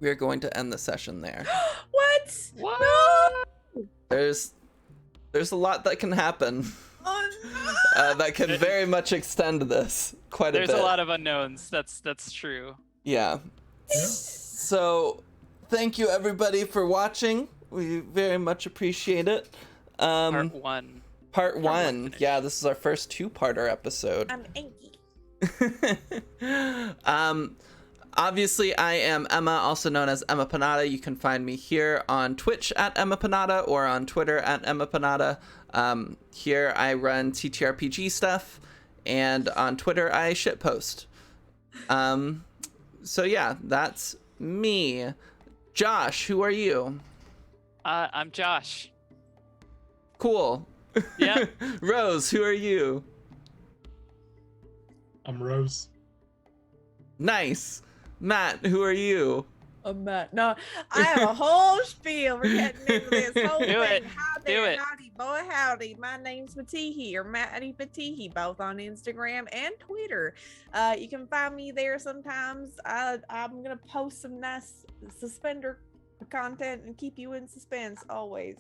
We are going to end the session there. What? What? No! There's a lot that can happen Oh, no! that can very much extend this quite a There's bit. a lot of unknowns. That's true. Yeah. Yeah. So, thank you everybody for watching. We very much appreciate it. Part one. Part one. finish. Yeah, this is our first two-parter episode. I'm angry. Obviously, I am Emma, also known as Emma Panada. You can find me here on Twitch at Emma Panada or on Twitter at Emma Panada. Here I run TTRPG stuff, and on Twitter I shitpost. So yeah, that's me. Josh, who are you? I'm Josh. Cool. Yeah. Rose, who are you? I'm Rose. Nice. Matt, who are you? I'm Matt. No, I have a whole spiel. We're getting into this whole Do thing. it. Hi Do there, it. howdy, boy, howdy. My name's Matihi or Matty Fatihi, both on Instagram and Twitter. You can find me there sometimes. I'm gonna post some nice suspender content and keep you in suspense always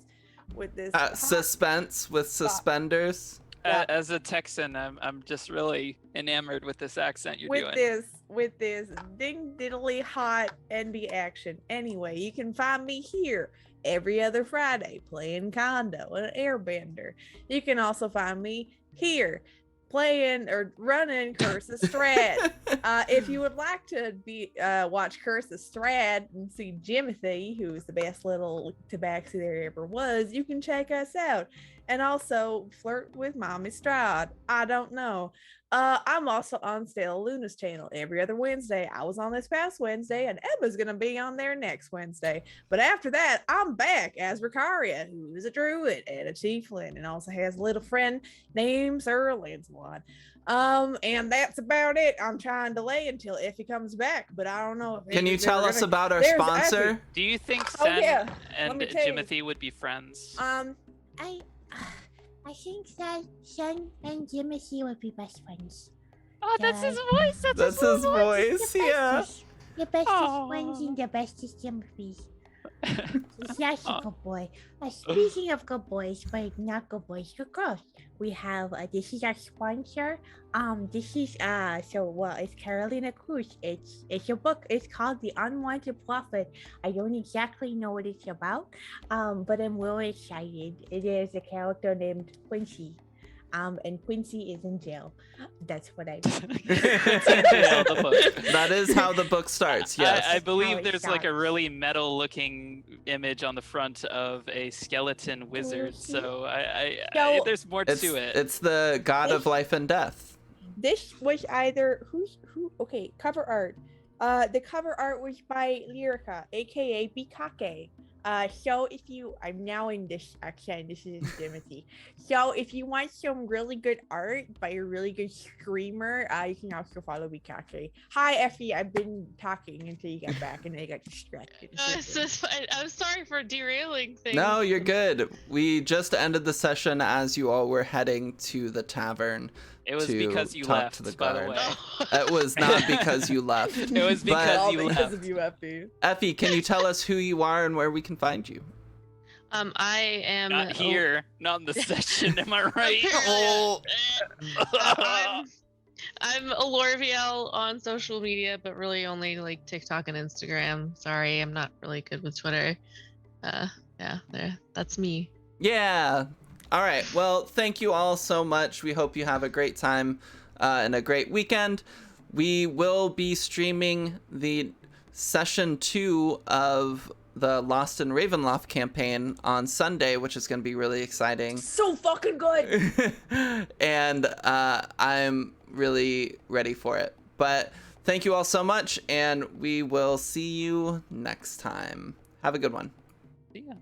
with this. hot- Suspense with suspenders. Yeah. As a Texan, I'm just really enamored with this accent you're doing. with this ding diddly hot NB action. Anyway, you can find me here every other Friday playing Condo, an airbender. You can also find me here playing or running Curse of Strad. If you would like to be watch Curse of Strad and see Jimothy, who is the best little tabaxi there ever was, you can check us out. And also flirt with Mommy Strad. I don't know. I'm also on Stella Luna's channel every other Wednesday. I was on this past Wednesday, and Emma's gonna be on there next Wednesday. But after that, I'm back as Ricaria, who is a druid and a tiefling, and also has a little friend named Sir Lancelot. And that's about it. I'm trying to delay until Effie comes back, but I don't know if Can you Effie's tell ever us gonna- about our There's sponsor? Effie. Do you think Oh, Sen yeah. and me tell you. Jimothy would be friends? I think that Shen and Jimothy would be best friends. Oh, that's his voice. That's That's his voice, The yeah. bestest. The bestest Aw. ones and the bestest sympathies. That's a good boy. Speaking of good boys, but not good boys, good girls. We have this is our sponsor. This is it's Carolina Cruz. It's a book. It's called The Unwanted Prophet. I don't exactly know what it's about, but I'm really excited. It is a character named Quincy. And Quincy is in jail. That's what I mean. Yeah, the book. That is how the book starts. Yes. I How believe it there's like a starts. really metal-looking image on the front of a skeleton wizard. So So, there's more it's to it. it's the god of life and death. This was either who okay, cover art. The cover art was by Lyrica, aka Bikake. So if you I'm now in this accent, this is Timothy. So if you want some really good art by a really good screamer, you can also follow Bikake. Hi Effie, I've been talking until you got back and I got distracted. It's just fine. I'm sorry for derailing things. No, you're good. We just ended the session as you all were heading to the tavern. It was to because you talk left, to the by the guard. way. It was not because you left. It was because All you because left. of you, Effie. Effie, can you tell us who you are and where we can find you? I am Not here, not in the session. Am I right? Oh. Oh. I'm Alorviel on social media, but really only like TikTok and Instagram. Sorry, I'm not really good with Twitter. Yeah, there. That's me. Yeah. All right. Well, thank you all so much. We hope you have a great time and a great weekend. We will be streaming the session 2 of the Lost in Ravenloft campaign on Sunday, which is going to be really exciting. So fucking good. And I'm really ready for it. But thank you all so much, and we will see you next time. Have a good one. Yeah.